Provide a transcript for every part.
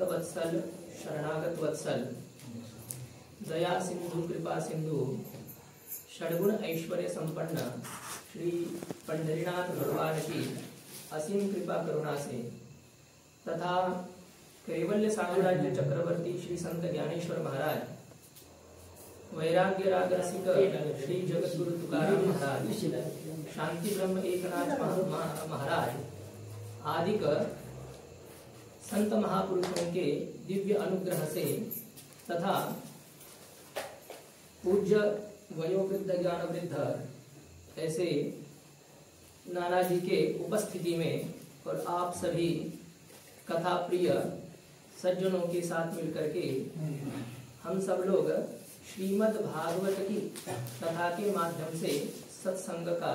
वत्सल शरणागत वत्सल दया सिंधु कृपा सिंधु षडगुण ऐश्वर्य संपन्न श्री पंढरीनाथ भगवान की असीम कृपा करुणा से तथा कैवल्य साम्राज्य चक्रवर्ती श्री संत ज्ञानेश्वर महाराज, वैराग्य राग रसिक श्री जगतगुरु तुकाराम महाराज, शांति ब्रह्म एकनाथ महाराज आदि संत महापुरुषों के दिव्य अनुग्रह से तथा पूज्य वयोवृद्ध ज्ञान वृद्ध ऐसे नाना जी के उपस्थिति में और आप सभी कथा प्रिय सज्जनों के साथ मिलकर के हम सब लोग श्रीमद् भागवत की कथा के माध्यम से सत्संग का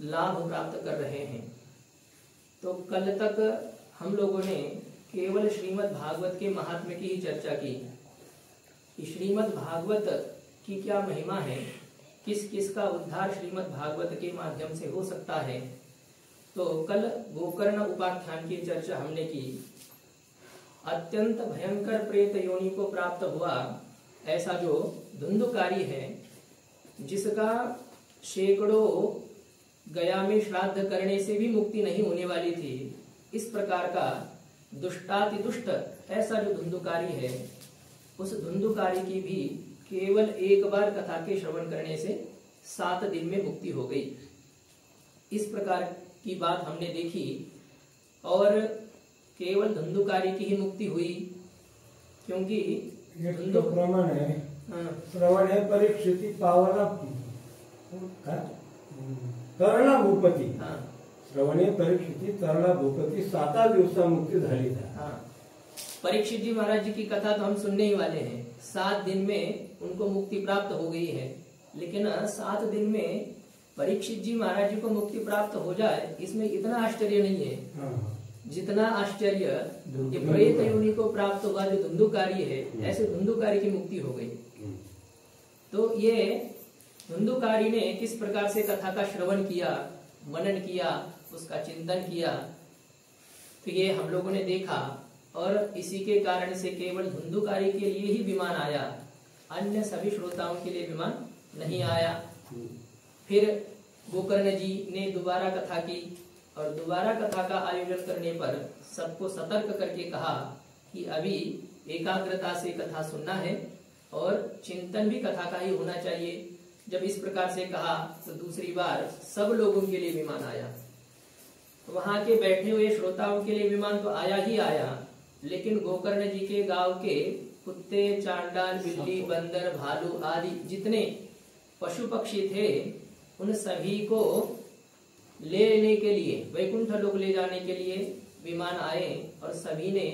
लाभ प्राप्त कर रहे हैं। तो कल तक हम लोगों ने केवल श्रीमद् भागवत के महात्म्य की ही चर्चा की कि श्रीमद् भागवत की क्या महिमा है, किस किस का उद्धार श्रीमद् भागवत के माध्यम से हो सकता है। तो कल गोकर्ण उपाख्यान की चर्चा हमने की। अत्यंत भयंकर प्रेत योनि को प्राप्त हुआ ऐसा जो धुंधुकारी है, जिसका सैकड़ों गया में श्राद्ध करने से भी मुक्ति नहीं होने वाली थी, इस प्रकार का दुष्टाति दुष्ट ऐसा जो धुंधुकारी है, उस धुंधुकारी की भी केवल एक बार कथा के श्रवण करने से 7 दिन में मुक्ति हो गई। इस प्रकार की बात हमने देखी और केवल धुंधुकारी की ही मुक्ति हुई, क्योंकि प्रमाण है। श्रवण है परीक्षित पावला तरला भूपती। श्रवणे परीक्षित तरला भूपती 7 दिवसा मुक्ती झाली था। परीक्षित जी महाराज जी की कथा तो हम सुनने ही वाले हैं। 7 दिन में उनको मुक्ति प्राप्त हो गई है, लेकिन 7 दिन में परीक्षित जी महाराज जी को मुक्ति प्राप्त हो जाए, इसमें इतना आश्चर्य नहीं है जितना आश्चर्य ये प्रेत योनि को प्राप्त हुआ जो धुंधुकारी है, ऐसे धुंधुकारी की मुक्ति हो गई। तो ये धुंधुकारी ने किस प्रकार से कथा का श्रवण किया, मनन किया, उसका चिंतन किया, तो ये हम लोगों ने देखा। और इसी के कारण से केवल धुंधुकारी के लिए ही विमान आया, अन्य सभी श्रोताओं के लिए विमान नहीं आया। फिर गोकर्ण जी ने दोबारा कथा की और दोबारा कथा का आयोजन करने पर सबको सतर्क करके कहा कि अभी एकाग्रता से कथा सुनना है और चिंतन भी कथा का ही होना चाहिए। जब इस प्रकार से कहा तो दूसरी बार सब लोगों के लिए विमान आया। वहां के बैठे हुए श्रोताओं के लिए विमान तो आया ही आया, लेकिन गोकर्ण जी के गांव के कुत्ते, चांडाल, बिल्ली, बंदर, भालू आदि जितने पशु पक्षी थे, उन सभी को लेने के लिए, वैकुंठ लोक ले जाने के लिए विमान आए और सभी ने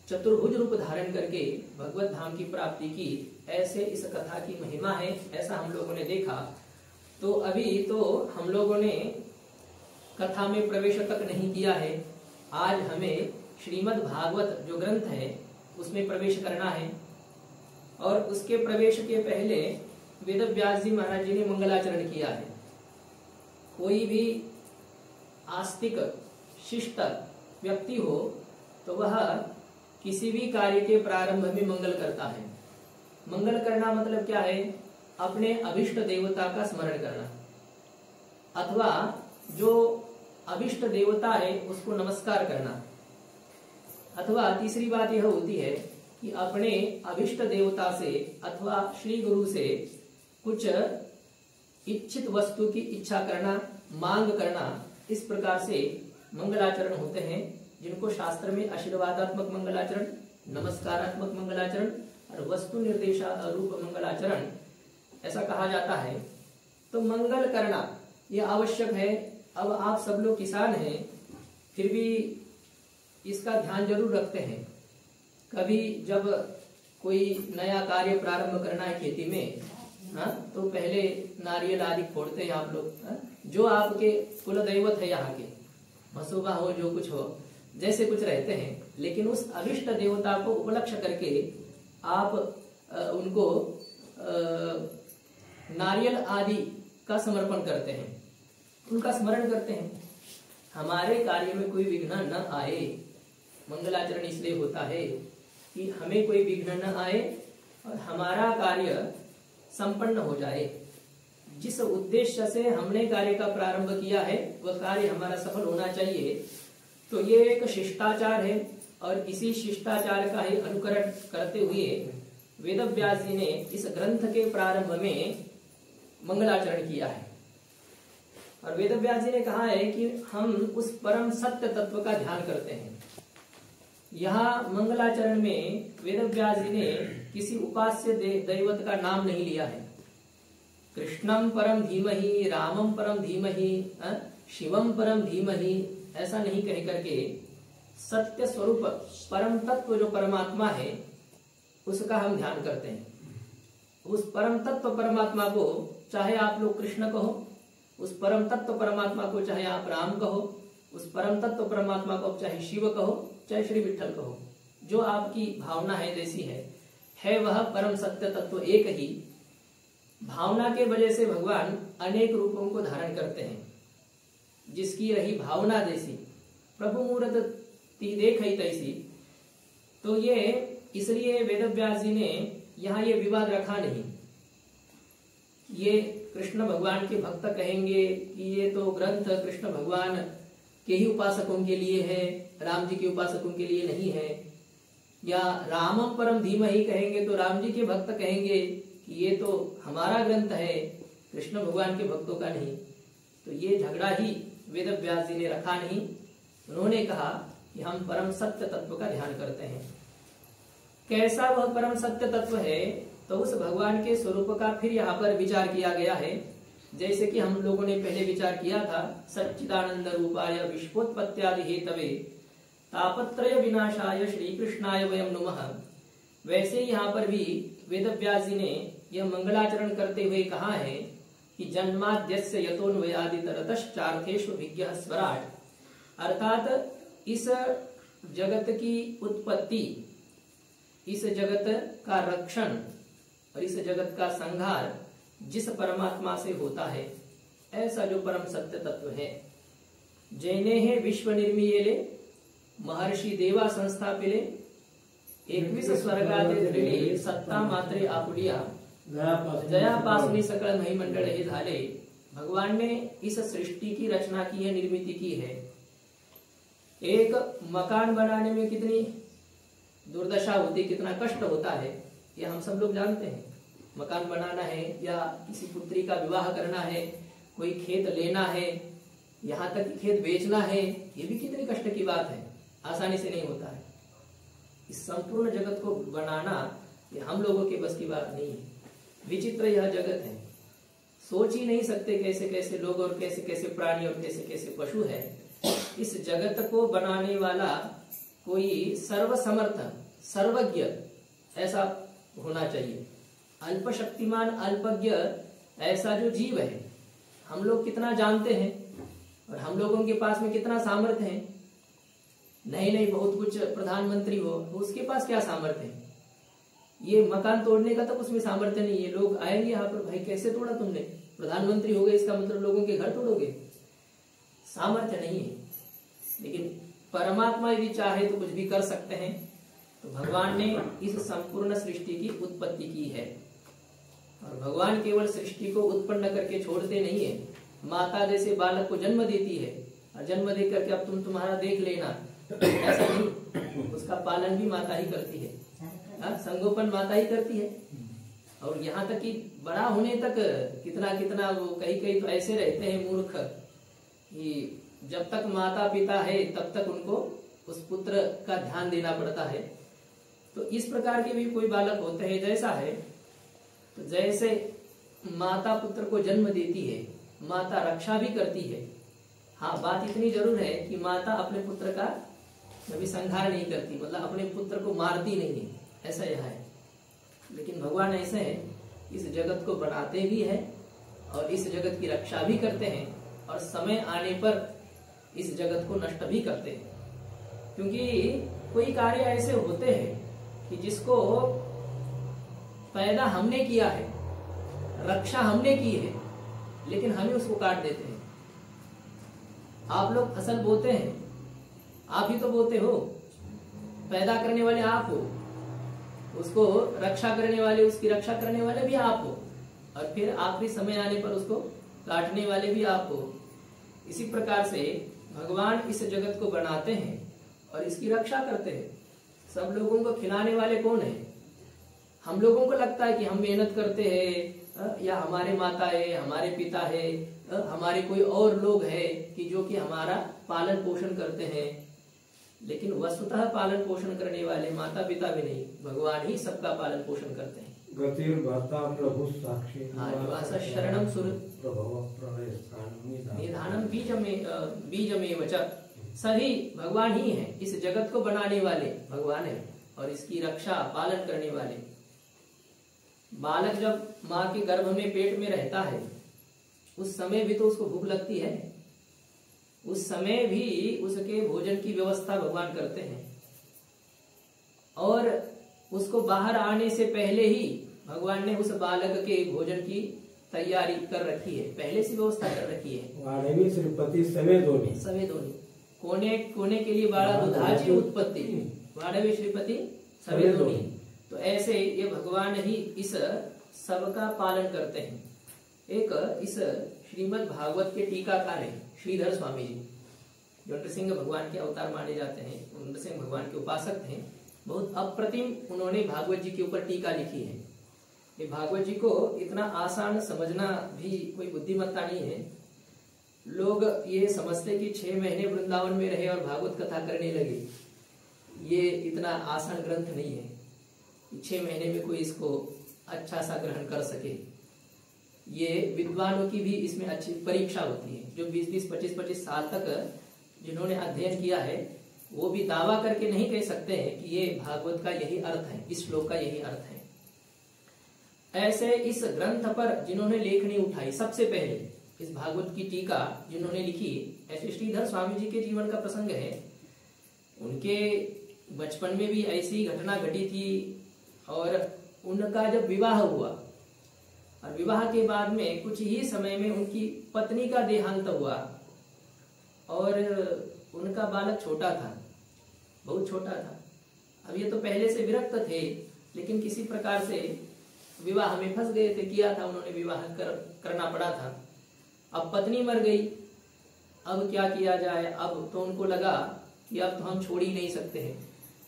चतुर्भुज रूप धारण करके भगवत धाम की प्राप्ति की। ऐसे इस कथा की महिमा है, ऐसा हम लोगों ने देखा। तो अभी तो हम लोगों ने कथा में प्रवेश तक नहीं किया है। आज हमें श्रीमद् भागवत जो ग्रंथ है उसमें प्रवेश करना है, और उसके प्रवेश के पहले वेद व्यास जी महाराज जी ने मंगलाचरण किया है। कोई भी आस्तिक शिष्ट व्यक्ति हो तो वह किसी भी कार्य के प्रारंभ में मंगल करता है। मंगल करना मतलब क्या है? अपने अभिष्ट देवता का स्मरण करना, अथवा जो अभिष्ट देवता है उसको नमस्कार करना, अथवा तीसरी बात यह होती है कि अपने अभिष्ट देवता से अथवा श्री गुरु से कुछ इच्छित वस्तु की इच्छा करना, मांग करना। इस प्रकार से मंगलाचरण होते हैं, जिनको शास्त्र में आशीर्वादात्मक मंगलाचरण, नमस्कारात्मक मंगलाचरण और वस्तु निर्देशा रूप मंगलाचरण ऐसा कहा जाता है। तो मंगल करना यह आवश्यक है। अब आप सब लोग किसान हैं, फिर भी इसका ध्यान जरूर रखते हैं। कभी जब कोई नया कार्य प्रारंभ करना है खेती में, तो पहले नारियल आदि फोड़ते हैं आप लोग, जो आपके कुल दैवत है यहाँ के, मसुबा हो, जो कुछ हो, जैसे कुछ रहते हैं। लेकिन उस अभिष्ट देवता को उपलक्ष्य करके आप उनको नारियल आदि का समर्पण करते हैं, उनका स्मरण करते हैं। हमारे कार्य में कोई विघ्न न आए, मंगलाचरण इसलिए होता है कि हमें कोई विघ्न न आए और हमारा कार्य संपन्न हो जाए। जिस उद्देश्य से हमने कार्य का प्रारंभ किया है वह कार्य हमारा सफल होना चाहिए। तो ये एक शिष्टाचार है और इसी शिष्टाचार का ही अनुकरण करते हुए वेदव्यास जी ने इस ग्रंथ के प्रारंभ में मंगलाचरण किया है। और वेदव्यास जी ने कहा है कि हम उस परम सत्य तत्व का ध्यान करते हैं। यहाँ मंगलाचरण में वेदव्यास जी ने किसी उपास्य दैवत का नाम नहीं लिया है। कृष्णम परम धीमहि, रामम परम धीमहि, शिवम परम धीमहि ऐसा नहीं कह करके सत्य स्वरूप परम तत्व जो परमात्मा है उसका हम ध्यान करते हैं। उस परम तत्व परमात्मा को चाहे आप लोग कृष्ण कहो, उस परम तत्व परमात्मा को चाहे आप राम कहो, उस परम तत्व परमात्मा को चाहे शिव कहो, चाहे श्री विठ्ठल कहो, जो आपकी भावना है जैसी है वह परम सत्य तत्व एक ही। भावना के वजह से भगवान अनेक रूपों को धारण करते हैं। जिसकी रही भावना जैसी, प्रभु मूरत ती देख ही तैसी। तो ये इसलिए वेदव्यास जी ने यहाँ ये विवाद रखा नहीं। ये कृष्ण भगवान के भक्त कहेंगे कि ये तो ग्रंथ कृष्ण भगवान के ही उपासकों के लिए है, राम जी के उपासकों के लिए नहीं है। या रामम परम धीमहि कहेंगे तो राम जी के भक्त कहेंगे कि ये तो हमारा ग्रंथ है, कृष्ण भगवान के भक्तों का नहीं। तो ये झगड़ा ही वेदव्यास जी ने रखा नहीं। उन्होंने कहा कि हम परम सत्य तत्व का ध्यान करते हैं। कैसा वह परम सत्य तत्व है, तो उस भगवान के स्वरूप का फिर यहाँ पर विचार किया गया है। जैसे कि हम लोगों ने पहले विचार किया था, सच्चिदानंद रूपाय विश्वोत्पत्त्यादि हेतवे तापत्रय विनाशाय श्री कृष्णाय वयम नुमः। वैसे यहाँ पर भी वेदव्यास जी ने यह मंगलाचरण करते हुए कहा है कि जन्माद्यस्य यतोन्वयादितरतश्चार्थेष्वभिज्ञः स्वराट्, अर्थात इस जगत की उत्पत्ति, इस जगत का रक्षण और इस जगत का संहार जिस परमात्मा से होता है, ऐसा जो परम सत्य तत्व है। जैने है विश्व निर्मीयले महर्षि देवा संस्थापिले 21 स्वर्गादे दृढे सत्ता मात्रे आपुडिया जया पासुनी सकल महिमंडल हे झाले। भगवान ने इस सृष्टि की रचना की है, निर्मिति की है। एक मकान बनाने में कितनी दुर्दशा होती, कितना कष्ट होता है, ये हम सब लोग जानते हैं। मकान बनाना है या किसी पुत्री का विवाह करना है, कोई खेत लेना है, यहाँ तक कि खेत बेचना है, ये भी कितनी कष्ट की बात है, आसानी से नहीं होता है। इस संपूर्ण जगत को बनाना ये हम लोगों के बस की बात नहीं है। विचित्र यह जगत है, सोच ही नहीं सकते कैसे कैसे लोग और कैसे कैसे प्राणी और कैसे कैसे पशु है। इस जगत को बनाने वाला कोई सर्वसमर्थ सर्वज्ञ ऐसा होना चाहिए। अल्प शक्तिमान अल्पज्ञ ऐसा जो जीव है, हम लोग कितना जानते हैं और हम लोगों के पास में कितना सामर्थ्य है। नहीं बहुत कुछ प्रधानमंत्री हो तो उसके पास क्या सामर्थ्य है, ये मकान तोड़ने का तो उसमें सामर्थ्य नहीं है। लोग आएंगे यहाँ पर, भाई कैसे तोड़ा तुमने, प्रधानमंत्री हो गए इसका मतलब लोगों के घर तोड़ोगे, सामर्थ्य नहीं है। लेकिन परमात्मा यदि चाहे तो कुछ भी कर सकते हैं। तो भगवान ने इस संपूर्ण सृष्टि की उत्पत्ति की है और भगवान केवल सृष्टि को उत्पन्न करके छोड़ते नहीं है। माता जैसे बालक को जन्म देती है और जन्म दे करके अब तुम्हारा देख लेना, ऐसा नहीं, उसका पालन भी माता ही करती है, संगोपन माता ही करती है। और यहाँ तक कि बड़ा होने तक कितना कितना वो कई तो ऐसे रहते हैं मूर्ख कि जब तक माता पिता है तब तक उनको उस पुत्र का ध्यान देना पड़ता है। तो इस प्रकार के भी कोई बालक होते हैं। जैसा है तो जैसे माता पुत्र को जन्म देती है, माता रक्षा भी करती है। हाँ, बात इतनी जरूर है कि माता अपने पुत्र का कभी संहार नहीं करती, मतलब अपने पुत्र को मारती नहीं है, ऐसा यह है। लेकिन भगवान ऐसे है, इस जगत को बनाते भी है और इस जगत की रक्षा भी करते हैं और समय आने पर इस जगत को नष्ट भी करते हैं। क्योंकि कोई कार्य ऐसे होते हैं कि जिसको पैदा हमने किया है, रक्षा हमने की है, लेकिन हमें उसको काट देते हैं। आप लोग फसल बोते हैं, आप ही तो बोते हो, पैदा करने वाले आप हो, उसको रक्षा करने वाले, उसकी रक्षा करने वाले भी आप हो, और फिर आखिरी समय आने पर उसको काटने वाले भी आप हो। इसी प्रकार से भगवान इस जगत को बनाते हैं और इसकी रक्षा करते हैं। सब लोगों को खिलाने वाले कौन है? हम लोगों को लगता है कि हम मेहनत करते हैं, या हमारे माता है, हमारे पिता है, हमारे कोई और लोग है कि जो कि हमारा पालन पोषण करते हैं, लेकिन वस्तुतः पालन पोषण करने वाले माता पिता भी नहीं, भगवान ही सबका पालन पोषण करते हैं। गतिर्भर्ता प्रभु साक्षी शरणम सुर निधानम बीजमेव च, सभी भगवान ही है। इस जगत को बनाने वाले भगवान है और इसकी रक्षा पालन करने वाले। बालक जब माँ के गर्भ में पेट में रहता है उस समय भी तो उसको भूख लगती है, उस समय भी उसके भोजन की व्यवस्था भगवान करते हैं, और उसको बाहर आने से पहले ही भगवान ने उस बालक के भोजन की तैयारी कर रखी है, पहले से व्यवस्था कर रखी है। श्रीपति समय दोनी कोने कोने के लिए बाड़ा दुधाची उत्पत्ति, वाड़वे श्रीपति सवे दोनी। तो ऐसे ये भगवान ही इस सबका पालन करते हैं। एक इस श्रीमद् भागवत के टीकाकार है श्रीधर स्वामी जी, जो नृसिंह भगवान के अवतार माने जाते हैं, नृसिंह भगवान के उपासक हैं। बहुत अप्रतिम उन्होंने भागवत जी के ऊपर टीका लिखी है। ये भागवत जी को इतना आसान समझना भी कोई बुद्धिमत्ता नहीं है। लोग ये समझते कि 6 महीने वृंदावन में रहे और भागवत कथा करने लगे, ये इतना आसान ग्रंथ नहीं है। 6 महीने में कोई इसको अच्छा सा ग्रहण कर सके। ये विद्वानों की भी इसमें अच्छी परीक्षा होती है। जो 20-20, 25-25 साल तक जिन्होंने अध्ययन किया है वो भी दावा करके नहीं कह सकते हैं कि ये भागवत का यही अर्थ है, इस श्लोक का यही अर्थ है। ऐसे इस ग्रंथ पर जिन्होंने लेखनी उठाई, सबसे पहले इस भागवत की टीका जिन्होंने लिखी, ऐसे श्रीधर स्वामी जी के जीवन का प्रसंग है। उनके बचपन में भी ऐसी घटना घटी थी, और उनका जब विवाह हुआ और विवाह के बाद में कुछ ही समय में उनकी पत्नी का देहांत हुआ, और उनका बालक छोटा था, बहुत छोटा था। अब ये तो पहले से विरक्त थे, लेकिन किसी प्रकार से विवाह में फंस गए थे, किया था उन्होंने, विवाह करना पड़ा था। अब पत्नी मर गई, अब क्या किया जाए। अब तो उनको लगा कि अब तो हम छोड़ ही नहीं सकते हैं,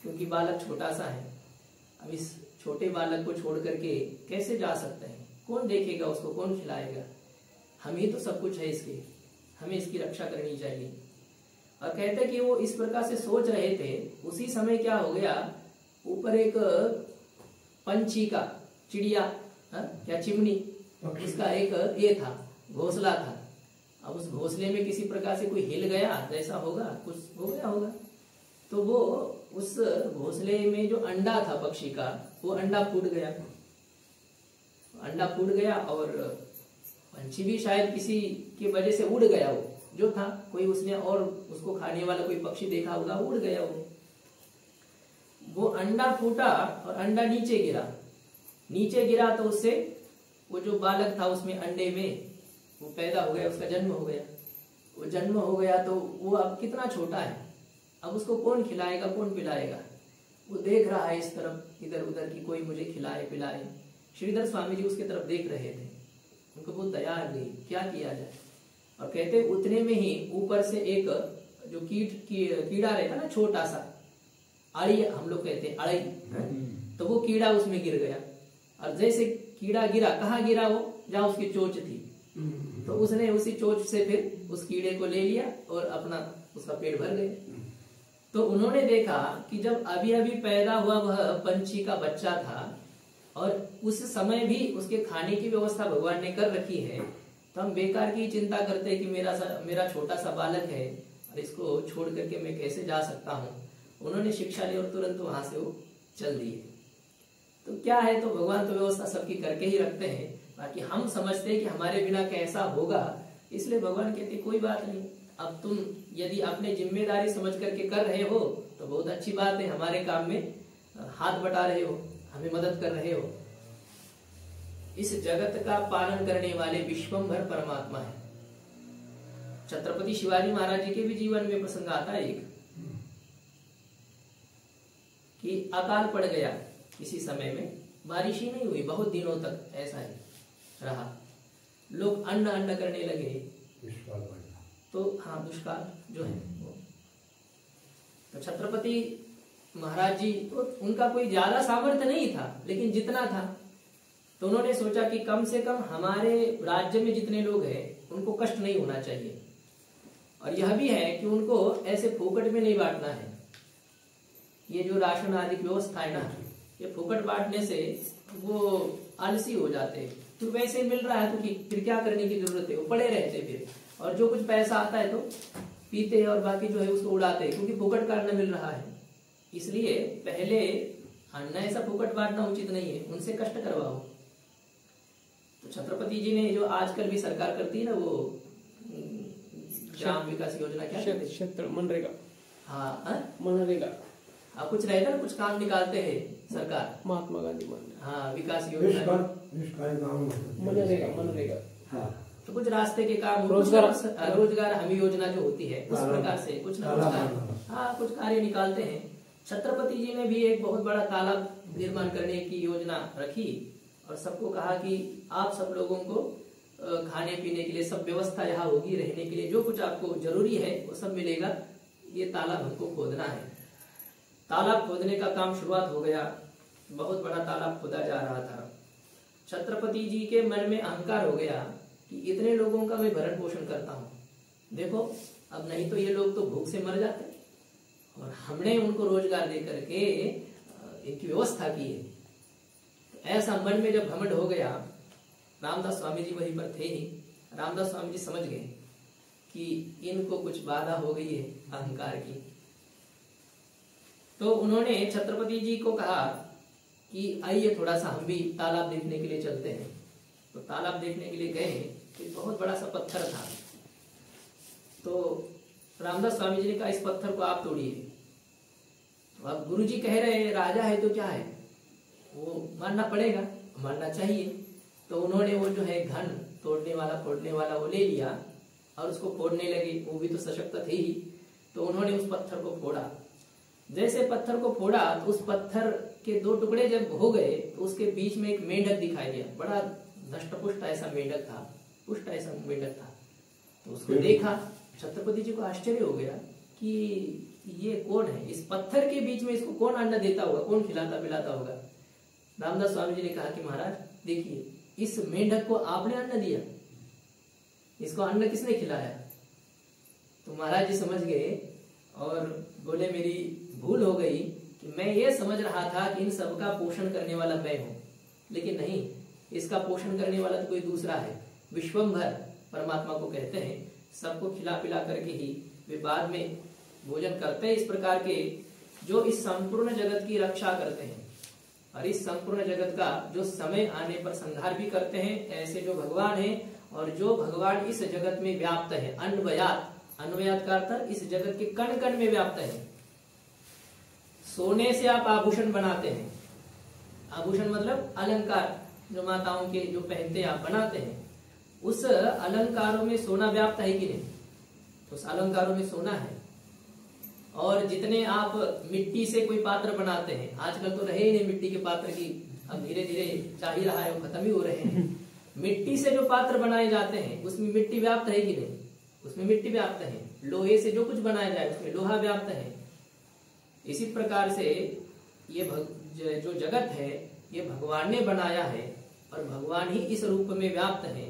क्योंकि बालक छोटा सा है। अब इस छोटे बालक को छोड़ करके कैसे जा सकते हैं, कौन देखेगा उसको, कौन खिलाएगा, हम ही तो सब कुछ है इसके, हमें इसकी रक्षा करनी चाहिए। और कहते कि वो इस प्रकार से सोच रहे थे, उसी समय क्या हो गया, ऊपर एक पंछी का, चिड़िया, क्या चिमनी, उसका एक ये था, घोंसला था। अब उस घोंसले में किसी प्रकार से कोई हिल गया, जैसा होगा कुछ हो गया होगा, तो वो उस घोंसले में जो अंडा था पक्षी का, वो अंडा फूट गया। अंडा फूट गया और पंछी भी शायद किसी की वजह से उड़ गया, वो जो था कोई उसने और उसको खाने वाला कोई पक्षी देखा होगा, उड़ गया वो अंडा फूटा और अंडा नीचे गिरा। नीचे गिरा तो उससे वो जो बालक था उसमें अंडे में वो पैदा हो गया, उसका जन्म हो गया। वो जन्म हो गया तो वो अब कितना छोटा है, अब उसको कौन खिलाएगा, कौन पिलाएगा। वो देख रहा है इस तरफ इधर उधर की कोई मुझे खिलाए पिलाए। श्रीधर स्वामी जी उसके तरफ देख रहे थे, उनको बहुत दया आ गई, क्या किया जाए। और कहते उतने में ही ऊपर से एक जो कीड़ा रहता ना, छोटा सा अड़ी, हम लोग कहते हैं अड़ई, तो वो कीड़ा उसमें गिर गया। और जैसे कीड़ा गिरा, कहाँ गिरा वो, जहाँ उसकी चोंच थी, तो उसने उसी चोंच से फिर उस कीड़े को ले लिया और अपना उसका पेट भर गया। तो उन्होंने देखा कि जब अभी अभी पैदा हुआ वह पंछी का बच्चा था और उस समय भी उसके खाने की व्यवस्था भगवान ने कर रखी है, तो हम बेकार की चिंता करते हैं कि मेरा छोटा सा बालक है और इसको छोड़ करके मैं कैसे जा सकता हूँ। उन्होंने शिक्षा ली और तुरंत वहां से वो चल दिए। तो क्या है, तो भगवान तो व्यवस्था सबकी करके ही रखते हैं, बाकी हम समझते हैं कि हमारे बिना कैसा होगा, इसलिए भगवान कहते कोई बात नहीं, अब तुम यदि अपने जिम्मेदारी समझ करके कर रहे हो तो बहुत अच्छी बात है, हमारे काम में हाथ बटा रहे हो, हमें मदद कर रहे हो। इस जगत का पालन करने वाले विश्वंभर परमात्मा है। छत्रपति शिवाजी महाराज जी के भी जीवन में प्रसंग आता है एक, कि अकाल पड़ गया किसी समय में, बारिश ही नहीं हुई बहुत दिनों तक, ऐसा ही रहा, लोग अन्न करने लगे, दुष्काल बढ़ा। तो हाँ दुष्काल जो है वो, तो छत्रपति महाराज जी तो उनका कोई ज्यादा सामर्थ्य नहीं था, लेकिन जितना था तो उन्होंने सोचा कि कम से कम हमारे राज्य में जितने लोग हैं उनको कष्ट नहीं होना चाहिए, और यह भी है कि उनको ऐसे फोकट में नहीं बांटना है। ये जो राशन आदि की व्यवस्था है ना, ये फोकट बांटने से वो आलसी हो जाते हैं, तो वैसे मिल रहा है तो फिर क्या करने की जरूरत है, वो पड़े रहते फिर, और जो कुछ पैसा आता है तो पीते और बाकी जो है उसको उड़ाते, क्योंकि फोकट का अन्न मिल रहा है। इसलिए पहले अन्न ऐसा फोकट बांटना उचित नहीं है, उनसे कष्ट करवाओ। तो छत्रपति जी ने जो आजकल भी सरकार करती है ना, वो ग्राम विकास योजना, क्या क्षेत्र मनरेगा, हाँ मनरेगा, हाँ कुछ रहता है ना, कुछ काम निकालते हैं सरकार, महात्मा गांधी मनरेगा, हाँ विकास योजना, मनरेगा, हाँ तो कुछ रास्ते के काम, रोजगार हमी योजना जो होती है उस प्रकार से कुछ ना कुछ हाँ कुछ कार्य निकालते हैं। छत्रपति जी ने भी एक बहुत बड़ा तालाब निर्माण करने की योजना रखी और सबको कहा कि आप सब लोगों को खाने पीने के लिए सब व्यवस्था यहाँ होगी, रहने के लिए जो कुछ आपको जरूरी है वो सब मिलेगा, ये तालाब हमको खोदना है। तालाब खोदने का काम शुरुआत हो गया, बहुत बड़ा तालाब खोदा जा रहा था। छत्रपति जी के मन में अहंकार हो गया कि इतने लोगों का मैं भरण पोषण करता हूँ, देखो अब नहीं तो ये लोग तो भूख से मर जाते, और हमने उनको रोजगार दे करके इनकी व्यवस्था की है। तो ऐसा मन में जब घमंड हो गया, रामदास स्वामी जी वहीं पर थे ही, रामदास स्वामी जी समझ गए कि इनको कुछ बाधा हो गई है अहंकार की। तो उन्होंने छत्रपति जी को कहा कि आइए थोड़ा सा हम भी तालाब देखने के लिए चलते हैं। तो तालाब देखने के लिए गए, तो बहुत बड़ा सा पत्थर था। तो रामदास स्वामी जी ने कहा इस पत्थर को आप तोड़िए। तो अब गुरु जी कह रहे राजा है तो क्या है, वो मानना पड़ेगा, मानना चाहिए। तो उन्होंने वो जो है घन तोड़ने वाला फोड़ने वाला वो ले लिया और उसको फोड़ने लगे, वो भी तो सशक्त थे ही। तो उन्होंने उस पत्थर को फोड़ा। जैसे पत्थर को फोड़ा तो उस पत्थर के दो टुकड़े जब हो गए तो उसके बीच में एक मेंढक दिखाई दिया, बड़ा धष्टपुष्ट ऐसा मेंढक था, पुष्ट ऐसा मेंढक था। तो उसको देखा, छत्रपति जी को आश्चर्य हो गया कि ये कौन है, इस पत्थर के बीच में इसको कौन अन्न देता होगा, कौन खिलाता पिलाता होगा। रामदास स्वामी जी ने कहा कि महाराज देखिए, इस मेंढक को आपने अन्न दिया, इसको अन्न किसने खिलाया। तो महाराज जी समझ गए और बोले मेरी भूल हो गई कि मैं ये समझ रहा था कि इन सबका पोषण करने वाला मैं हूं, लेकिन नहीं, इसका पोषण करने वाला तो कोई दूसरा है। विश्वम्भर परमात्मा को कहते हैं, सबको खिला पिला करके ही वे बाद में भोजन करते हैं। इस प्रकार के जो इस संपूर्ण जगत की रक्षा करते हैं और इस संपूर्ण जगत का जो समय आने पर संहार भी करते हैं, ऐसे जो भगवान है और जो भगवान इस जगत में व्याप्त है, अन्वयात, अन्वयात का अर्थ इस जगत के कण कण में व्याप्त है। सोने से आप आभूषण बनाते हैं, आभूषण मतलब अलंकार जो माताओं के जो पहनते आप बनाते हैं, उस अलंकारों में सोना व्याप्त है कि नहीं, उस अलंकारों में सोना है। और जितने आप मिट्टी से कोई पात्र बनाते हैं, आजकल तो रहे ही नहीं मिट्टी के पात्र की, अब धीरे धीरे चाह ही रहा है, वो खत्म ही हो रहे हैं। मिट्टी से जो पात्र बनाए जाते हैं उसमें मिट्टी व्याप्त है कि नहीं, उसमें मिट्टी व्याप्त है। लोहे से जो कुछ बनाया जाए उसमें लोहा व्याप्त है। इसी प्रकार से ये जो जगत है ये भगवान ने बनाया है और भगवान ही इस रूप में व्याप्त है,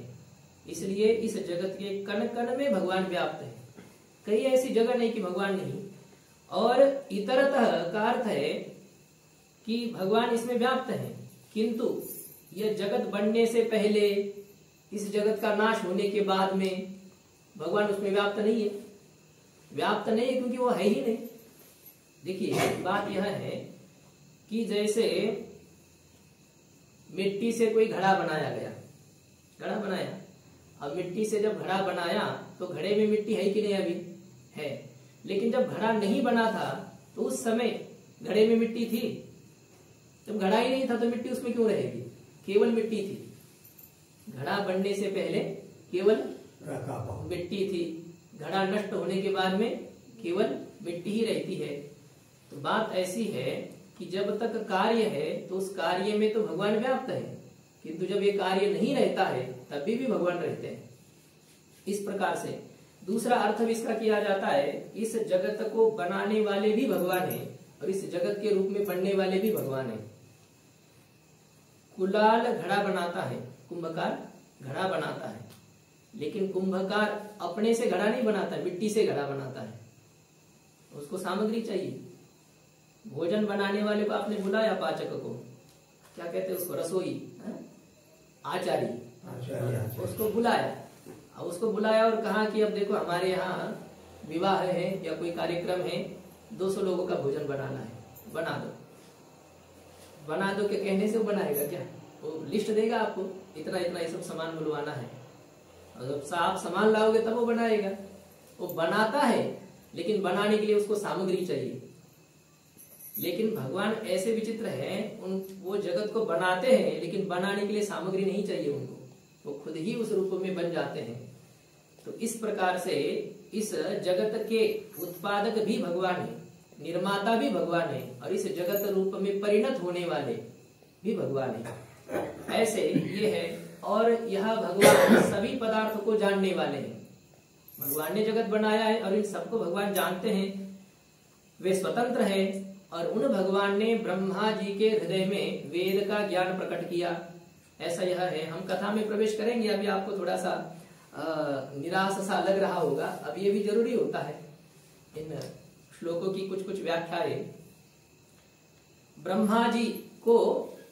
इसलिए इस जगत के कण कण में भगवान व्याप्त है। कई ऐसी जगह नहीं कि भगवान नहीं। और इतरतः का अर्थ है कि भगवान इसमें व्याप्त है, किंतु यह जगत बनने से पहले, इस जगत का नाश होने के बाद में भगवान उसमें व्याप्त नहीं है। व्याप्त नहीं है क्योंकि वो है ही नहीं। देखिए बात यह है कि जैसे मिट्टी से कोई घड़ा बनाया गया, घड़ा बनाया, अब मिट्टी से जब घड़ा बनाया तो घड़े में मिट्टी है कि नहीं, अभी है। लेकिन जब घड़ा नहीं बना था तो उस समय घड़े में मिट्टी थी। जब घड़ा ही नहीं था तो मिट्टी उसमें क्यों रहेगी, केवल मिट्टी थी। घड़ा बनने से पहले केवल मिट्टी थी, घड़ा नष्ट होने के बाद में केवल मिट्टी ही रहती है। तो बात ऐसी है कि जब तक कार्य है तो उस कार्य में तो भगवान व्याप्त है, किंतु जब ये कार्य नहीं रहता है तब भी भगवान रहते हैं। इस प्रकार से दूसरा अर्थ भी इसका किया जाता है, इस जगत को बनाने वाले भी भगवान हैं और इस जगत के रूप में बनने वाले भी भगवान हैं। कुलाल घड़ा बनाता है, कुंभकार घड़ा बनाता है, लेकिन कुंभकार अपने से घड़ा नहीं बनाता, मिट्टी से घड़ा बनाता है, उसको सामग्री चाहिए। भोजन बनाने वाले को आपने बुलाया, पाचक को क्या कहते हैं उसको, रसोई, आचार्य, उसको बुलाया। अब उसको बुलाया और कहा कि अब देखो हमारे यहाँ विवाह है या कोई कार्यक्रम है, 200 लोगों का भोजन बनाना है, बना दो। बना दो के कहने से वो बनाएगा क्या? वो लिस्ट देगा आपको, इतना इतना ये सब सामान बुलवाना है, और जब आप सामान लाओगे तब वो बनाएगा। वो बनाता है, लेकिन बनाने के लिए उसको सामग्री चाहिए। लेकिन भगवान ऐसे विचित्र हैं, वो जगत को बनाते हैं लेकिन बनाने के लिए सामग्री नहीं चाहिए उनको, वो खुद ही उस रूप में बन जाते हैं। तो इस प्रकार से इस जगत के उत्पादक भी भगवान है, निर्माता भी भगवान है, और इस जगत रूप में परिणत होने वाले भी भगवान है। ऐसे ये है। और यह भगवान सभी पदार्थ को जानने वाले हैं। भगवान ने जगत बनाया है और इन सबको भगवान जानते हैं, वे स्वतंत्र है। और उन भगवान ने ब्रह्मा जी के हृदय में वेद का ज्ञान प्रकट किया, ऐसा यह है। हम कथा में प्रवेश करेंगे। अभी आपको थोड़ा सा निराश सा लग रहा होगा, अब ये भी जरूरी होता है इन श्लोकों की कुछ कुछ व्याख्याएं। ब्रह्मा जी को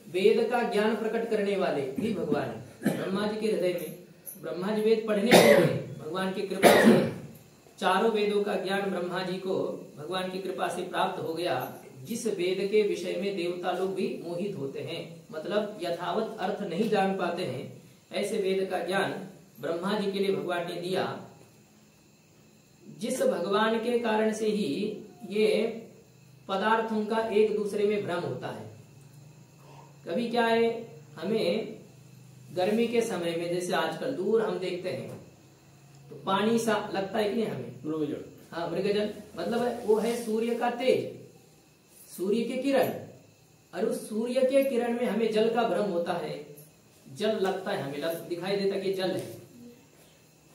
वेद का ज्ञान प्रकट करने वाले भी भगवान है। ब्रह्मा जी के हृदय में, ब्रह्मा जी वेद पढ़ने के लिए भगवान की कृपा से चारों वेदों का ज्ञान ब्रह्मा जी को भगवान की कृपा से प्राप्त हो गया, जिस वेद के विषय में देवता लोग भी मोहित होते हैं, मतलब यथावत अर्थ नहीं जान पाते हैं, ऐसे वेद का ज्ञान ब्रह्मा जी के लिए भगवान ने दिया। जिस भगवान के कारण से ही ये पदार्थों का एक दूसरे में भ्रम होता है। कभी क्या है, हमें गर्मी के समय में जैसे आजकल दूर हम देखते हैं तो पानी सा लगता है कि नहीं हमें, मृगजल। हाँ, मृगजल मतलब वो है सूर्य का तेज, सूर्य के किरण, और उस सूर्य के किरण में हमें जल का भ्रम होता है, जल लगता है, हमें दिखाई देता कि जल है।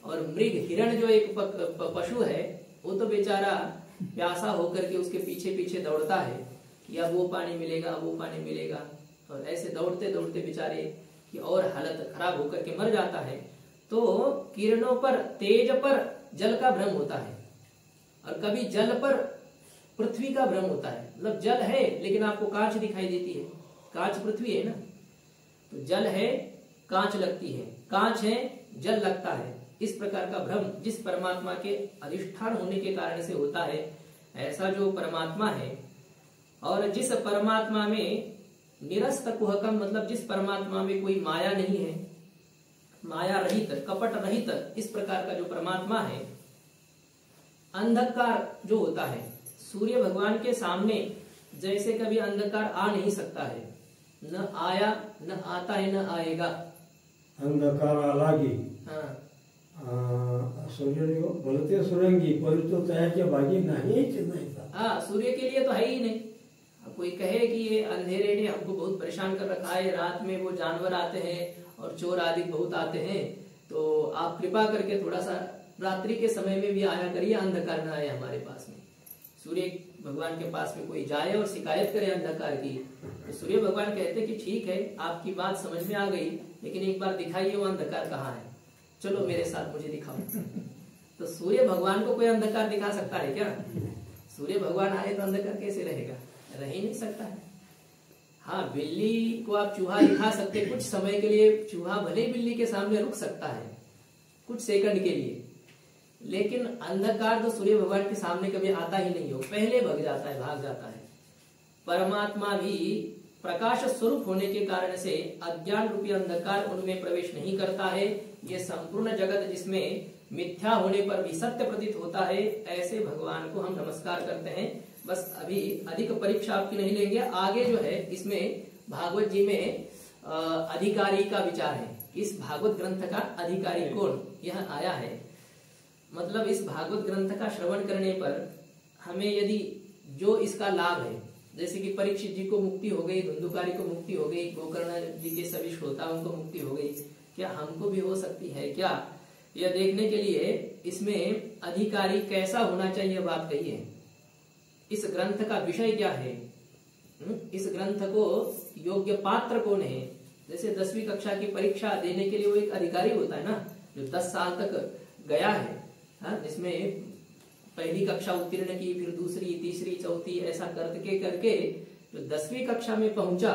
और मृग हिरण जो एक पशु है, वो तो बेचारा प्यासा होकर के उसके पीछे पीछे दौड़ता है कि अब वो पानी मिलेगा, वो पानी मिलेगा, और ऐसे दौड़ते दौड़ते बेचारे की और हालत खराब होकर के मर जाता है। तो किरणों पर, तेज पर जल का भ्रम होता है, और कभी जल पर पृथ्वी का भ्रम होता है। मतलब जल है लेकिन आपको कांच दिखाई देती है, कांच पृथ्वी है ना, तो जल है कांच लगती है, कांच है जल लगता है। इस प्रकार का भ्रम जिस परमात्मा के अधिष्ठान होने के कारण से होता है, ऐसा जो परमात्मा है, और जिस परमात्मा में निरस्त कुहकम, मतलब जिस परमात्मा में कोई माया नहीं है, माया रहित, कपट रहित, इस प्रकार का जो परमात्मा है। अंधकार जो होता है, सूर्य भगवान के सामने जैसे कभी अंधकार आ नहीं सकता है, न आया, न आता है, न आएगा। अंधकार आलागी, हाँ, सूर्य बोलते सुरंगी, परंतु तयाच्या भागी नाहीच नाही। हाँ, सूर्य के लिए तो है ही नहीं। अब कोई कहे कि ये अंधेरे ने हमको बहुत परेशान कर रखा है, रात में वो जानवर आते हैं और चोर आदि बहुत आते हैं, तो आप कृपा करके थोड़ा सा रात्रि के समय में भी आया करिए, अंधकार न आए हमारे पास में। सूर्य भगवान के पास में कोई जाए और शिकायत करे अंधकार की, तो सूर्य भगवान कहते कि ठीक है, आपकी बात समझ में आ गई, लेकिन एक बार दिखाइए वो अंधकार कहाँ है, चलो मेरे साथ, मुझे दिखाओ। तो सूर्य भगवान को कोई अंधकार दिखा सकता है क्या? सूर्य भगवान आए तो अंधकार कैसे रहेगा? रह ही नहीं सकता है। हाँ, बिल्ली को आप चूहा दिखा सकते, कुछ समय के लिए चूहा भले बिल्ली के सामने रुक सकता है कुछ सेकंड के लिए, लेकिन अंधकार तो सूर्य भगवान के सामने कभी आता ही नहीं हो, पहले भग जाता है, भाग जाता है। परमात्मा भी प्रकाश स्वरूप होने के कारण से अज्ञान रूपी अंधकार उनमें प्रवेश नहीं करता है। ये संपूर्ण जगत जिसमें मिथ्या होने पर भी सत्य प्रतीत होता है, ऐसे भगवान को हम नमस्कार करते हैं। बस अभी अधिक परीक्षा आपकी नहीं लेंगे, आगे जो है इसमें भागवत जी में अधिकारी का विचार है। इस भागवत ग्रंथ का अधिकारी कौन, यह आया है। मतलब इस भागवत ग्रंथ का श्रवण करने पर हमें यदि जो इसका लाभ है, जैसे कि परीक्षित जी को मुक्ति हो गई, धुंधुकारी को मुक्ति हो गई, गोकर्ण जी के सभी श्रोताओं को मुक्ति हो गई, क्या हमको भी हो सकती है क्या? यह देखने के लिए इसमें अधिकारी कैसा होना चाहिए अब आप कहिए। इस ग्रंथ का विषय क्या है, इस ग्रंथ को योग्य पात्र कौन है। जैसे 10वीं कक्षा की परीक्षा देने के लिए वो एक अधिकारी होता है ना, जो 10 साल तक गया है, जिसमें पहली कक्षा उत्तीर्ण की, फिर दूसरी, तीसरी, चौथी, ऐसा करके जो 10वीं कक्षा में पहुंचा,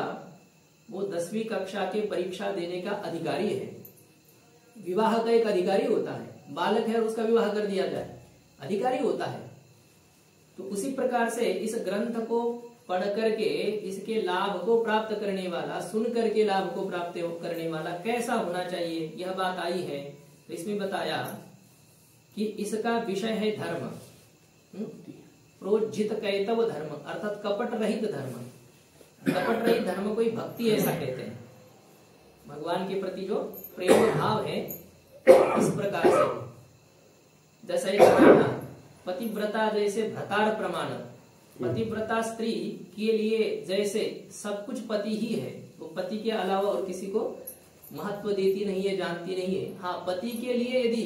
वो 10वीं कक्षा के परीक्षा देने का अधिकारी है। विवाह का एक अधिकारी होता है, बालक है और उसका विवाह कर दिया जाए, अधिकारी होता है। तो उसी प्रकार से इस ग्रंथ को पढ़ करके इसके लाभ को प्राप्त करने वाला, सुन करके लाभ को प्राप्त करने वाला कैसा होना चाहिए, यह बात आई है। तो इसमें बताया कि इसका विषय है धर्म, प्रोज्झित कैतव धर्म, अर्थात कपट रहित धर्म। कपट रहित धर्म को ही भक्ति ऐसा कहते हैं। भगवान के प्रति जो प्रेम भाव है, इस प्रकार से जैसा ये कहा ना, पतिव्रता जैसे भ्रतार प्रमाण, पतिव्रता स्त्री के लिए जैसे सब कुछ पति ही है, वो पति के अलावा और किसी को महत्व देती नहीं है, जानती नहीं है। हाँ, पति के लिए यदि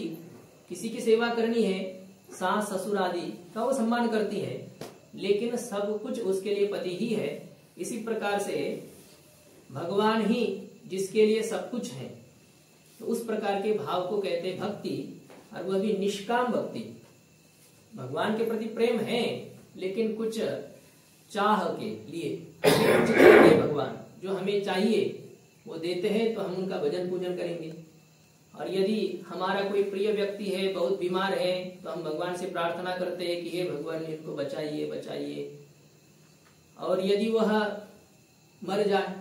किसी की सेवा करनी है, सास ससुर आदि का वो सम्मान करती है, लेकिन सब कुछ उसके लिए पति ही है। इसी प्रकार से भगवान ही जिसके लिए सब कुछ है, तो उस प्रकार के भाव को कहते हैं भक्ति, और वह भी निष्काम भक्ति। भगवान के प्रति प्रेम है, लेकिन कुछ चाह के लिए, कुछ देंगे भगवान, जो हमें चाहिए वो देते हैं, तो हम उनका भजन पूजन करेंगे। और यदि हमारा कोई प्रिय व्यक्ति है, बहुत बीमार है, तो हम भगवान से प्रार्थना करते हैं कि हे भगवान इनको बचाइए बचाइए। और यदि वह मर जाए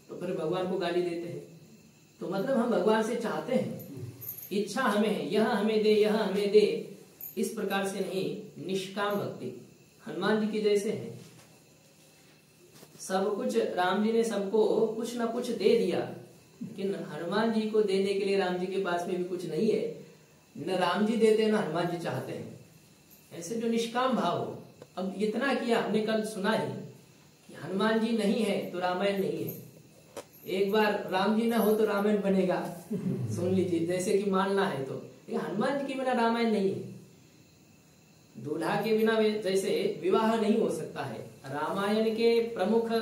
तो फिर भगवान को गाली देते हैं। तो मतलब हम भगवान से चाहते हैं, इच्छा हमें है, यह हमें दे, यह हमें दे, इस प्रकार से नहीं, निष्काम भक्ति हनुमान जी की जैसे है। सब कुछ राम जी ने सबको कुछ ना कुछ दे दिया, लेकिन हनुमान जी को देने के लिए राम जी के पास में भी कुछ नहीं है। न राम जी देते हैं, न हनुमान जी चाहते हैं। ऐसे जो निष्काम भाव हो। अब इतना किया, हमने कल सुना ही कि हनुमान जी नहीं है तो रामायण नहीं है। एक बार राम जी ना हो तो रामायण बनेगा, सुन लीजिए, जैसे कि मानना है तो। लेकिन हनुमान जी के बिना रामायण नहीं है। दूल्हा के बिना जैसे विवाह नहीं हो सकता है। रामायण के प्रमुख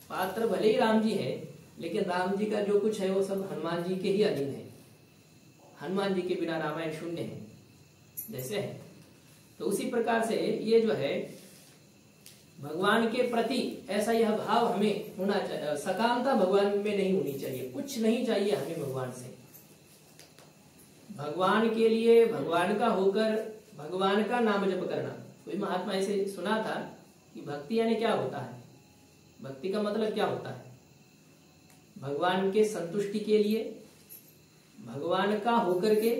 पात्र भले ही राम जी है, लेकिन राम जी का जो कुछ है वो सब हनुमान जी के ही अधीन है। हनुमान जी के बिना रामायण शून्य है जैसे है। तो उसी प्रकार से ये जो है भगवान के प्रति ऐसा यह भाव हमें होना चाहिए। सकामता भगवान में नहीं होनी चाहिए, कुछ नहीं चाहिए हमें भगवान से। भगवान के लिए भगवान का होकर भगवान का नाम जप करना। कोई महात्मा ऐसे सुना था कि भक्ति यानी क्या होता है, भक्ति का मतलब क्या होता है। भगवान के संतुष्टि के लिए, भगवान का होकर के,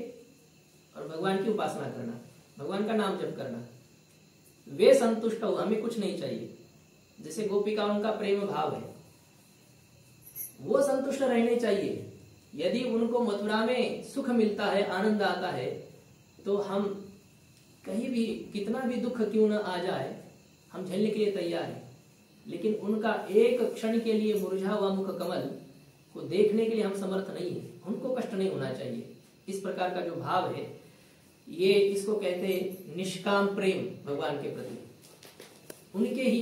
और भगवान की उपासना करना, भगवान का नाम जप करना। वे संतुष्ट हो, हमें कुछ नहीं चाहिए। जैसे गोपिका उनका प्रेम भाव है, वो संतुष्ट रहने चाहिए। यदि उनको मथुरा में सुख मिलता है, आनंद आता है, तो हम कहीं भी कितना भी दुख क्यों न आ जाए, हम झेलने के लिए तैयार हैं। लेकिन उनका एक क्षण के लिए मुरझा हुआ मुख कमल को देखने के लिए हम समर्थ नहीं है। उनको कष्ट नहीं होना चाहिए। इस प्रकार का जो भाव है, ये इसको कहते हैं निष्काम प्रेम भगवान के प्रति, उनके ही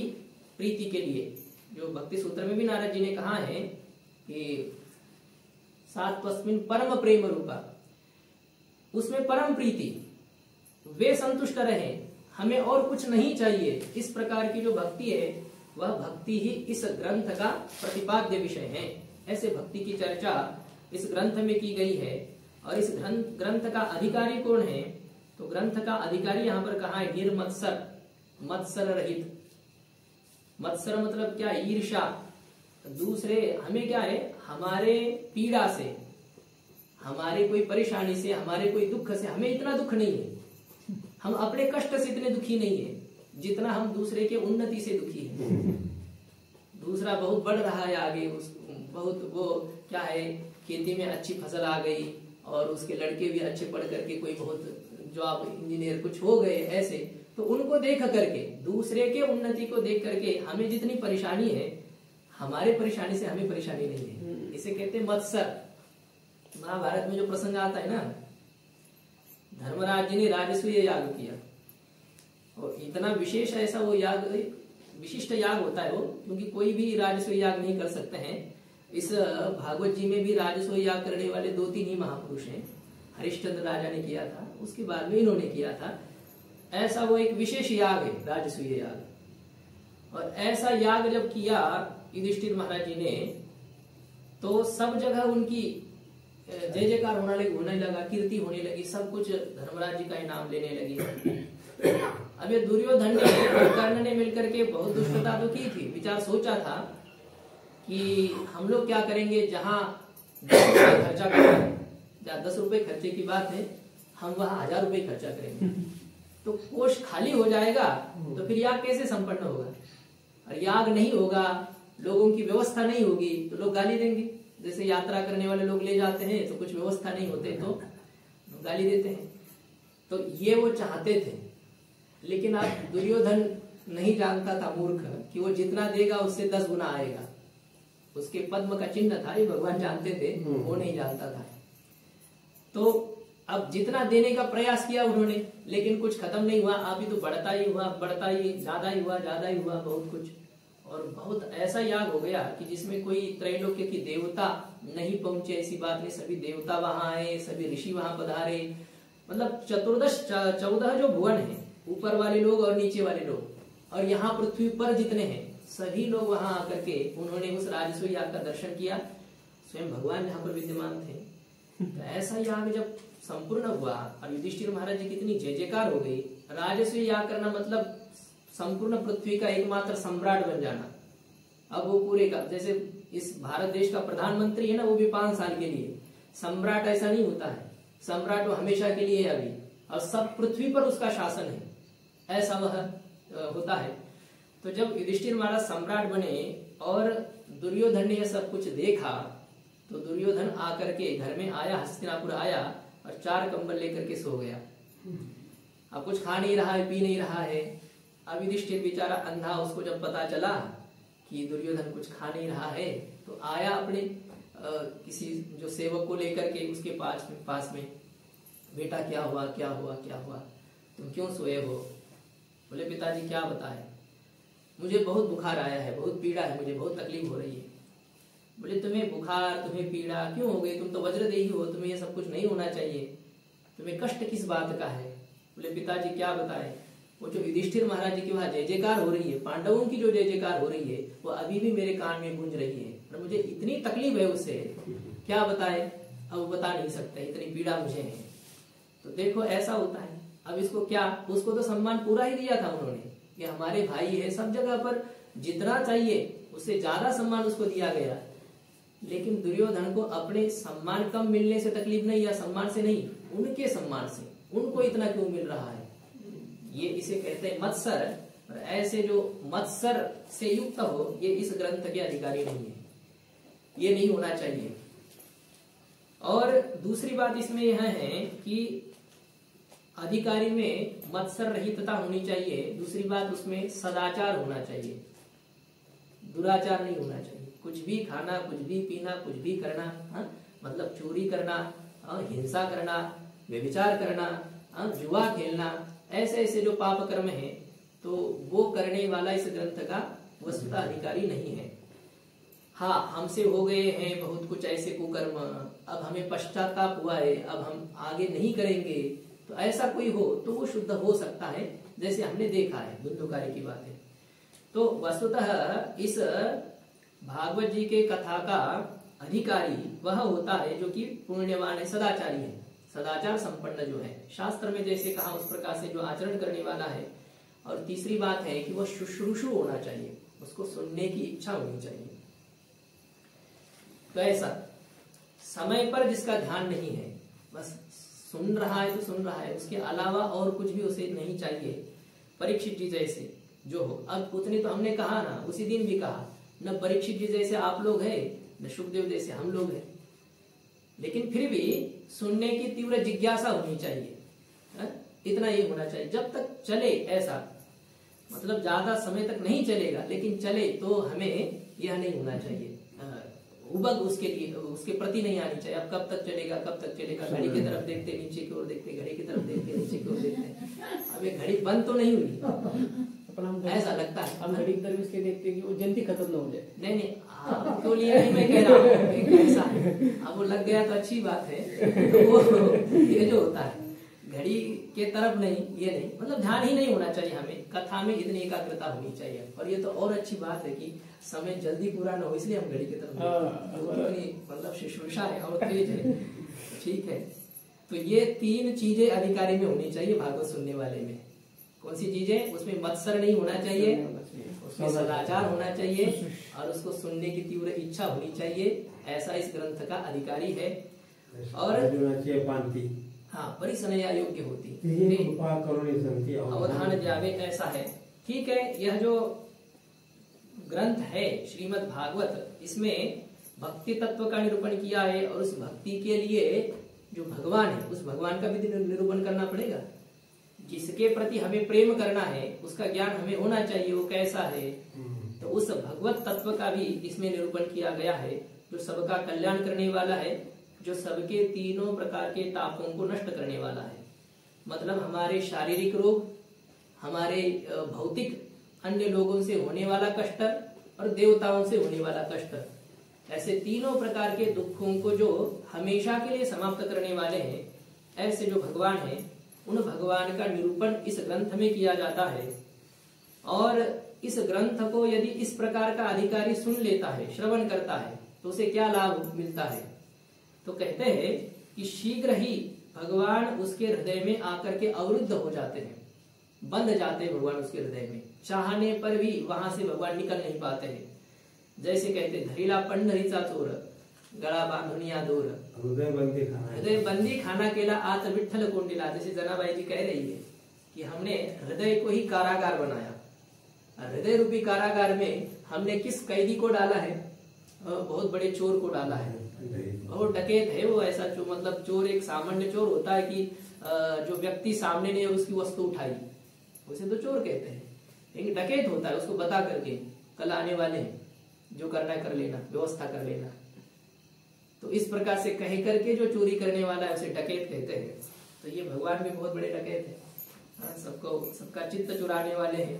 प्रीति के लिए। जो भक्ति सूत्र में भी नारद जी ने कहा है कि सात्वस्मिन् परम प्रेम रूपा, उसमें परम प्रीति, वे संतुष्ट रहे, हमें और कुछ नहीं चाहिए। इस प्रकार की जो भक्ति है, वह भक्ति ही इस ग्रंथ का प्रतिपाद्य विषय है। ऐसे भक्ति की चर्चा इस ग्रंथ में की गई है। और इस ग्रंथ का अधिकारी कौन है, तो ग्रंथ का अधिकारी यहाँ पर कहा है निर्मत्सर, मत्सर रहित। मत्सर मतलब क्या, ईर्षा, दूसरे हमें क्या है, हमारे पीड़ा से, हमारे कोई परेशानी से, हमारे कोई दुख से हमें इतना दुख नहीं है। हम अपने कष्ट से इतने दुखी नहीं है जितना हम दूसरे के उन्नति से दुखी है। दूसरा बहुत बढ़ रहा है आगे, बहुत वो क्या है, खेती में अच्छी फसल आ गई और उसके लड़के भी अच्छे पढ़ करके कोई बहुत जॉब इंजीनियर कुछ हो गए ऐसे, तो उनको देख करके, दूसरे के उन्नति को देख करके हमें जितनी परेशानी है, हमारे परेशानी से हमें परेशानी नहीं है। इसे कहते हैं मत्सर। महाभारत में जो प्रसंग आता है ना, धर्मराज जी ने राजसूय याग किया और इतना विशेष ऐसा वो याग, विशिष्ट याग होता है वो, क्योंकि कोई भी राजसूय याग नहीं कर सकते हैं। इस भागवत जी में भी राजसूय याग करने वाले 2-3 ही महापुरुष हैं। हरिश्चंद्र राजा ने किया था, उसके बाद में इन्होंने किया था। ऐसा वो एक विशेष याग है राजसूय याग। और ऐसा याग जब किया युधिष्ठिर महाराज जी ने, तो सब जगह उनकी जय जयकार होने लगा, कीर्ति होने लगी, सब कुछ धर्मराज जी का इनाम लेने लगे। अब ये दुर्योधन ने, कर्ण ने मिलकर के बहुत दुष्टता तो की थी। विचार सोचा था कि हम लोग क्या करेंगे, जहां 10 रुपए खर्चा करेंगे, जहाँ 10 रुपए खर्चे की बात है, हम वहां 1000 रुपए खर्चा करेंगे, तो कोष खाली हो जाएगा, तो फिर याग कैसे संपन्न होगा। और याग नहीं होगा, लोगों की व्यवस्था नहीं होगी, तो लोग गाली देंगे। जैसे यात्रा करने वाले लोग ले जाते हैं तो कुछ व्यवस्था नहीं होते तो गाली देते हैं। तो ये वो चाहते थे, लेकिन अब दुर्योधन नहीं जानता था, मूर्ख, कि वो जितना देगा उससे 10 गुना आएगा। उसके पद्म का चिन्ह था, ये भगवान जानते थे, वो नहीं जानता था। तो अब जितना देने का प्रयास किया उन्होंने, लेकिन कुछ खत्म नहीं हुआ। अभी तो बढ़ता ही हुआ, बढ़ता ही, ज्यादा ही हुआ, ज्यादा ही हुआ, बहुत कुछ। और बहुत ऐसा याग हो गया कि जिसमें कोई त्रैलोक्य की देवता नहीं पहुंचे, ऐसी बात नहीं। सभी देवता वहां आए, सभी ऋषि वहां पधारे, मतलब 14 जो भुवन है, ऊपर वाले लोग और नीचे वाले लोग, और यहाँ पृथ्वी पर जितने हैं सभी लोग वहां आकर के उन्होंने उस राजसूय याग का दर्शन किया। स्वयं भगवान जहाँ पर विद्यमान थे। तो ऐसा याग जब संपूर्ण हुआ और युधिष्ठिर महाराज जी की इतनी जय जयकार हो गई। राजसूय याग करना मतलब संपूर्ण पृथ्वी का एकमात्र सम्राट बन जाना। अब वो पूरे का, जैसे इस भारत देश का प्रधानमंत्री है ना, वो भी 5 साल के लिए। सम्राट ऐसा नहीं होता है, सम्राट वो हमेशा के लिए है अभी, और सब पृथ्वी पर उसका शासन है, ऐसा वह होता है। तो जब युधिष्ठिर महाराज सम्राट बने और दुर्योधन ने यह सब कुछ देखा, तो दुर्योधन आकर के घर में आया, हस्तिनापुर आया और 4 कंबल लेकर के सो गया। अब कुछ खा नहीं रहा है, पी नहीं रहा है। अब युधिष्ठिर बेचारा अंधा, उसको जब पता चला कि दुर्योधन कुछ खा नहीं रहा है, तो आया अपने किसी जो सेवक को लेकर के उसके पास में, बेटा क्या हुआ, क्या हुआ, क्या हुआ, तुम क्यों सोए हो? बोले पिताजी क्या बताए, मुझे बहुत बुखार आया है, बहुत पीड़ा है, मुझे बहुत तकलीफ हो रही है। बोले तुम्हें बुखार, तुम्हें पीड़ा क्यों हो गई? तुम तो वज्रदेही हो, तुम्हें ये सब कुछ नहीं होना चाहिए, तुम्हें कष्ट किस बात का है? बोले पिताजी क्या बताए, वो जो युधिष्ठिर महाराज जी की वहां जय जयकार हो रही है, पांडवों की जो जय जयकार हो रही है, वो अभी भी मेरे कान में गूंज रही है और मुझे इतनी तकलीफ है उससे, क्या बताए? अब वो बता नहीं सकते, इतनी पीड़ा मुझे है। तो देखो ऐसा होता है। अब इसको क्या, उसको तो सम्मान पूरा ही दिया था उन्होंने कि हमारे भाई है, सब जगह पर जितना चाहिए उससे ज्यादा सम्मान उसको दिया गया। लेकिन दुर्योधन को अपने सम्मान कम मिलने से तकलीफ नहीं, या सम्मान से नहीं, उनके सम्मान से उनको इतना क्यों मिल रहा है। ये इसे कहते हैं मत्सर। और ऐसे जो मत्सर से युक्त हो, ये इस ग्रंथ के अधिकारी नहीं है, ये नहीं होना चाहिए। और दूसरी बात इसमें यह है कि अधिकारी में मत्सर रहितता होनी चाहिए। दूसरी बात, उसमें सदाचार होना चाहिए, दुराचार नहीं होना चाहिए। कुछ भी खाना, कुछ भी पीना, कुछ भी करना, मतलब चोरी करना, हिंसा करना, व्यभिचार करना, जुआ खेलना, ऐसे ऐसे जो पाप कर्म है, तो वो करने वाला इस ग्रंथ का वस्तुतः अधिकारी नहीं है। हाँ, हमसे हो गए हैं बहुत कुछ ऐसे कुकर्म, अब हमें पश्चाताप हुआ है, अब हम आगे नहीं करेंगे, तो ऐसा कोई हो तो वो शुद्ध हो सकता है, जैसे हमने देखा है धुंधुकारी की बात है। तो वस्तुतः इस भागवत जी के कथा का अधिकारी वह होता है जो कि पुण्यवान है, सदाचारी है, सदाचार संपन्न जो है, शास्त्र में जैसे कहा उस प्रकार से जो आचरण करने वाला है। और तीसरी बात है कि वह शुश्रूषु होना चाहिए, उसको सुनने की इच्छा होनी चाहिए। तो ऐसा समय पर जिसका ध्यान नहीं है, बस सुन रहा है तो सुन रहा है, उसके अलावा और कुछ भी उसे नहीं चाहिए। परीक्षित जी जैसे जो हो, अब उतने तो हमने कहा ना, उसी दिन भी कहा, न परीक्षित जी जैसे आप लोग हैं, न सुखदेव जैसे हम लोग हैं, लेकिन फिर भी सुनने की तीव्र जिज्ञासा होनी चाहिए। इतना ये होना चाहिए। जब तक चले ऐसा, मतलब ज्यादा समय तक नहीं चलेगा लेकिन चले, तो हमें यह नहीं होना चाहिए, उबग उसके लिए उसके प्रति नहीं आनी चाहिए। अब कब तक चलेगा, कब तक चलेगा, घड़ी की तरफ देखते, नीचे की ओर देखते, घड़ी की तरफ देखते, नीचे की ओर देखते, अब ये घड़ी बंद तो नहीं हुई, ऐसा लगता है। हम घड़ी की तरफ इसलिए देखते हैं कि वो जल्दी खत्म ना हो जाए। नहीं नहीं, आपके लिए नहीं मैं कह रहा हूँ, ऐसा है, अब वो लग गया तो अच्छी बात है। तो वो ये जो होता है घड़ी के तरफ नहीं, ये नहीं, मतलब ध्यान ही नहीं होना चाहिए हमें, कथा में इतनी एकाग्रता होनी चाहिए। और ये तो और अच्छी बात है कि समय जल्दी पूरा ना हो, इसलिए हम घड़ी की तरफ मतलब शुश्रूषा है और तेज है, ठीक है। तो ये 3 चीजें अधिकारी में होनी चाहिए भागवत सुनने वाले में। कौन सी चीजें? उसमें मत्सर नहीं होना चाहिए, उसमें सदाचार होना चाहिए, और उसको सुनने की तीव्र इच्छा होनी चाहिए। ऐसा इस ग्रंथ का अधिकारी है। और हाँ, परिसनया योग्य होती, अवधान जावे, ऐसा है, ठीक है। यह जो ग्रंथ है श्रीमद् भागवत, इसमें भक्ति तत्व का निरूपण किया है, और उस भक्ति के लिए जो भगवान है उस भगवान का भी निरूपण करना पड़ेगा। जिसके प्रति हमें प्रेम करना है उसका ज्ञान हमें होना चाहिए, वो कैसा है। तो उस भगवत तत्व का भी इसमें निरूपण किया गया है, जो सबका कल्याण करने वाला है, जो सबके तीनों प्रकार के तापों को नष्ट करने वाला है। मतलब हमारे शारीरिक रोग, हमारे भौतिक अन्य लोगों से होने वाला कष्ट, और देवताओं से होने वाला कष्ट, ऐसे तीनों प्रकार के दुखों को जो हमेशा के लिए समाप्त करने वाले हैं, ऐसे जो भगवान हैं, उन भगवान का निरूपण इस ग्रंथ में किया जाता है। और इस ग्रंथ को यदि इस प्रकार का अधिकारी सुन लेता है, श्रवण करता है, तो उसे क्या लाभ मिलता है? तो कहते हैं कि शीघ्र ही भगवान उसके हृदय में आकर के अवरुद्ध हो जाते हैं, बंध जाते हैं भगवान उसके हृदय में, चाहने पर भी वहां से भगवान निकल नहीं पाते हैं। जैसे कहते, धरीला पंढरीचा चोर, गळा बांधुनिया दूर, हृदय बंदी खाना केला आत विठ्ठल कोंडीला। जैसे जनाबाई जी कह रही है कि हमने हृदय को ही कारागार बनाया, हृदय रूपी कारागार में हमने किस कैदी को डाला है? बहुत बड़े चोर को डाला है। वो डकैत है, वो ऐसा मतलब चोर एक सामान्य चोर होता है कि जो व्यक्ति सामने नहीं और उसकी वस्तु उठाई, उसे तो चोर कहते हैं। एक डकैत होता है, उसको बता करके कल आने वाले हैं, जो करना कर लेना, व्यवस्था कर लेना। तो इस प्रकार से कह करके जो चोरी करने वाला है उसे डकैत कहते हैं। तो ये भगवान भी बहुत बड़े डकैत है, सबको सबका चित्त चुराने वाले हैं,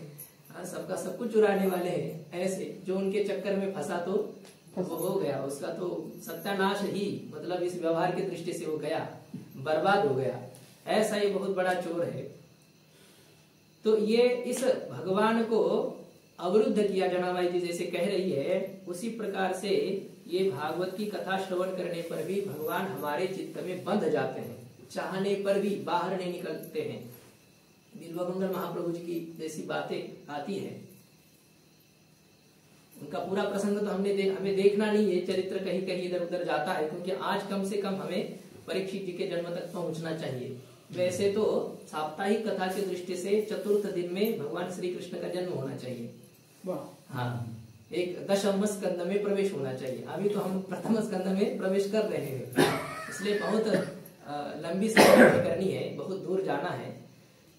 सबका सब कुछ चुराने वाले हैं। ऐसे जो उनके चक्कर में फंसा तो वो हो गया, उसका तो सत्यानाश ही, मतलब इस व्यवहार की दृष्टि से वो गया, बर्बाद हो गया। ऐसा ही बहुत बड़ा चोर है। तो ये इस भगवान को अवरुद्ध किया, जनाबाई जी जैसे कह रही है, उसी प्रकार से ये भागवत की कथा श्रवण करने पर भी भगवान हमारे चित्त में बंध जाते हैं, चाहने पर भी बाहर नहीं निकलते हैं। बिल्वमंगल महाप्रभु जी की जैसी बातें आती है, उनका पूरा प्रसंग तो हमें देखना नहीं है, चरित्र कहीं कहीं इधर उधर जाता है, क्योंकि आज कम से कम हमें परीक्षित जी के जन्म तक पहुंचना चाहिए। वैसे तो साप्ताहिक कथा की दृष्टि से चतुर्थ दिन में भगवान श्री कृष्ण का जन्म होना चाहिए। हाँ, एक दशम स्कंद में प्रवेश होना चाहिए। अभी तो हम प्रथम स्कंद में प्रवेश कर रहे हैं, इसलिए बहुत लंबी सफर करनी है, बहुत दूर जाना है।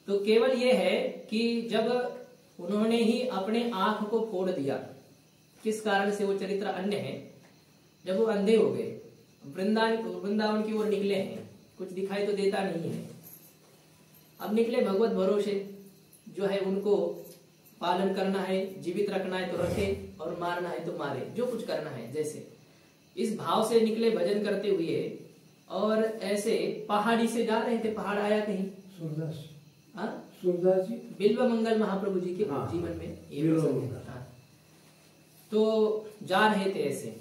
तो केवल ये है कि जब उन्होंने ही अपने आंख को फोड़ दिया, किस कारण से? वो चरित्र अन्य है। जब वो अंधे हो गए, वृंदावन की ओर निकले हैं, कुछ दिखाई तो देता नहीं है, अब निकले भगवत भरोसे, जो है उनको पालन करना है, जीवित रखना है तो रखे, और मारना है तो मारे, जो कुछ करना है। जैसे इस भाव से निकले भजन करते हुए, और ऐसे पहाड़ी से जा रहे थे। पहाड़ आया कहीं? सूरदास जी, बिल्वमंगल महाप्रभु जी के जीवन में ये तो जा रहे थे ऐसे।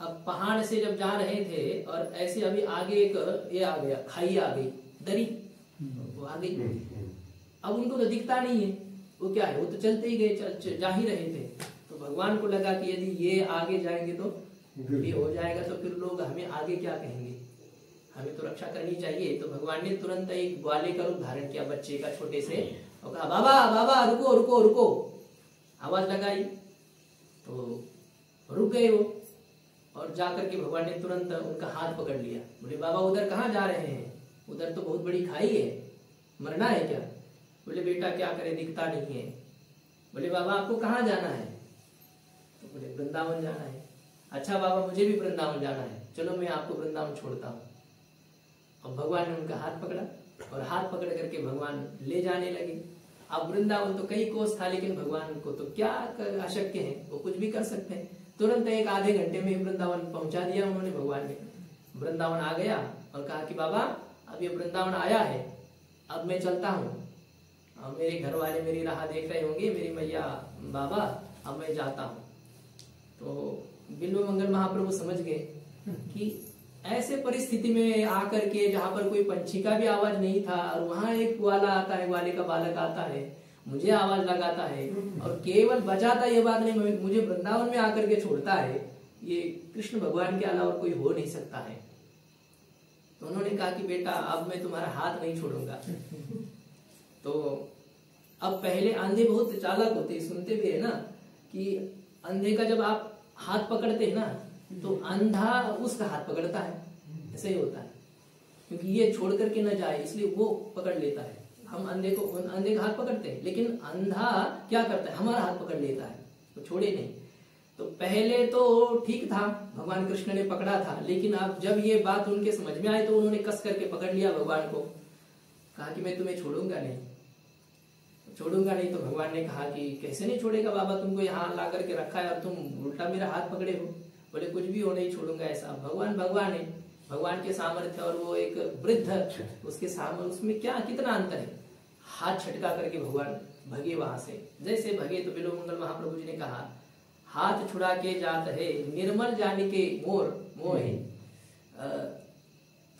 अब पहाड़ से जब जा रहे थे, और ऐसे अभी आगे एक ये आ गया, खाई आ गई, दरी वो आ गई। अब उनको तो दिखता नहीं है वो क्या है, वो तो चलते ही गए, जा ही रहे थे। तो भगवान को लगा कि यदि ये आगे जाएंगे तो ये हो जाएगा, तो फिर लोग हमें आगे क्या कहेंगे, हमें तो रक्षा करनी चाहिए। तो भगवान ने तुरंत एक ग्वाले का रूप धारण किया, बच्चे का, छोटे से, और कहा बाबा बाबा रुको रुको रुको, आवाज लगाई तो रुक गए वो। और जाकर के भगवान ने तुरंत उनका हाथ पकड़ लिया, बोले बाबा उधर कहाँ जा रहे हैं, उधर तो बहुत बड़ी खाई है, मरना है क्या? बोले बेटा क्या करे, दिखता नहीं है। बोले बाबा आपको कहाँ जाना है? तो बोले वृंदावन जाना है। अच्छा बाबा मुझे भी वृंदावन जाना है, चलो मैं आपको वृंदावन छोड़ता हूँ। अब भगवान ने उनका हाथ पकड़ा और हाथ पकड़ करके भगवान ले जाने लगे। अब वृंदावन तो कई कोस था, लेकिन भगवान को तो क्या अशक्य है, वो कुछ भी कर सकते हैं। तुरंत एक आधे घंटे में वृंदावन पहुंचा दिया उन्होंने। भगवान ने वृंदावन आ गया और कहा कि बाबा अब ये वृंदावन आया है, अब मैं चलता हूँ। अब मेरे घर वाले मेरी राह देख रहे होंगे, मेरी मैया बाबा, अब मैं जाता हूँ। तो बिल्व मंगल महाप्रभु समझ गए कि ऐसे परिस्थिति में आकर के जहाँ पर कोई पंछी का भी आवाज नहीं था और वहां एक ग्वाला आता है, ग्वाले का बालक आता है, मुझे आवाज लगाता है और केवल बचाता, ये बात नहीं मुझे वृंदावन में आकर के छोड़ता है, ये कृष्ण भगवान के अलावा कोई हो नहीं सकता है। तो उन्होंने कहा कि बेटा अब मैं तुम्हारा हाथ नहीं छोड़ूंगा। तो अब पहले अंधे बहुत चालाक होते, सुनते भी है ना कि अंधे का जब आप हाथ पकड़ते हैं ना तो अंधा उसका हाथ पकड़ता है, ऐसे ही होता है, क्योंकि ये छोड़ करके न जाए इसलिए वो पकड़ लेता है। हम अंधे का हाथ पकड़ते हैं, लेकिन अंधा क्या करता है, हमारा हाथ पकड़ लेता है, तो छोड़े नहीं। तो पहले तो ठीक था, भगवान कृष्ण ने पकड़ा था, लेकिन अब जब ये बात उनके समझ में आई तो उन्होंने कस करके पकड़ लिया भगवान को, कहा कि मैं तुम्हें छोड़ूंगा नहीं, छोड़ूंगा नहीं। तो भगवान ने कहा कि कैसे नहीं छोड़ेगा बाबा, तुमको यहाँ ला करके रखा है और तुम उल्टा मेरा हाथ पकड़े हो। बोले कुछ भी हो नहीं छोड़ूंगा ऐसा। भगवान है, भगवान के सामर्थ्य और वो एक वृद्ध उसके सामने, उसमें क्या कितना अंतर है। हाथ छटका करके भगवान भगे वहां से, जैसे भगे तो बिल्व मंगल महाप्रभु जी ने कहा हाथ छुड़ा के जात है निर्मल जाने के मोर मोहे।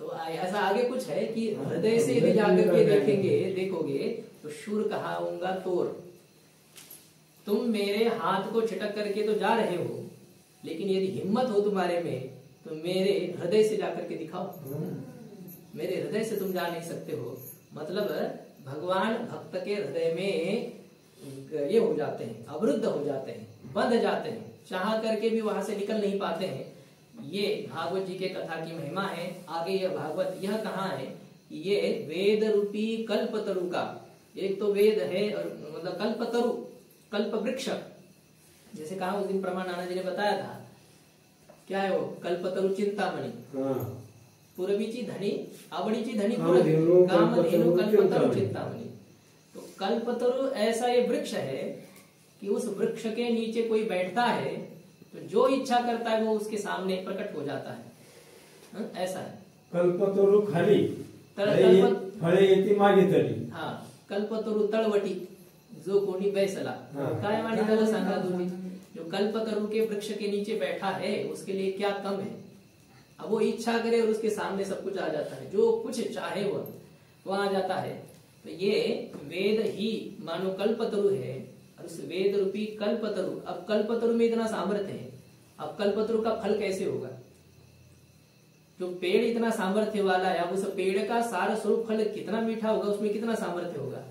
तो ऐसा आगे कुछ है कि हृदय से यदि जाकर के देखोगे तो शूर कहाऊंगा तोर। तुम मेरे हाथ को छटक करके तो जा रहे हो, लेकिन यदि हिम्मत हो तुम्हारे में तो मेरे हृदय से जाकर के दिखाओ। मेरे हृदय से तुम जा नहीं सकते हो। मतलब भगवान भक्त के हृदय में ये हो जाते हैं, अवरुद्ध हो जाते हैं, बंध जाते हैं, चाह करके भी वहां से निकल नहीं पाते हैं। ये भागवत जी के कथा की महिमा है। आगे यह भागवत यह कहाँ है कि ये वेद रूपी कल्पतरु का, एक तो वेद है और मतलब कल्पतरु, कल्प वृक्ष, जैसे कहा उस दिन प्रमाण नाना जी ने बताया था, क्या है वो कल्पतरु चिंतामणि, पूर्वीची धनी आवड़ीची धनी कामधेनु कल्पतरु चिंतामणि। तो कल्पतरु ऐसा ये वृक्ष है कि उस वृक्ष के नीचे कोई बैठता है तो जो इच्छा करता है वो उसके सामने प्रकट हो जाता है। ऐसा है कल्पतरु खाली फळे येती मागे तरी। हाँ, कल्पतरु तळवटी जो कोणी बैसला, काय माने त्याला सांगा तुम्ही। जो कल्पतरु के वृक्ष के नीचे बैठा है उसके लिए क्या कम है। अब वो इच्छा करे और उसके सामने सब कुछ आ जाता है, जो कुछ चाहे वो आ जाता है। तो ये वेद ही मानो कल्पतरु है और उस वेद रूपी कल्पतरु, अब कल्पतरु में इतना सामर्थ्य है, अब कल्पतरु का फल कैसे होगा। जो पेड़ इतना सामर्थ्य वाला है, अब उस पेड़ का सारा स्वरूप फल कितना मीठा होगा, उसमें कितना सामर्थ्य होगा।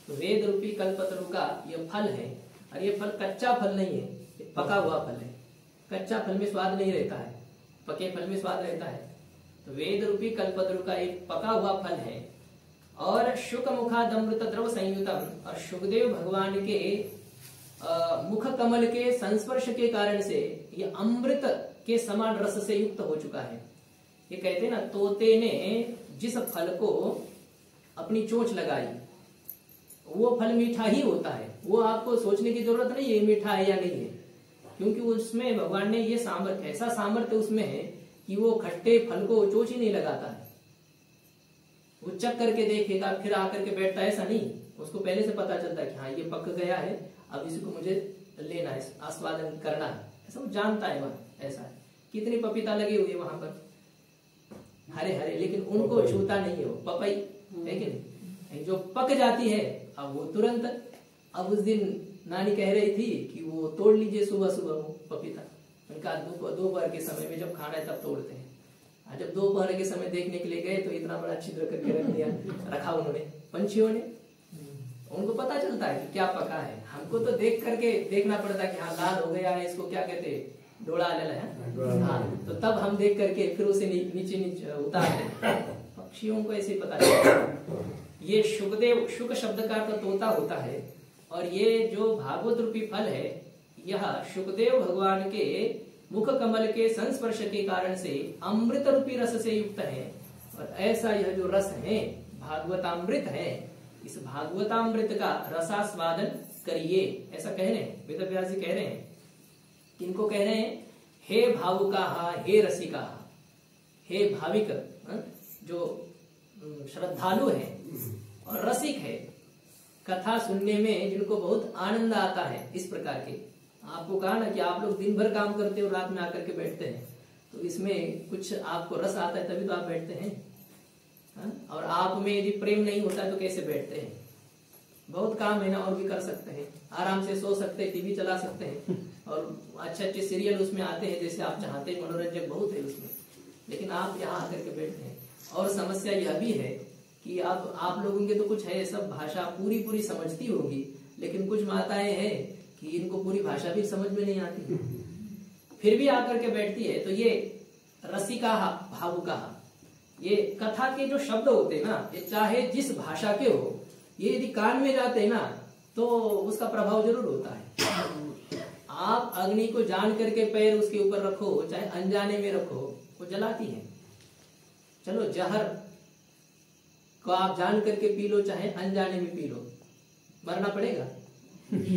तो वेद रूपी कल्पतरु का यह फल है, और ये फल कच्चा फल नहीं है, ये पका हुआ फल है। कच्चा फल में स्वाद नहीं रहता है, पके फल में स्वाद रहता है। तो वेद रूपी कल्पतरु का एक पका हुआ फल है। और शुक मुखादमृत द्रव संयुतम, और सुखदेव भगवान के मुख कमल के संस्पर्श के कारण से ये अमृत के समान रस से युक्त हो चुका है। ये कहते हैं ना, तोते ने जिस फल को अपनी चोंच लगाई वो फल मीठा ही होता है। वो आपको सोचने की जरूरत नहीं है मीठा है या नहीं है, क्योंकि उसमें भगवान ने ये सामर्थ्य, ऐसा सामर्थ्य उसमें है कि वो खट्टे फल को चोंच ही नहीं लगाता है। वो चख करके देखेगा फिर आकर के बैठता है, ऐसा नहीं। उसको पहले से पता चलता है कि हाँ ये पक गया है, अब इसको मुझे लेना है, आस्वादन करना है, ऐसा वो जानता है। वहां ऐसा है, कितनी पपीता लगी हुई है वहां पर हरे हरे, लेकिन उनको छूता नहीं है वो पपई, है कि नहीं। जो पक जाती है अब वो तुरंत, अब उस दिन नानी कह रही थी कि वो तोड़ लीजिए सुबह सुबह वो पपीता। उनका दोपहर के समय में जब खाना है तब तोड़ते हैं। जब दोपहर के समय देखने के लिए गए तो इतना बड़ा छिद्र करके रख दिया, रखा उन्होंने, पंछियों ने। उनको पता चलता है कि क्या पका है, हमको तो देख करके देखना पड़ता है कि हाँ लाल हो गया है, इसको क्या कहते हैं, डोड़ा लेला है। हाँ, तो तब हम देख करके फिर उसे नीचे नीचे उतारते। पक्षियों को ऐसे पता चलता है। ये शुकदेव, शुक शब्द का अर्थ तोता होता है, और ये जो भागवत रूपी फल है यह शुकदेव भगवान के मुख कमल के संस्पर्श के कारण से अमृत रूपी रस से युक्त है। और ऐसा यह जो रस है भागवतामृत है, इस भागवतामृत का रसास्वादन करिए, ऐसा कह रहे हैं वेद व्यास जी कह रहे हैं। किनको कह रहे हैं? हे भावुका, हे रसिका, हे भाविक, जो श्रद्धालु है और रसिक है, कथा सुनने में जिनको बहुत आनंद आता है। इस प्रकार के आपको कहा ना कि आप लोग दिन भर काम करते हो, रात में आकर के बैठते हैं, तो इसमें कुछ आपको रस आता है तभी तो आप बैठते हैं। और आप में यदि प्रेम नहीं होता है तो कैसे बैठते हैं? बहुत काम है ना, और भी कर सकते हैं, आराम से सो सकते हैं, टीवी चला सकते हैं, और अच्छे अच्छे सीरियल उसमें आते हैं जैसे आप चाहते हैं, मनोरंजक बहुत है उसमें, लेकिन आप यहाँ आकर के बैठते हैं। और समस्या यह भी है कि अब आप लोगों के तो कुछ है, सब भाषा पूरी समझती होगी, लेकिन कुछ माताएं हैं कि इनको पूरी भाषा भी समझ में नहीं आती, फिर भी आकर के बैठती है। तो ये रसिका भावुका, ये कथा के जो शब्द होते हैं ना, ये चाहे जिस भाषा के हो, ये यदि कान में जाते हैं ना तो उसका प्रभाव जरूर होता है। आप अग्नि को जान करके पैर उसके ऊपर रखो, चाहे अनजाने में रखो, वो जलाती है। चलो जहर को आप जान करके पी लो, चाहे अनजाने में पी लो, मरना पड़ेगा।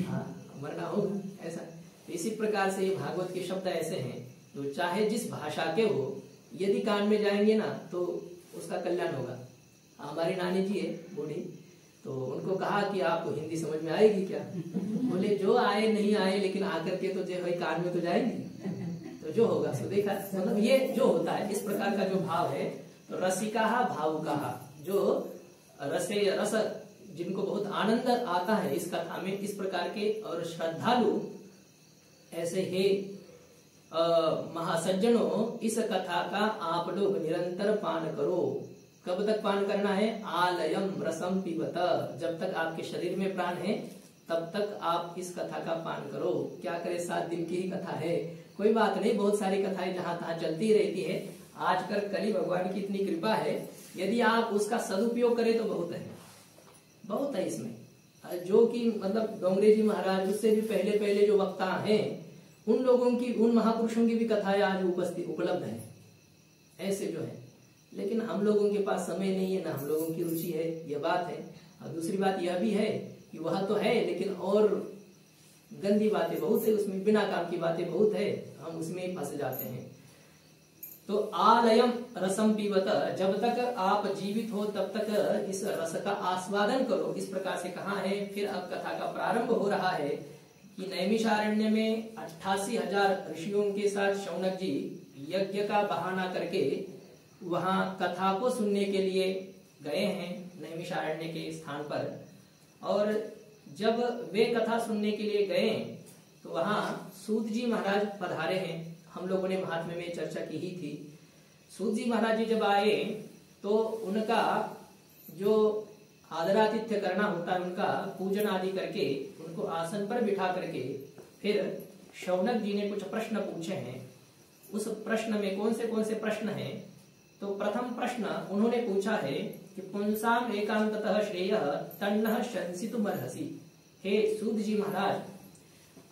हाँ, मरना होगा। ऐसा इसी प्रकार से ये भागवत के शब्द ऐसे हैं जो चाहे जिस भाषा के हो, यदि कान में जाएंगे ना तो उसका कल्याण होगा। हमारी नानी जी है बूढ़ी, तो उनको कहा कि आपको हिंदी समझ में आएगी क्या? बोले जो आए नहीं आए, लेकिन आकर के तो जो है कान में तो जाएंगी, तो जो होगा सो देखा। मतलब ये जो होता है इस प्रकार का जो भाव है, तो रसिका भावुका, जो रस जिनको बहुत आनंद आता है इस कथा में, इस प्रकार के, और श्रद्धालु ऐसे हे महासज्जनों, इस कथा का आप लोग निरंतर पान करो। कब तक पान करना है? आलयम रसम पीबत, जब तक आपके शरीर में प्राण है तब तक आप इस कथा का पान करो। क्या करे, 7 दिन की ही कथा है, कोई बात नहीं, बहुत सारी कथाएं जहां तहां चलती रहती है। आजकल कली भगवान की इतनी कृपा है, यदि आप उसका सदुपयोग करें तो बहुत है इसमें। जो कि मतलब डोंगरे जी महाराज, उससे भी पहले जो वक्ता हैं, उन लोगों की, उन महापुरुषों की भी कथाएं आज उपलब्ध है ऐसे जो है। लेकिन हम लोगों के पास समय नहीं है, ना हम लोगों की रुचि है, यह बात है। और दूसरी बात यह भी है कि वह तो है, लेकिन और गंदी बातें बहुत है उसमें, बिना काम की बातें बहुत है, हम उसमें ही फंस जाते हैं। तो आलयम रसम पीबत, जब तक आप जीवित हो तब तक इस रस का आस्वादन करो, इस प्रकार से कहा है। फिर अब कथा का प्रारंभ हो रहा है कि नैमिषारण्य में 88,000 ऋषियों के साथ शौनक जी यज्ञ का बहाना करके वहां कथा को सुनने के लिए गए हैं नैमिषारण्य के स्थान पर। और जब वे कथा सुनने के लिए गए तो वहां सूत जी महाराज पधारे हैं। हम लोगों ने महात्म्य में चर्चा की ही थी। सूत जी महाराज जी जब आए तो उनका जो आदरातिथ्य करना होता है, उनका पूजन आदि करके उनको आसन पर बिठा करके फिर शौनक जी ने कुछ प्रश्न पूछे हैं। उस प्रश्न में कौन से प्रश्न हैं? तो प्रथम प्रश्न उन्होंने पूछा है कि पुंसाम एकांततः श्रेयः तन्नः शंसितुमर्हसि। हे सूत जी महाराज,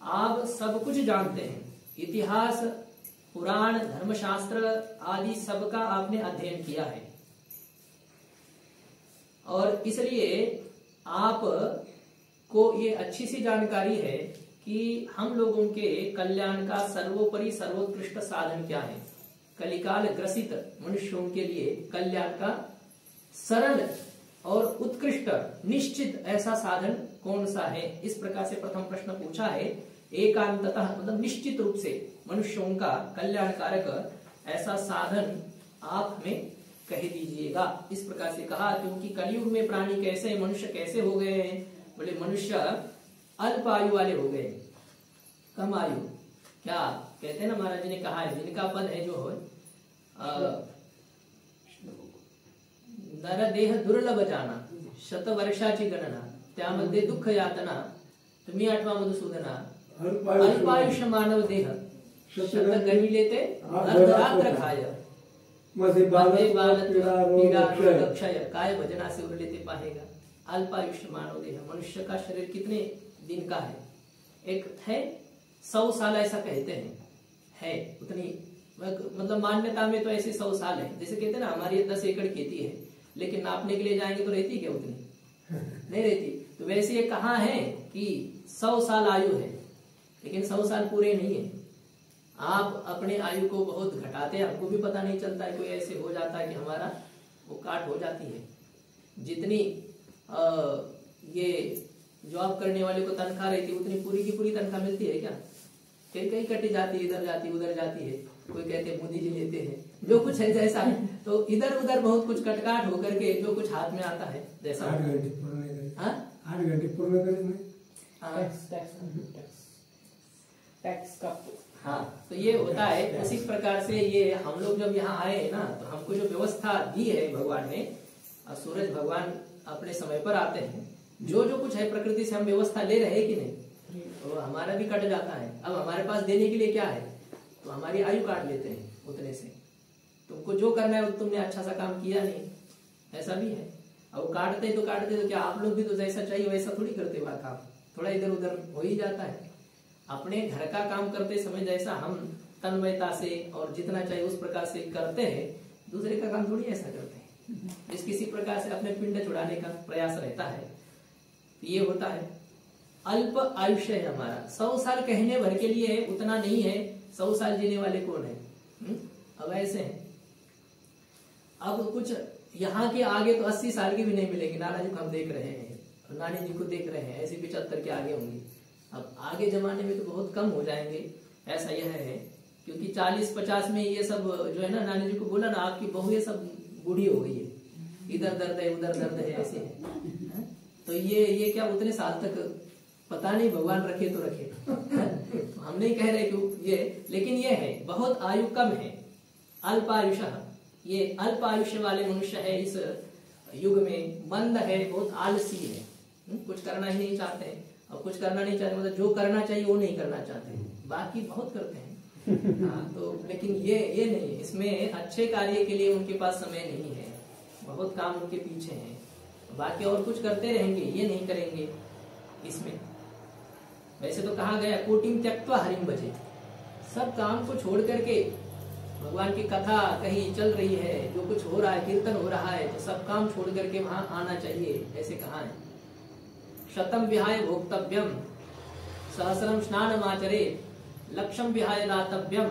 आप सब कुछ जानते हैं, इतिहास, पुराण, धर्मशास्त्र आदि सबका आपने अध्ययन किया है, और इसलिए आप को ये अच्छी सी जानकारी है कि हम लोगों के कल्याण का सर्वोपरि सर्वोत्कृष्ट साधन क्या है। कलिकाल ग्रसित मनुष्यों के लिए कल्याण का सरल और उत्कृष्ट निश्चित ऐसा साधन कौन सा है, इस प्रकार से प्रथम प्रश्न पूछा है। एकांततः मतलब निश्चित रूप से मनुष्यों का कल्याणकारक ऐसा साधन आप हमें कह दीजिएगा, इस प्रकार से कहा। क्योंकि कलयुग में प्राणी कैसे, मनुष्य कैसे हो गए हैं? बोले मनुष्य अल्प आयु वाले हो गए, कम आयु। क्या कहते हैं ना, महाराज जी ने कहा है, जिनका पद है जो नर देह दुर्लभ जाना, शत वर्षाची गणना, त्यामध्ये दुःख यातना, तुम्ही आठवा मधुसूदना, अल्पायुष्य मानव देह शत गणी लेते अर्धरात्र खाय। मध्ये बालत्व, पीड़ा रोग पीड़ा क्षय। रोग क्षय काय भजना से उर्लित पाएगा। अल्पायुष्य मानव देह, मनुष्य का शरीर कितने दिन का है? एक है 100 साल ऐसा कहते हैं, है उतनी मतलब मान्यता में तो ऐसे 100 साल है। जैसे कहते हैं ना हमारी 10 एकड़ खेती है, लेकिन नापने के लिए जाएंगे तो रहती क्या उतनी? नहीं रहती। तो वैसे ये कहाँ है कि 100 साल आयु है, लेकिन 100 साल पूरे नहीं है। आप अपने आयु को बहुत घटाते हैं, हमको भी पता नहीं चलता है। कोई ऐसे हो जाता है कि हमारा वो काट हो जाती है। जितनी ये जॉब करने वाले को तनख्वाह रहती है उतनी पूरी की पूरी तनख्वाह मिलती है क्या? कहीं कहीं कटी जाती है, इधर जाती है उधर जाती है। कोई कहते हैं मोदी जी लेते हैं, जो कुछ है जैसा है। तो इधर उधर बहुत कुछ कटकाट होकर के जो कुछ हाथ में आता है जैसा 8 घंटे पूर्ण करें। हाँ? 8 घंटे पूर्ण करें में टैक्स का। हाँ, तो ये होता है। उसी प्रकार से ये हम लोग जब यहाँ आए हैं ना, तो हमको जो व्यवस्था दी है भगवान ने, सूरज भगवान अपने समय पर आते हैं। जो जो कुछ है प्रकृति से हम व्यवस्था ले रहे हैं कि नहीं, तो हमारा भी कट जाता है। अब हमारे पास देने के लिए क्या है, तो हमारी आयु काट लेते हैं उतने से। तुमको जो करना है तुमने अच्छा सा काम किया नहीं, ऐसा भी है। अब काटते तो क्या आप लोग भी तो जैसा चाहिए वैसा थोड़ी करते हुआ काम, थोड़ा इधर उधर हो ही जाता है। अपने घर का काम करते समय जैसा हम तन्मयता से और जितना चाहिए उस प्रकार से करते हैं, दूसरे का काम थोड़ी ऐसा करते हैं। इस किसी प्रकार से अपने पिंड छुड़ाने का प्रयास रहता है। तो ये होता है। अल्प आयुष्य है हमारा, 100 साल कहने भर के लिए है, उतना नहीं है। 100 साल जीने वाले कौन है? अब ऐसे है। अब कुछ यहाँ के आगे तो 80 साल की भी नहीं मिलेगी। नाना जी को हम देख रहे हैं, नानी जी को देख रहे हैं, ऐसे 75 के आगे होंगी। अब आगे जमाने में तो बहुत कम हो जाएंगे, ऐसा यह है। क्योंकि 40-50 में ये सब जो है ना, नानी जी को बोला ना आपकी बहू ये सब बूढ़ी हो गई है, इधर दर्द है उधर दर्द है, ऐसे है। तो ये क्या उतने साल तक पता नहीं, भगवान रखे तो रखे। तो हम नहीं कह रहे कि ये, लेकिन ये है बहुत आयु कम है। अल्पायुष, ये अल्प आयुष्य वाले मनुष्य है इस युग में। मंद है, बहुत आलसी है, कुछ करना ही नहीं चाहते हैं। और कुछ करना नहीं चाहते मतलब जो करना चाहिए वो नहीं करना चाहते, बाकी बहुत करते हैं। हाँ, तो लेकिन ये नहीं, इसमें अच्छे कार्य के लिए उनके पास समय नहीं है, बहुत काम उनके पीछे है। बाकी और कुछ करते रहेंगे, ये नहीं करेंगे इसमें। वैसे तो कहा गया कोटिम त्यक्त्वा हरिम भजे, सब काम को छोड़ करके भगवान की कथा कहीं चल रही है, जो कुछ हो रहा है, कीर्तन हो रहा है, तो सब काम छोड़ करके वहां आना चाहिए, ऐसे कहा है। शतम विहाय भोक्तव्यम सहस्रम स्नानमाचरे लक्षम विहाय दातव्यम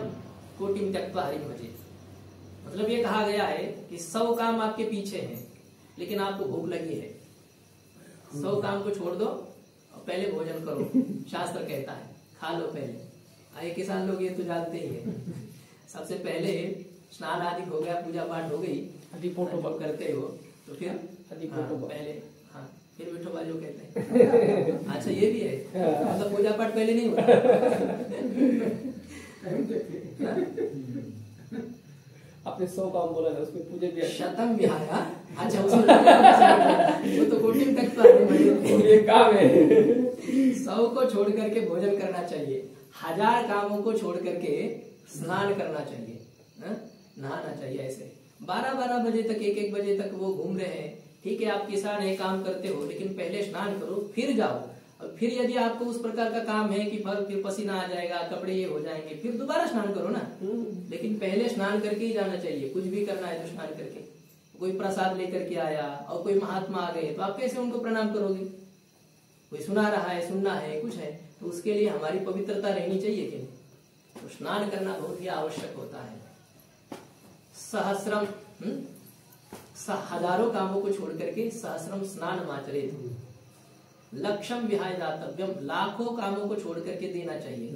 कोटिम त्यक्त्वा हरिम भजे। मतलब ये कहा गया है कि 100 काम आपके पीछे हैं, लेकिन आपको भूख लगी है, 100 काम को छोड़ दो और पहले भोजन करो। शास्त्र कहता है खा लो पहले। आए किसान लोग ये तो जानते ही है। सबसे पहले स्नान आदि हो गया, पूजा पाठ हो गई, फोटो करते हो, तो फिर पहले हाँ फिर विठोबा जो कहते हैं। अच्छा ये भी है, मतलब पूजा पाठ पहले नहीं होता। आपने 100 काम बोला था, उसमें पूजा भी शतम विहाय। अच्छा वो तो कोटिम तक ये काम है। 100 को छोड़ करके भोजन करना चाहिए, 1000 कामों को छोड़ करके स्नान करना चाहिए, नहाना चाहिए। ऐसे 12-12 बजे तक 1-1 बजे तक वो घूम रहे हैं, ठीक है आप किसान है काम करते हो, लेकिन पहले स्नान करो फिर जाओ। और फिर यदि आपको उस प्रकार का काम है कि फिर पसीना आ जाएगा, कपड़े ये हो जाएंगे, फिर दोबारा स्नान करो ना। लेकिन पहले स्नान करके ही जाना चाहिए। कुछ भी करना है तो स्नान करके। कोई प्रसाद लेकर के आया और कोई महात्मा आ गए तो आप कैसे उनको प्रणाम करोगे? कोई सुना रहा है, सुनना है, कुछ है, तो उसके लिए हमारी पवित्रता रहनी चाहिए कि नहीं? तो स्नान करना बहुत ही आवश्यक होता है। सहस्रम हजारों कामों को छोड़ करके सहस्रम स्नान माचरेत लक्षम विहाय दातव्यम, लाखों कामों को छोड़ करके देना चाहिए।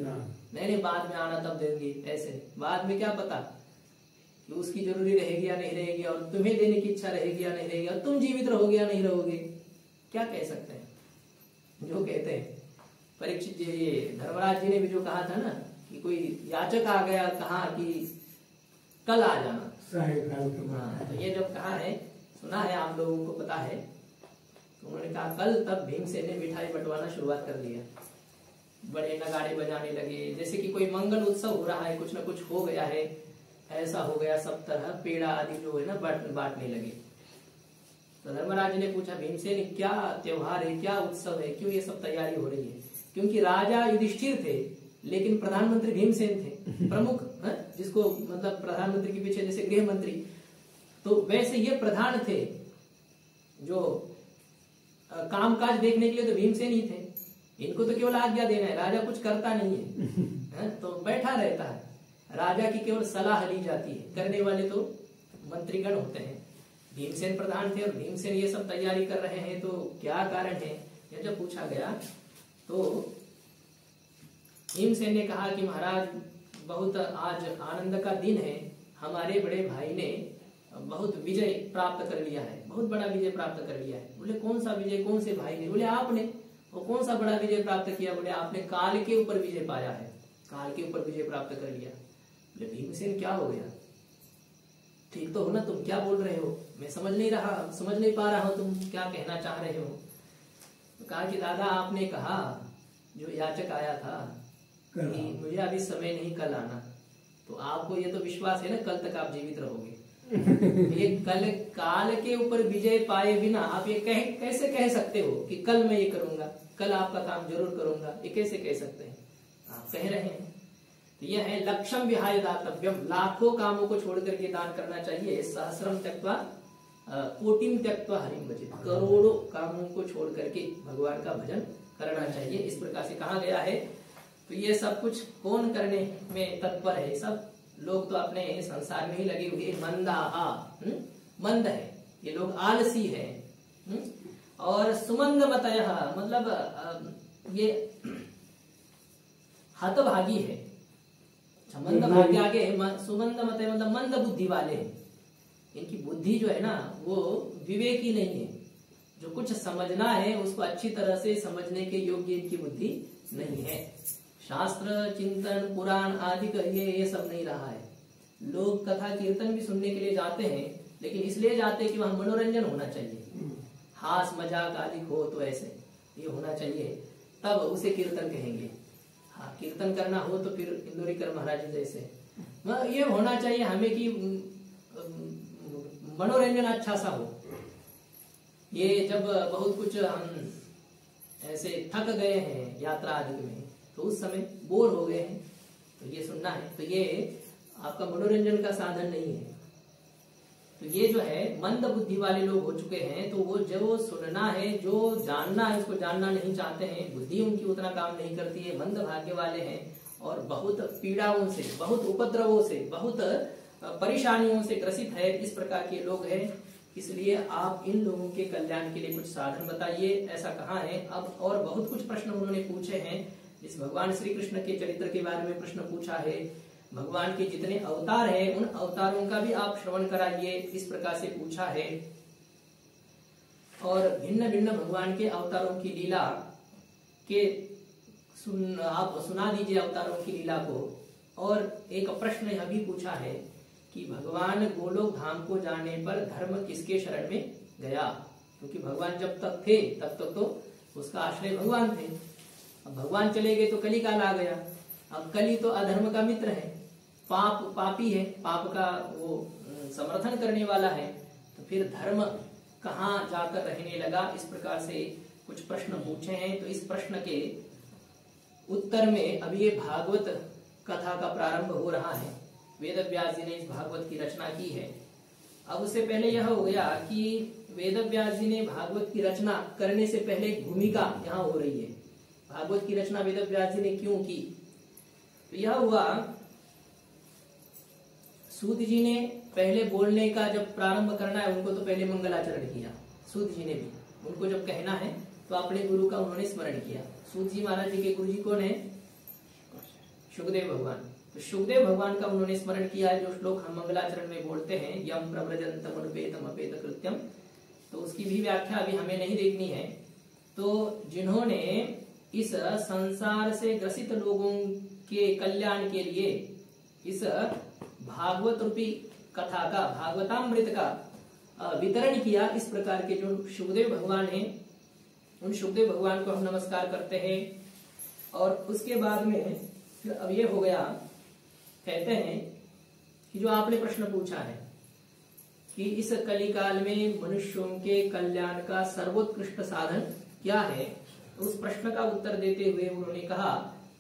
नहीं बाद में आना तब देंगे, ऐसे बाद में क्या पता कि उसकी जरूरी रहेगी या नहीं रहेगी, और तुम्हें देने की इच्छा रहेगी या नहीं रहेगी, और तुम जीवित रहोगे या नहीं रहोगे, क्या कह सकते हैं। जो कहते हैं परीक्षित जी, ये धर्मराज जी ने भी जो कहा था ना कि कोई याचक आ गया, कहा कि कल आ जाना। हाँ, तो ये जब कहा है, सुना है, आप लोगों को पता है, तो उन्होंने कहा कल, तब भीमसेन ने मिठाई बंटवाना शुरुआत कर दिया। बड़े नगाड़े बजाने लगे, जैसे कि कोई मंगल उत्सव हो रहा है, कुछ न कुछ हो गया है, ऐसा हो गया, सब तरह पेड़ा आदि जो है ना बांटने लगे। तो धर्मराज ने पूछा, भीमसेन क्या त्योहार है, क्या उत्सव है, क्यों ये सब तैयारी हो रही है? क्योंकि राजा युधिष्ठिर थे लेकिन प्रधानमंत्री भीमसेन थे, प्रमुख जिसको मतलब प्रधानमंत्री के पीछे जैसे गृह मंत्री, तो वैसे ये प्रधान थे जो कामकाज देखने के लिए तो भीमसेन ही थे। इनको तो केवल आज्ञा देना है, राजा कुछ करता नहीं है, तो बैठा रहता है, राजा की केवल सलाह ली जाती है, करने वाले तो मंत्रीगण होते हैं। भीमसेन प्रधान थे और भीमसेन ये सब तैयारी कर रहे हैं, तो क्या कारण है? यह जब पूछा गया तो भीमसेन ने कहा कि महाराज बहुत आज आनंद का दिन है, हमारे बड़े भाई ने बहुत विजय प्राप्त कर लिया है, बहुत बड़ा विजय प्राप्त कर लिया है। बोले कौन सा विजय, कौन से भाई ने? बोले आपने। वो कौन सा बड़ा विजय प्राप्त किया? बोले आपने काल के ऊपर विजय पाया है, काल के ऊपर विजय प्राप्त कर लिया। बोले भीमसेन क्या हो गया, ठीक तो हो ना, तुम क्या बोल रहे हो? मैं समझ नहीं पा रहा हूं तुम क्या कहना चाह रहे हो। तो कहा कि दादा आपने कहा, जो याचक आया था कि मुझे अभी समय नहीं, कल आना, तो आपको ये तो विश्वास है ना कल तक आप जीवित रहोगे। ये कल काल के ऊपर विजय पाए बिना आप ये कैसे कह सकते हो कि कल मैं ये करूंगा, कल आपका काम जरूर करूंगा? ये कैसे कह सकते हैं? आप कह रहे हैं। तो यह है लक्ष्यम विहाय दातव्यम, लाखों कामों को छोड़ करके दान करना चाहिए। सहस्रम त्यक्त्वा कोटिम त्यक्त्वा हरिम भजेत, करोड़ों कामों को छोड़ करके भगवान का भजन करना चाहिए, इस प्रकार से कहा गया है। तो ये सब कुछ कौन करने में तत्पर है? सब लोग तो अपने संसार में ही लगे हुए, मंदाहा, मंद है ये लोग, आलसी है, और सुमंद मतयः मतलब ये हतभागी है। मंद भाग्य आगे सुमंद मत मतलब मंद बुद्धि वाले हैं, इनकी बुद्धि जो है ना वो विवेकी नहीं है, जो कुछ समझना है उसको अच्छी तरह से समझने के योग्य इनकी बुद्धि नहीं है। शास्त्र चिंतन पुराण आदि का ये सब नहीं रहा है। लोग कथा कीर्तन भी सुनने के लिए जाते हैं, लेकिन इसलिए जाते हैं कि वहां मनोरंजन होना चाहिए, हास मजाक आदि हो, तो ऐसे ये होना चाहिए, तब उसे कीर्तन कहेंगे। हाँ, कीर्तन करना हो तो फिर इंदौरीकर महाराज जैसे ये होना चाहिए हमें कि मनोरंजन अच्छा सा हो। ये जब बहुत कुछ हम ऐसे थक गए हैं यात्रा आदि में, तो उस समय बोर हो गए हैं, तो ये सुनना है, तो ये आपका मनोरंजन का साधन नहीं है। तो ये जो है मंद बुद्धि वाले लोग हो चुके हैं, तो वो जो सुनना है, जो जानना है, उसको जानना नहीं चाहते हैं, बुद्धि उनकी उतना काम नहीं करती है, मंद भाग्य वाले हैं, और बहुत पीड़ाओं से, बहुत उपद्रवों से, बहुत परेशानियों से ग्रसित है, इस प्रकार के लोग हैं। इसलिए आप इन लोगों के कल्याण के लिए कुछ साधन बताइए, ऐसा कहा है। अब और बहुत कुछ प्रश्न उन्होंने पूछे हैं, इस भगवान श्री कृष्ण के चरित्र के बारे में प्रश्न पूछा है, भगवान के जितने अवतार हैं उन अवतारों का भी आप श्रवण कराइए, इस प्रकार से पूछा है। और भिन्न भिन्न भगवान के अवतारों की लीला के आप सुना दीजिए अवतारों की लीला को। और एक प्रश्न यह भी पूछा है कि भगवान गोलोक धाम को जाने पर धर्म किसके शरण में गया? क्योंकि भगवान जब तक थे तब तक तो उसका आश्रय भगवान थे, अब भगवान चले गए तो कली काल आ गया। अब कली तो अधर्म का मित्र है, पापी है, पाप का वो समर्थन करने वाला है, तो फिर धर्म कहाँ जाकर रहने लगा? इस प्रकार से कुछ प्रश्न पूछे हैं। तो इस प्रश्न के उत्तर में अभी ये भागवत कथा का प्रारंभ हो रहा है। वेद व्यास जी ने इस भागवत की रचना की है। अब उससे पहले यह हो गया कि वेद व्यास जी ने भागवत की रचना करने से पहले एक भूमिका यहाँ हो रही है। भागवत की रचना वेद व्यास जी ने क्यों की? तो यह हुआ, सूत जी ने पहले बोलने का जब प्रारंभ करना है, उनको तो पहले मंगलाचरण किया। सूत जी ने भी उनको जब कहना है तो अपने गुरु का उन्होंने स्मरण किया। सूत जी महाराज जी के गुरु जी कौन है? शुकदेव भगवान। तो शुकदेव भगवान का उन्होंने स्मरण किया है, जो श्लोक हम मंगलाचरण में बोलते हैं, यम प्रव्रजंतम अनुपेतम अपेत कृत्यम। तो उसकी भी व्याख्या अभी हमें नहीं देखनी है। तो जिन्होंने इस संसार से ग्रसित लोगों के कल्याण के लिए इस भागवत रूपी कथा का, भागवतामृत का वितरण किया, इस प्रकार के जो शुकदेव भगवान हैं, उन शुकदेव भगवान को हम नमस्कार करते हैं। और उसके बाद में फिर अब ये हो गया, कहते हैं कि जो आपने प्रश्न पूछा है कि इस कलिकाल में मनुष्यों के कल्याण का सर्वोत्कृष्ट साधन क्या है, तो उस प्रश्न का उत्तर देते हुए उन्होंने कहा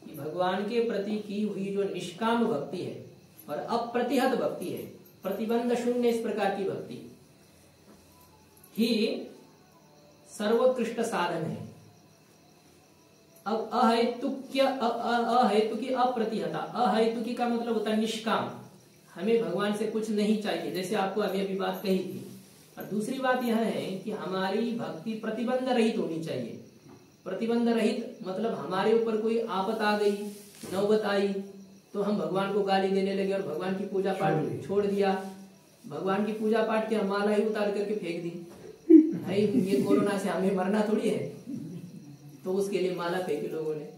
कि भगवान के प्रति की हुई जो निष्काम भक्ति है और अप्रतिहत भक्ति है, प्रतिबंध शून्य इस प्रकार की भक्ति ही सर्वोत्कृष्ट साधन है। अब अहेतुकी अप्रतिहता, अहेतुकी का मतलब होता है निष्काम, हमें भगवान से कुछ नहीं चाहिए, जैसे आपको अभी बात कही थी। और दूसरी बात यह है कि हमारी भक्ति प्रतिबंध रहित होनी चाहिए। प्रतिबंध रहित मतलब हमारे ऊपर कोई आपत आ गई, नौबत आई, तो हम भगवान को गाली देने लगे और भगवान की पूजा पाठ छोड़ दिया, भगवान की पूजा पाठ की माला ही उतार करके फेंक दी। भाई ये कोरोना से हमें मरना थोड़ी है, तो उसके लिए माला फेंकी लोगों ने।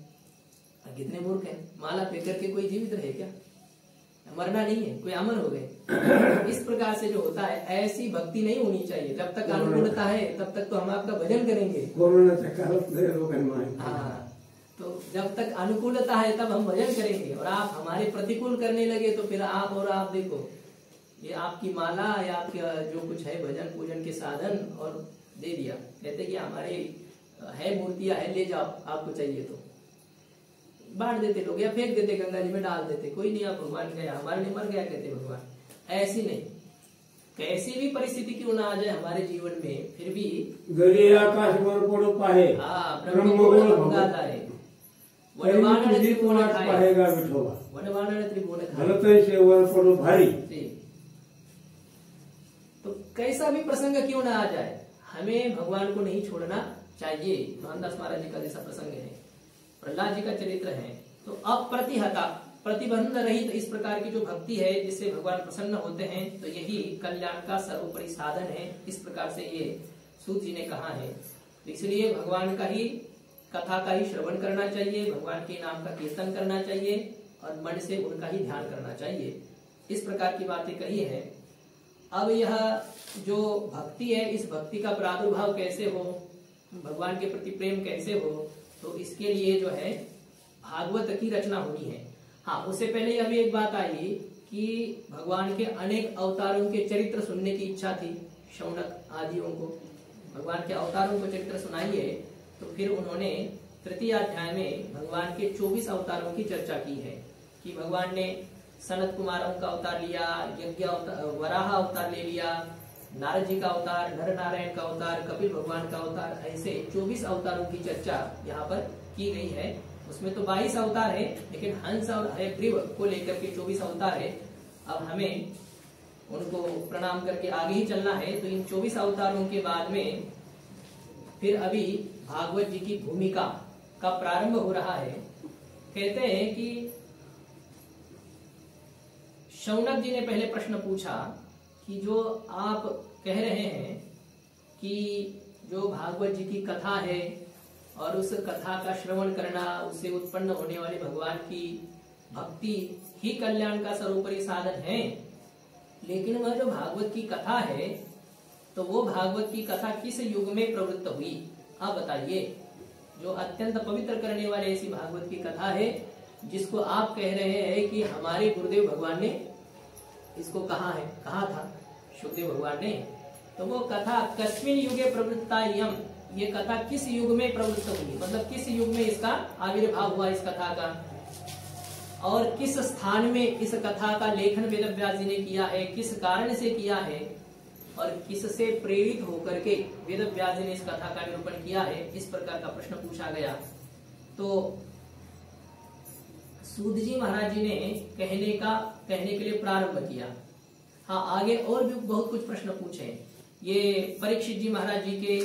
कितने मूर्ख हैं, माला फेंक करके कोई जीवित रहे क्या? मरना नहीं है, कोई अमर हो गए। इस प्रकार से जो होता है ऐसी भक्ति नहीं होनी चाहिए। जब तक अनुकूलता है तब तक तो हम आपका भजन करेंगे। हाँ, तो जब तक अनुकूलता है तब हम भजन करेंगे, और आप हमारे प्रतिकूल करने लगे तो फिर आप देखो ये आपकी माला या आपका जो कुछ है भजन पूजन के साधन और दे दिया, कहते कि हमारे है मूर्तियां है, ले जाओ, आपको चाहिए तो बांट देते लोग या फेंक देते, गंगा जी में डाल देते, कोई नहीं, आप भगवान गया, हमारे लिए मर गया, कहते भगवान। ऐसी नहीं, कैसी भी परिस्थिति क्यों ना आ जाए हमारे जीवन में, फिर भी गरी आकाश वर पडो पाहे, ब्रह्मगुण भंगाता है, वनवानर त्रिभुवन पाहेगा विठोबा, वनवानर त्रिभुवन भलतय से वर पडो भारी। तो कैसा भी प्रसंग क्यों ना आ जाए, हमें भगवान को नहीं छोड़ना चाहिए। मोहनदास महाराज जी का जैसा प्रसंग है, प्रहलाद जी का चरित्र है, तो अप्रतिहता, प्रतिबंध रहित इस प्रकार की जो भक्ति है जिससे भगवान प्रसन्न होते हैं, तो यही कल्याण का सर्वोपरि साधन है। इस प्रकार से ये सूत जी ने कहा है। इसलिए भगवान का ही कथा का ही श्रवण करना चाहिए, भगवान के नाम का कीर्तन करना चाहिए और मन से उनका ही ध्यान करना चाहिए। इस प्रकार की बातें कही है। अब यह जो भक्ति है, इस भक्ति का प्रादुर्भाव कैसे हो, भगवान के प्रति प्रेम कैसे हो, तो इसके लिए जो है भागवत की रचना होनी है। हाँ, उससे पहले अभी एक बात आई कि भगवान के अनेक अवतारों के चरित्र सुनने की इच्छा थी शौनक आदियों को, भगवान के अवतारों को चरित्र सुनाइए। तो फिर उन्होंने तृतीय अध्याय में भगवान के 24 अवतारों की चर्चा की है कि भगवान ने सनत कुमारों का अवतार लिया, यज्ञ वराह अवतार ले लिया, नारद जी का अवतार, नर नारायण का अवतार, कपिल भगवान का अवतार, ऐसे 24 अवतारों की चर्चा यहाँ पर की गई है। उसमें तो 22 अवतार है, लेकिन हंस और हयग्रीव को लेकर के 24 अवतार है। अब हमें उनको प्रणाम करके आगे ही चलना है। तो इन 24 अवतारों के बाद में फिर अभी भागवत जी की भूमिका का प्रारंभ हो रहा है। कहते हैं कि शौनक जी ने पहले प्रश्न पूछा कि जो आप कह रहे हैं कि जो भागवत जी की कथा है और उस कथा का श्रवण करना, उससे उत्पन्न होने वाले भगवान की भक्ति ही कल्याण का सर्वोपरि साधन है, लेकिन वह जो भागवत की कथा है तो वो भागवत की कथा किस युग में प्रवृत्त हुई, आप बताइए। जो अत्यंत पवित्र करने वाले ऐसी भागवत की कथा है जिसको आप कह रहे हैं कि हमारे गुरुदेव भगवान ने इसको कहा था सुखदेव भगवान ने, तो वो कथा कस्मिन युगे प्रवृत्ता यम, ये कथा किस युग में प्रवृत्त हुई, मतलब किस युग में इसका आविर्भाव हुआ इस कथा का, और किस स्थान में इस कथा का लेखन वेदव्यास जी ने किया है, किस कारण से किया है और किससे प्रेरित होकर के वेदव्यास जी ने इस कथा का निरूपण किया है। इस प्रकार का प्रश्न पूछा गया। तो सूत जी महाराज जी ने कहने के लिए प्रारंभ किया। हाँ, आगे और भी बहुत कुछ प्रश्न पूछे। ये परीक्षित जी महाराज जी के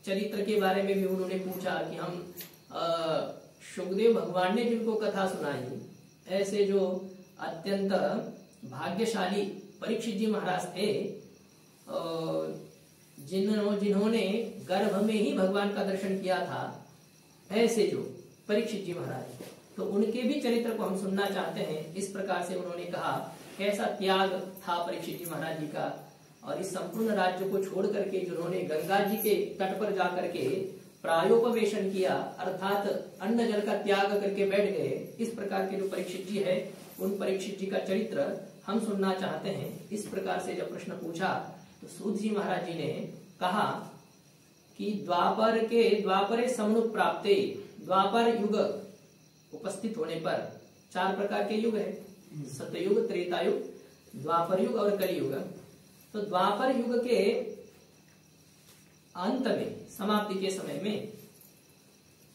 चरित्र के बारे में भी उन्होंने पूछा कि हम सुखदेव भगवान ने जिनको कथा सुनाई, ऐसे जो अत्यंत भाग्यशाली परीक्षित जी महाराज थे, जिन्होंने गर्भ में ही भगवान का दर्शन किया था, ऐसे जो परीक्षित जी महाराज, तो उनके भी चरित्र को हम सुनना चाहते हैं। इस प्रकार से उन्होंने कहा कैसा त्याग था परीक्षित जी महाराज जी का, और इस संपूर्ण राज्य को छोड़ करके जिन्होंने गंगा जी के तट पर जाकर के प्रायोपवेशन किया, अर्थात अन्न जल का त्याग करके बैठ गए। इस प्रकार के जो परीक्षित जी है, उन परीक्षित जी का चरित्र हम सुनना चाहते हैं। इस प्रकार से जब प्रश्न पूछा तो सूत जी महाराज जी ने कहा कि द्वापरे समनुप प्राप्ते, द्वापर युग उपस्थित होने पर 4 प्रकार के युग है, सतयुग, त्रेता युग, द्वापर युग और कलयुग। तो द्वापर युग के अंत में, समाप्ति के समय में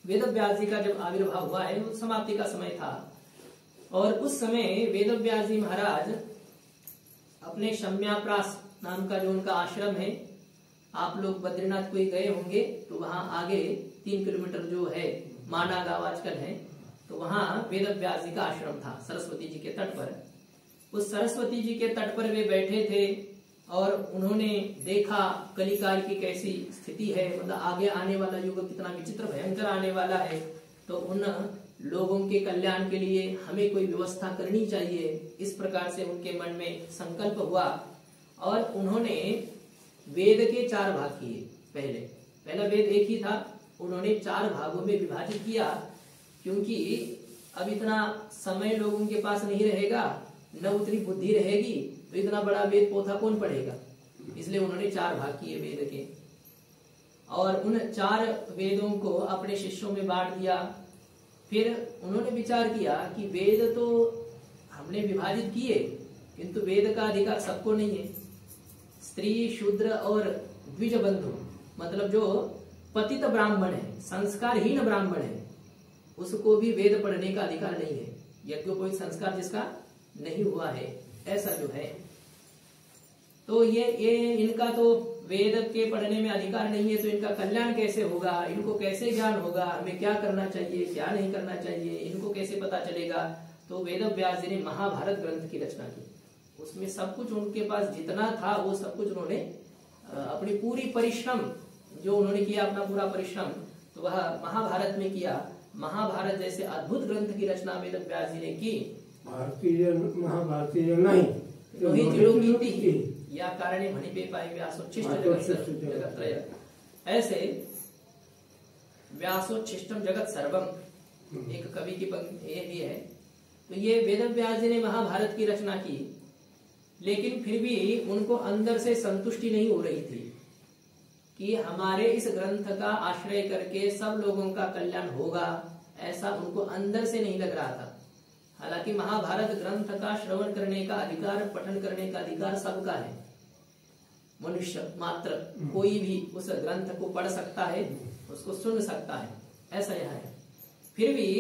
वेद व्यास जी का जब आविर्भाव हुआ है, वो समाप्ति का समय था। और उस समय वेद व्यास जी महाराज अपने शम्याप्रास नाम का जो उनका आश्रम है, आप लोग बद्रीनाथ कोई गए होंगे तो वहां आगे 3 किलोमीटर जो है माना गांव आजकल है, तो वहां वेद व्यास जी का आश्रम था सरस्वती जी के तट पर। उस सरस्वती जी के तट पर वे बैठे थे और उन्होंने देखा कलिकाल की कैसी स्थिति है, मतलब आगे आने वाला युग कितना विचित्र भयंकर आने वाला है। तो उन लोगों के कल्याण के लिए हमें कोई व्यवस्था करनी चाहिए, इस प्रकार से उनके मन में संकल्प हुआ। और उन्होंने वेद के 4 भाग किए। पहला वेद एक ही था, उन्होंने 4 भागों में विभाजित किया, क्योंकि अब इतना समय लोगों के पास नहीं रहेगा, न उतनी बुद्धि रहेगी, तो इतना बड़ा वेद पोथा कौन पढ़ेगा। इसलिए उन्होंने 4 भाग किए वेद के, और उन 4 वेदों को अपने शिष्यों में बांट दिया। फिर उन्होंने विचार किया कि वेद तो हमने विभाजित किए, किंतु वेद का अधिकार सबको नहीं है। स्त्री, शूद्र और द्विज बंधु, मतलब जो पतित ब्राह्मण है, संस्कारहीन ब्राह्मण है, उसको भी वेद पढ़ने का अधिकार नहीं है। यज्ञोपवीत संस्कार जिसका नहीं हुआ है, ऐसा जो है। तो ये इनका तो वेद के पढ़ने में अधिकार नहीं है, तो इनका कल्याण कैसे होगा, इनको कैसे ज्ञान होगा, हमें क्या करना चाहिए, क्या नहीं करना चाहिए, इनको कैसे पता चलेगा। तो वेद व्यास जी ने महाभारत ग्रंथ की रचना की। उसमें सब कुछ उनके पास जितना था वो सब कुछ उन्होंने अपनी पूरी परिश्रम जो उन्होंने किया, अपना पूरा परिश्रम, तो वह महाभारत में किया। महाभारत जैसे अद्भुत ग्रंथ की रचना वेद व्यास जी ने की। भारतीय महाभारतीय नहीं या कारणे मणि पे पाई व्यासोच्छिष्ट जगत, ऐसे व्यासोच्छिष्टम जगत सर्वम एक कवि की पंक्ति ये भी है। तो ये वेद व्यास जी ने महाभारत की रचना की, लेकिन फिर भी उनको अंदर से संतुष्टि नहीं हो रही थी कि हमारे इस ग्रंथ का आश्रय करके सब लोगों का कल्याण होगा, ऐसा उनको अंदर से नहीं लग रहा था। हालांकि महाभारत ग्रंथ का श्रवण करने का अधिकार, पठन करने का अधिकार सबका है। मनुष्य मात्र कोई भी उस ग्रंथ को पढ़ सकता है, उसको सुन सकता है, ऐसा यह है। फिर भी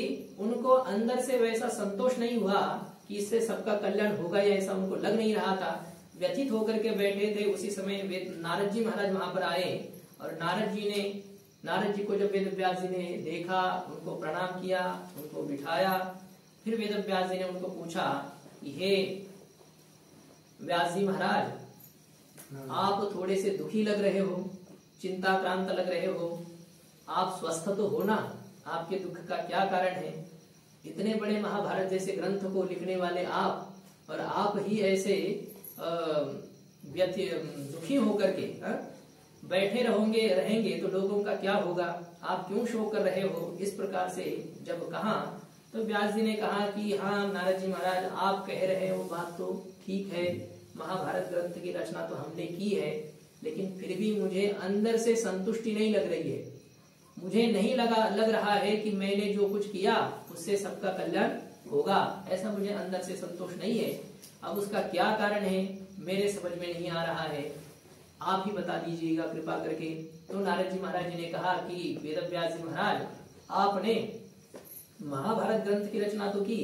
उनको अंदर से वैसा संतोष नहीं हुआ कि इससे सबका कल्याण होगा, या ऐसा उनको लग नहीं रहा था। व्यथित होकर के बैठे थे। उसी समय नारद जी महाराज वहां पर आए, और नारद जी को जब वेद व्यास जी ने देखा, उनको प्रणाम किया, उनको बिठाया। फिर वेद व्यास जी ने उनको पूछा कि हे व्यास जी महाराज, आप थोड़े से दुखी लग रहे हो, चिंताक्रांत लग रहे हो, आप स्वस्थ तो हो ना, आपके दुख का क्या कारण है। इतने बड़े महाभारत जैसे ग्रंथ को लिखने वाले आप, और आप ही ऐसे दुखी होकर के बैठे रहेंगे तो लोगों का क्या होगा, आप क्यों शोक कर रहे हो। इस प्रकार से जब कहा तो व्यास जी ने कहा कि हाँ नारद जी महाराज, आप कह रहे हो बात तो ठीक है, महाभारत ग्रंथ की रचना तो हमने की है, लेकिन फिर भी मुझे अंदर से संतुष्टि नहीं लग रही है। मुझे नहीं लग रहा है कि मैंने जो कुछ किया उससे सबका कल्याण होगा, ऐसा मुझे अंदर से संतोष नहीं है। अब उसका क्या कारण है मेरे समझ में नहीं आ रहा है, आप ही बता दीजिएगा कृपा करके। तो नारद जी महाराज जी ने कहा कि वेद व्यास जी महाराज, आपने महाभारत ग्रंथ की रचना तो की,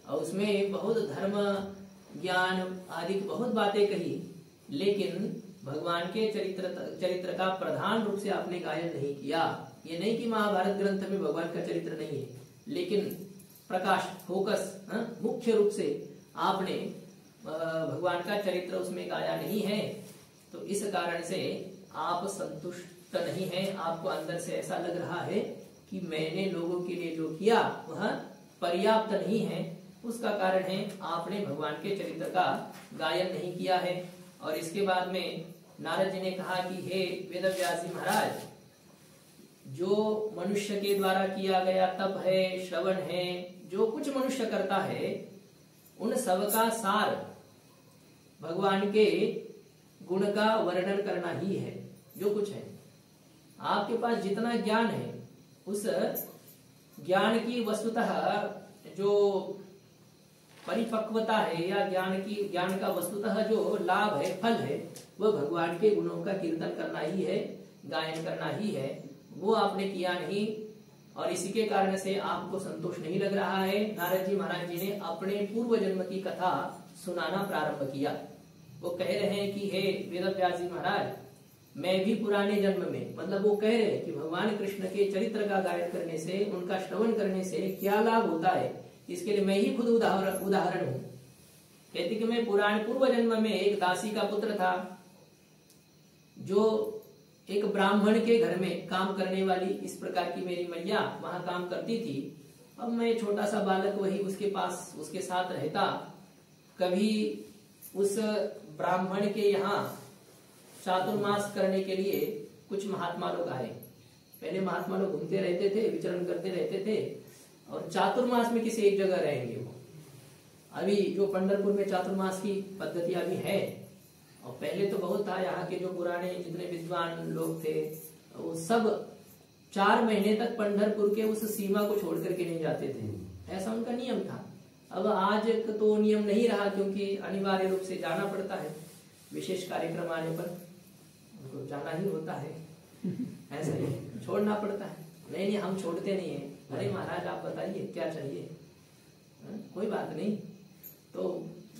और उसमें बहुत धर्म ज्ञान आदि बहुत बातें कही, लेकिन भगवान के चरित्र का प्रधान रूप से आपने गायन नहीं किया। ये नहीं कि महाभारत ग्रंथ में भगवान का चरित्र नहीं है, लेकिन प्रकाश फोकस मुख्य रूप से आपने भगवान का चरित्र उसमें गाया नहीं है। तो इस कारण से आप संतुष्ट नहीं हैं, आपको अंदर से ऐसा लग रहा है कि मैंने लोगों के लिए जो किया वह पर्याप्त नहीं है। उसका कारण है आपने भगवान के चरित्र का गायन नहीं किया है। और इसके बाद में नारद जी ने कहा कि हे वेद व्यास जी महाराज, जो मनुष्य के द्वारा किया गया तप है, श्रवण है, जो कुछ मनुष्य करता है, उन सब का सार भगवान के गुण का वर्णन करना ही है। जो कुछ है आपके पास जितना ज्ञान है, उस ज्ञान की वस्तुतः जो परिपक्वता है या ज्ञान का वस्तुतः जो लाभ है, फल है, वह भगवान के गुणों का कीर्तन करना ही है, गायन करना ही है। वो आपने किया नहीं और इसी के कारण से आपको संतोष नहीं लग रहा है। नारद जी महाराज जी ने अपने पूर्व जन्म की कथा सुनाना प्रारंभ किया। वो कह रहे हैं कि हे वेदव्यास जी महाराज, मैं भी पुराने जन्म में, मतलब वो कह रहे हैं कि भगवान कृष्ण के चरित्र का गायन करने से, उनका श्रवण करने से क्या लाभ होता है, इसके लिए मैं ही खुद उदाहरण हूँ। कहते कि मैं पूर्व जन्म में एक दासी का पुत्र था, जो एक ब्राह्मण के घर में काम करने वाली, इस प्रकार की मेरी मैया वहां काम करती थी। अब मैं छोटा सा बालक वही उसके पास, उसके साथ रहता। कभी उस ब्राह्मण के यहाँ चातुर्मास करने के लिए कुछ महात्मा लोग आए। पहले महात्मा लोग घूमते रहते थे, विचरण करते रहते थे, और चातुर्मास में किसी एक जगह रहेंगे वो। अभी जो पंढरपुर में चातुर्मास की पद्धति अभी है, और पहले तो बहुत था। यहाँ के जो पुराने जितने विद्वान लोग थे, वो सब 4 महीने तक पंढरपुर के उस सीमा को छोड़ करके नहीं जाते थे, ऐसा उनका नियम था। अब आज तो नियम नहीं रहा, क्योंकि अनिवार्य रूप से जाना पड़ता है, विशेष कार्यक्रम आने पर उनको जाना ही होता है, ऐसा ही छोड़ना पड़ता है। नहीं, हम छोड़ते नहीं है। अरे महाराज आप बताइए क्या चाहिए, कोई बात नहीं। तो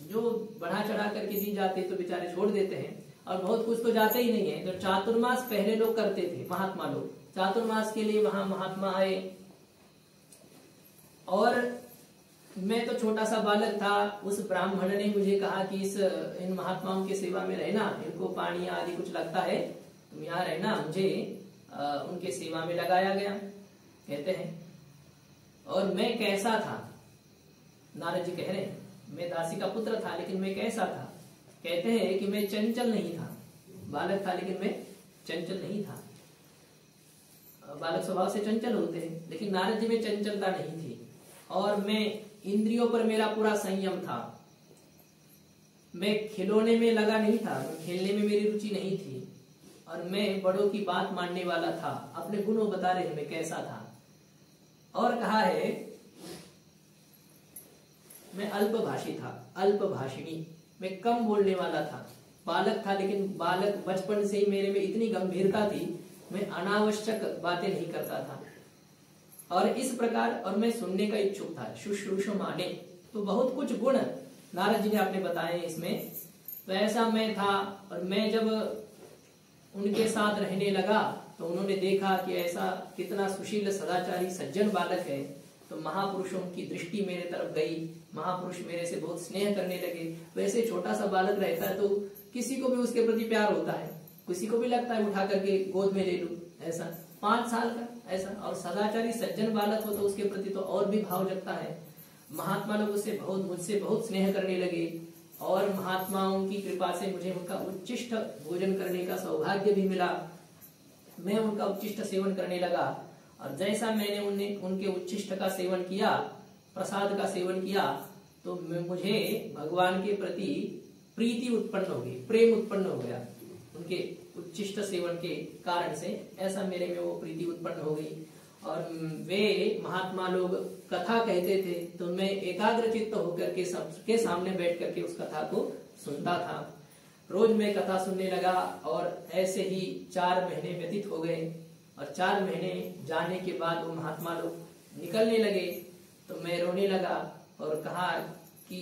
जो बढ़ा चढ़ा करके दी जाते तो बेचारे छोड़ देते हैं, और बहुत कुछ तो जाते ही नहीं है। तो चातुर्मास पहले लोग करते थे, महात्मा लोग चातुर्मास के लिए वहां महात्मा आए, और मैं तो छोटा सा बालक था। उस ब्राह्मण ने मुझे कहा कि इन महात्माओं की सेवा में रहना, इनको पानी आदि कुछ लगता है, तुम यहाँ रहना। मुझे उनके सेवा में लगाया गया, कहते हैं। और मैं कैसा था, नारद जी कह रहे हैं, मैं दासी का पुत्र था, लेकिन मैं कैसा था। कहते हैं कि मैं चंचल नहीं था, बालक था लेकिन मैं चंचल नहीं था। बालक स्वभाव से चंचल होते हैं, लेकिन नारद जी में चंचलता नहीं थी। और मैं इंद्रियों पर मेरा पूरा संयम था। मैं खिलौने में लगा नहीं था, खेलने में मेरी रुचि नहीं थी, और मैं बड़ों की बात मानने वाला था। अपने गुणों बता रहे हैं मैं कैसा था। और कहा है मैं अल्पभाषी था, अल्पभाषिणी, मैं कम बोलने वाला था। बालक था, लेकिन बालक बचपन से ही मेरे में इतनी गंभीरता थी, मैं अनावश्यक बातें नहीं करता था। और इस प्रकार, और मैं सुनने का इच्छुक था, शुश्रूषमाने। तो बहुत कुछ गुण नारद जी ने आपने बताए इसमें। तो ऐसा मैं था, और मैं जब उनके साथ रहने लगा तो उन्होंने देखा कि ऐसा कितना सुशील सदाचारी सज्जन बालक है। तो महापुरुषों की दृष्टि मेरे तरफ गई, महापुरुष मेरे से बहुत स्नेह करने लगे। वैसे छोटा सा बालक रहता है तो किसी को भी उसके प्रति प्यार होता है, किसी को भी लगता है उठा करके गोद में ले लूं, ऐसा 5 साल का ऐसा। और सदाचारी सज्जन बालक हो तो उसके प्रति तो और भी भाव जगता है। महात्मा लोग मुझसे बहुत स्नेह करने लगे, और महात्माओं की कृपा से मुझे उनका उच्चिष्ट भोजन करने का सौभाग्य भी मिला। मैं उनका उच्चिष्ट सेवन करने लगा, और जैसा मैंने उनके उच्चिष्ट का सेवन किया, प्रसाद का सेवन किया, तो मुझे भगवान के प्रति प्रीति उत्पन्न हो गई, प्रेम उत्पन्न हो गया उनके उच्चिष्ट सेवन के कारण से। ऐसा मेरे में वो प्रीति उत्पन्न हो गई। और वे महात्मा लोग कथा कहते थे तो मैं एकाग्रचित्त होकर के सबके सामने बैठ करके उस कथा को सुनता था। रोज मैं कथा सुनने लगा, और ऐसे ही 4 महीने व्यतीत हो गए। और 4 महीने जाने के बाद वो महात्मा लोग निकलने लगे, तो मैं रोने लगा और कहा कि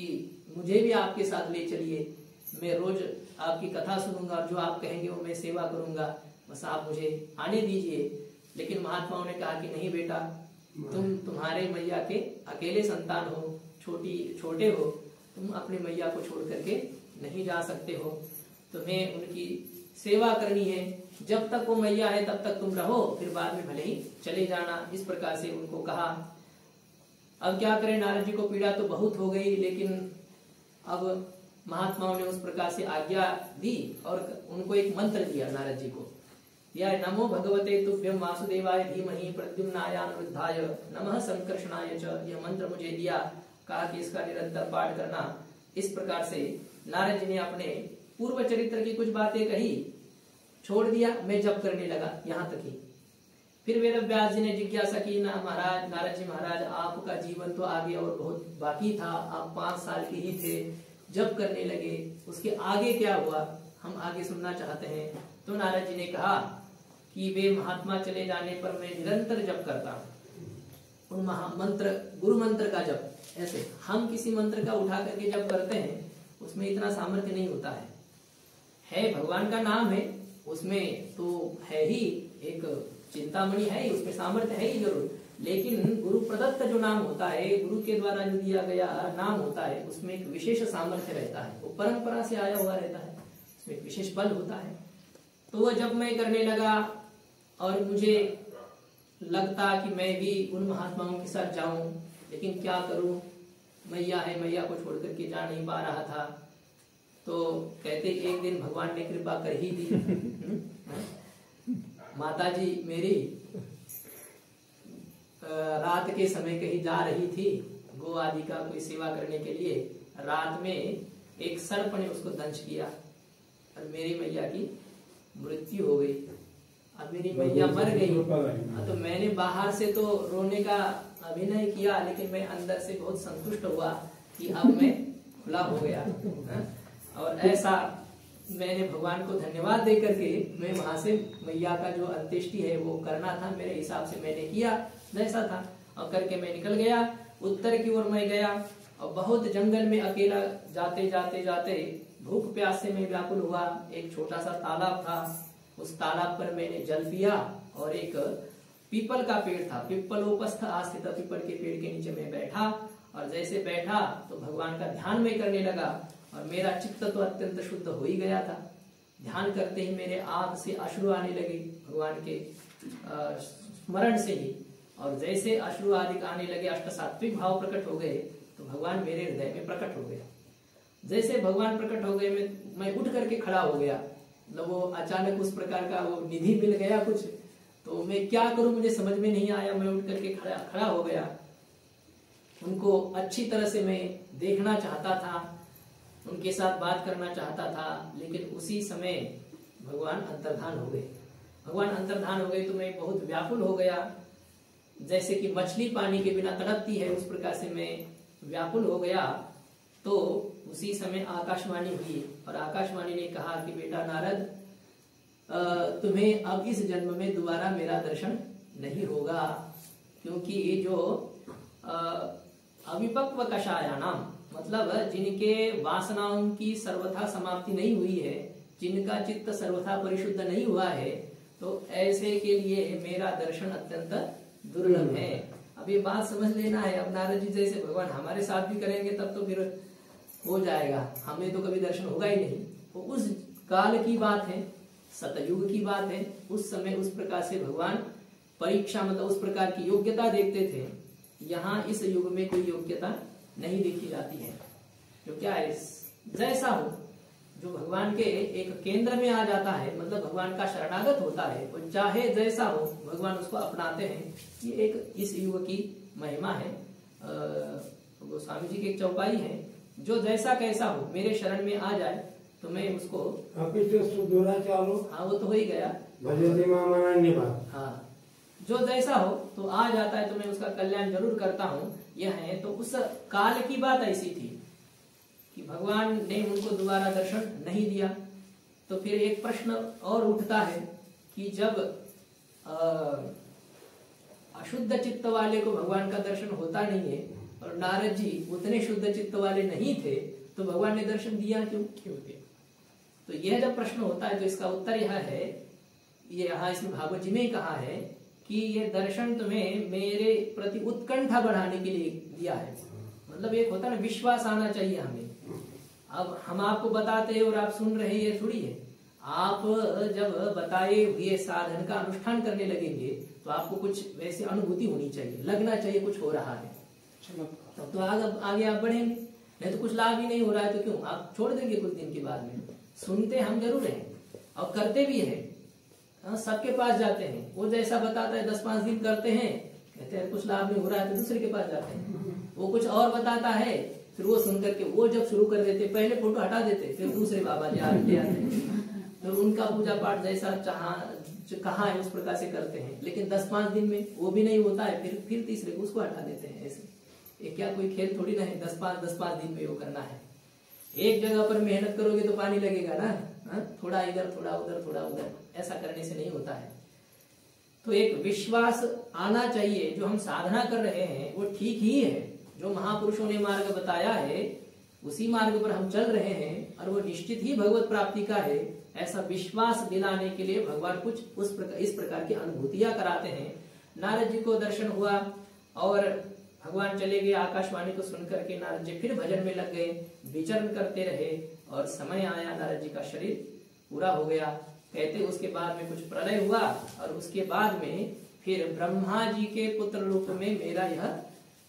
मुझे भी आपके साथ ले चलिए, मैं रोज आपकी कथा सुनूंगा, और जो आप कहेंगे वो मैं सेवा करूंगा, बस आप मुझे आने दीजिए। लेकिन महात्माओं ने कहा कि नहीं बेटा, तुम्हारे मैया के अकेले संतान हो, छोटे हो, तुम अपने मैया को छोड़ करके नहीं जा सकते हो, तुम्हें उनकी सेवा करनी है। जब तक वो मैया है तब तक तुम रहो, फिर बाद में भले ही चले जाना। इस प्रकार से उनको कहा। अब क्या करें, नारद जी को पीड़ा तो बहुत हो गई, लेकिन अब महात्माओं ने उस प्रकार से आज्ञा दी, और उनको एक मंत्र दिया नारद जी को, या नमो भगवते तुभ्यं वासुदेवाय धीमहि प्रद्युम्नायानुरुद्धाय नमः संकर्षणाय च। यह मंत्र मुझे दिया, कहा कि इसका निरंतर पाठ करना। इस प्रकार से नारद जी ने अपने पूर्व चरित्र की कुछ बातें कही, छोड़ दिया, मैं जप करने लगा, यहाँ तक ही। फिर वेद व्यास जी ने जिज्ञासा की, ना महाराज, नारद जी महाराज, आपका जीवन तो आगे और बहुत बाकी था, आप 5 साल के ही थे, जप करने लगे, उसके आगे क्या हुआ, हम आगे सुनना चाहते हैं। तो नारद जी ने कहा कि वे महात्मा चले जाने पर मैं निरंतर जप करता हूँ, उन महामंत्र, गुरु मंत्र का जप। ऐसे हम किसी मंत्र का उठा करके जप करते हैं, उसमें इतना सामर्थ्य नहीं होता है भगवान का नाम है, उसमें तो है ही, एक चिंतामणि है ही, उसमें सामर्थ्य है ही जरूर, लेकिन गुरु प्रदत्त जो नाम होता है, गुरु के द्वारा जो दिया गया नाम होता है, उसमें एक विशेष सामर्थ्य रहता है, वो परंपरा से आया हुआ रहता है, उसमें एक विशेष बल होता है। तो वह जब मैं करने लगा और मुझे लगता कि मैं भी उन महात्माओं के साथ जाऊं, लेकिन क्या करूं, मैया है, मैया को छोड़ करके जा नहीं पा रहा था। तो कहते एक दिन भगवान ने कृपा कर ही दी। माता जी मेरी रात के समय कहीं जा रही थी, गो आदि का कोई सेवा करने के लिए, रात में एक सर्प ने उसको दंश किया और मेरी मैया की मृत्यु हो गई। अब मेरी मैया मर गई, तो मैंने बाहर से तो रोने का अभिनय किया, लेकिन मैं अंदर से बहुत संतुष्ट हुआ कि अब मैं खुला हो गया। और ऐसा मैंने भगवान को धन्यवाद दे करके मैं वहां से मैया का जो अंत्येष्टि है वो करना था, मेरे हिसाब से मैंने किया जैसा था, और करके मैं निकल गया। उत्तर की ओर मैं गया और बहुत जंगल में अकेला जाते जाते जाते भूख प्यास से मैं व्याकुल हुआ। एक छोटा सा तालाब था, उस तालाब पर मैंने जल पिया और एक पीपल का पेड़ था, पिप्पलोपस्थ आस्थित, पीपल के पेड़ के नीचे मैं बैठा और जैसे बैठा तो भगवान का ध्यान में करने लगा और मेरा चित्त तो अत्यंत शुद्ध हो ही गया था। ध्यान करते ही मेरे आंख से अश्रु आने लगे भगवान के स्मरण से ही, और जैसे अश्रु आदि आने लगे, अष्ट सात्विक भाव प्रकट हो गए, तो भगवान मेरे हृदय में प्रकट हो गया। जैसे भगवान प्रकट हो गए, मैं उठ करके खड़ा हो गया। मतलब वो अचानक उस प्रकार का वो निधि मिल गया कुछ, तो मैं क्या करूं मुझे समझ में नहीं आया। मैं उठ करके खड़ा हो गया, उनको अच्छी तरह से मैं देखना चाहता था, उनके साथ बात करना चाहता था, लेकिन उसी समय भगवान अंतर्धान हो गए। भगवान अंतर्धान हो गए तो मैं बहुत व्याकुल हो गया, जैसे कि मछली पानी के बिना तड़पती है, उस प्रकार से मैं व्याकुल हो गया। तो उसी समय आकाशवाणी हुई और आकाशवाणी ने कहा कि बेटा नारद, तुम्हें अब इस जन्म में दोबारा मेरा दर्शन नहीं होगा, क्योंकि ये जो अविपक्व कषायानाम, मतलब जिनके वासनाओं की सर्वथा समाप्ति नहीं हुई है, जिनका चित्त सर्वथा परिशुद्ध नहीं हुआ है, तो ऐसे के लिए मेरा दर्शन अत्यंत दुर्लभ है। अब ये बात समझ लेना है। अब नारद जी जैसे भगवान हमारे साथ भी करेंगे तब तो फिर हो जाएगा, हमें तो कभी दर्शन होगा ही नहीं। तो उस काल की बात है, सतयुग की बात है। उस समय उस प्रकार से भगवान परीक्षा, मतलब उस प्रकार की योग्यता देखते थे। यहाँ इस युग में कोई योग्यता नहीं देखी जाती है। जो क्या है, जैसा हो, जो भगवान के एक केंद्र में आ जाता है, मतलब भगवान का शरणागत होता है, और चाहे जैसा हो भगवान उसको अपनाते हैं। ये एक इस युग की महिमा है। गोस्वामी जी की एक चौपाई है, जो जैसा कैसा हो मेरे शरण में आ जाए तो मैं उसको चालो। हाँ, वो तो हो ही गया। हाँ, जो जैसा हो तो आ जाता है तो मैं उसका कल्याण जरूर करता हूँ। यह है तो उस काल की बात ऐसी थी कि भगवान ने उनको दोबारा दर्शन नहीं दिया। तो फिर एक प्रश्न और उठता है कि जब अशुद्ध चित्त वाले को भगवान का दर्शन होता नहीं है और नारद जी उतने शुद्ध चित्त वाले नहीं थे, तो भगवान ने दर्शन दिया क्यों दिया? तो यह जब प्रश्न होता है तो इसका उत्तर यह है, ये यहाँ इसमें भागवत जी में कहा है कि ये दर्शन तुम्हें मेरे प्रति उत्कंठा बढ़ाने के लिए दिया है। मतलब एक होता है ना, विश्वास आना चाहिए हमें। अब हम आपको बताते हैं और आप सुन रहे हैं, थोड़ी है। आप जब बताए हुए साधन का अनुष्ठान करने लगेंगे तो आपको कुछ वैसे अनुभूति होनी चाहिए, लगना चाहिए कुछ हो रहा है, तो आगे आप बढ़ेंगे। नहीं तो कुछ लाभ ही नहीं हो रहा है तो क्यों, आप छोड़ देंगे कुछ दिन के बाद में। सुनते हम जरूर हैं और करते भी हैं, सबके पास जाते हैं, वो जैसा बताता है 10-5 दिन करते हैं, कहते हैं कुछ लाभ नहीं हो रहा है तो दूसरे के पास जाते हैं। वो कुछ और बताता है, फिर वो सुन करके वो जब शुरू कर देते, पहले फोटो हटा देते, फिर दूसरे बाबा ले आते, तो उनका पूजा पाठ जैसा कहाँ है उस प्रकार से करते हैं। लेकिन 10-5 दिन में वो भी नहीं होता है, फिर तीसरे को उसको हटा देते हैं। ऐसे ये क्या कोई खेल थोड़ी ना है 10-5 दिन में वो करना है। एक जगह पर मेहनत करोगे तो पानी लगेगा ना, थोड़ा इधर थोड़ा उधर थोड़ा उधर, ऐसा करने से नहीं होता है। तो एक विश्वास आना चाहिए, जो हम साधना कर रहे हैं वो ठीक ही है, जो महापुरुषों ने मार्ग बताया है उसी मार्ग पर हम चल रहे हैं और वो निश्चित ही भगवत प्राप्ति का है, ऐसा विश्वास दिलाने के लिए भगवान कुछ इस प्रकार की अनुभूतियां कराते हैं। नारद जी को दर्शन हुआ और भगवान चले गए, आकाशवाणी को सुन करके नारद जी फिर भजन में लग गए, विचरण करते रहे और समय आया नारद जी का शरीर पूरा हो गया। कहते उसके बाद में कुछ प्रलय हुआ और उसके बाद में फिर ब्रह्मा जी के पुत्र रूप में मेरा यह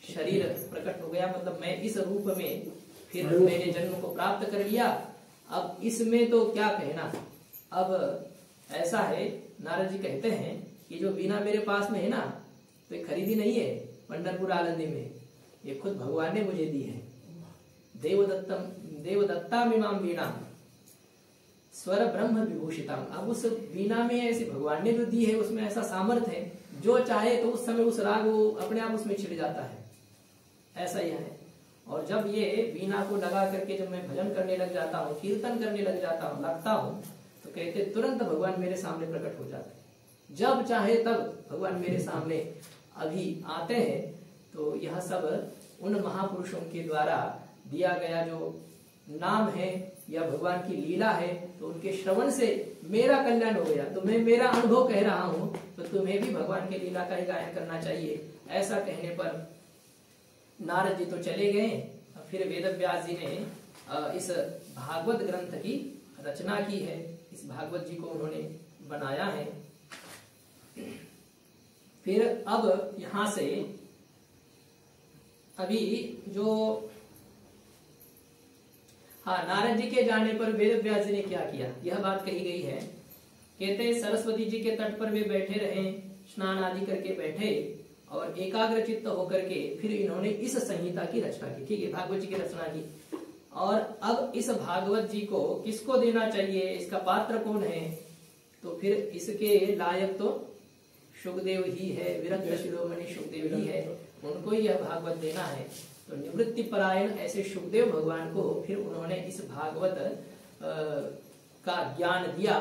शरीर प्रकट हो गया, मतलब मैं इस रूप में फिर मेरे जन्म को प्राप्त कर लिया। अब इसमें तो क्या कहना, अब ऐसा है नारद जी कहते हैं कि जो वीणा मेरे पास में है ना, तो ये खरीदी नहीं है पंढरपुर आलंदी में, ये खुद भगवान ने मुझे दी है। देवदत्ता मिमाम वीणा स्वर ब्रह्म विभूषिताम। अब उस वीणा में ऐसी भगवान ने जो दी है उसमें ऐसा सामर्थ्य है, जो चाहे तो उस समय उस राग वो अपने आप उसमें छिड़ जाता है, ऐसा ही है। और जब ये वीणा को लगा करके जब मैं भजन करने लग जाता हूँ, कीर्तन करने लगता हूँ, तो कहते तुरंत भगवान मेरे सामने प्रकट हो जाते हैं, जब चाहे तब भगवान मेरे सामने अभी आते हैं। तो यह सब उन महापुरुषों के द्वारा दिया गया जो नाम है या भगवान की लीला है, तो उनके श्रवण से मेरा कल्याण हो गया। तो मैं मेरा अनुभव कह रहा हूँ, तो तुम्हें भी भगवान की लीला का ही गायन करना चाहिए। ऐसा कहने पर नारद जी तो चले गए, फिर वेदव्यास जी ने इस भागवत ग्रंथ की रचना की है, इस भागवत जी को उन्होंने बनाया है। फिर अब यहां से अभी जो नारद जी के जाने पर वेदव्यास जी ने क्या किया, यह बात कही गई है। कहते सरस्वती जी के तट पर वे बैठे रहे, स्नान आदि करके बैठे और एकाग्र चित्त होकर के फिर इन्होंने इस संहिता की रचना की, ठीक है, भागवत जी की रचना की। और अब इस भागवत जी को किसको देना चाहिए, इसका पात्र कौन है, तो फिर इसके लायक तो सुखदेव ही है, विरक्त शिरोमणि सुखदेव ही है, उनको ही यह भागवत देना है। तो निवृत्ति परायण ऐसे सुखदेव भगवान को फिर उन्होंने इस भागवत का ज्ञान दिया।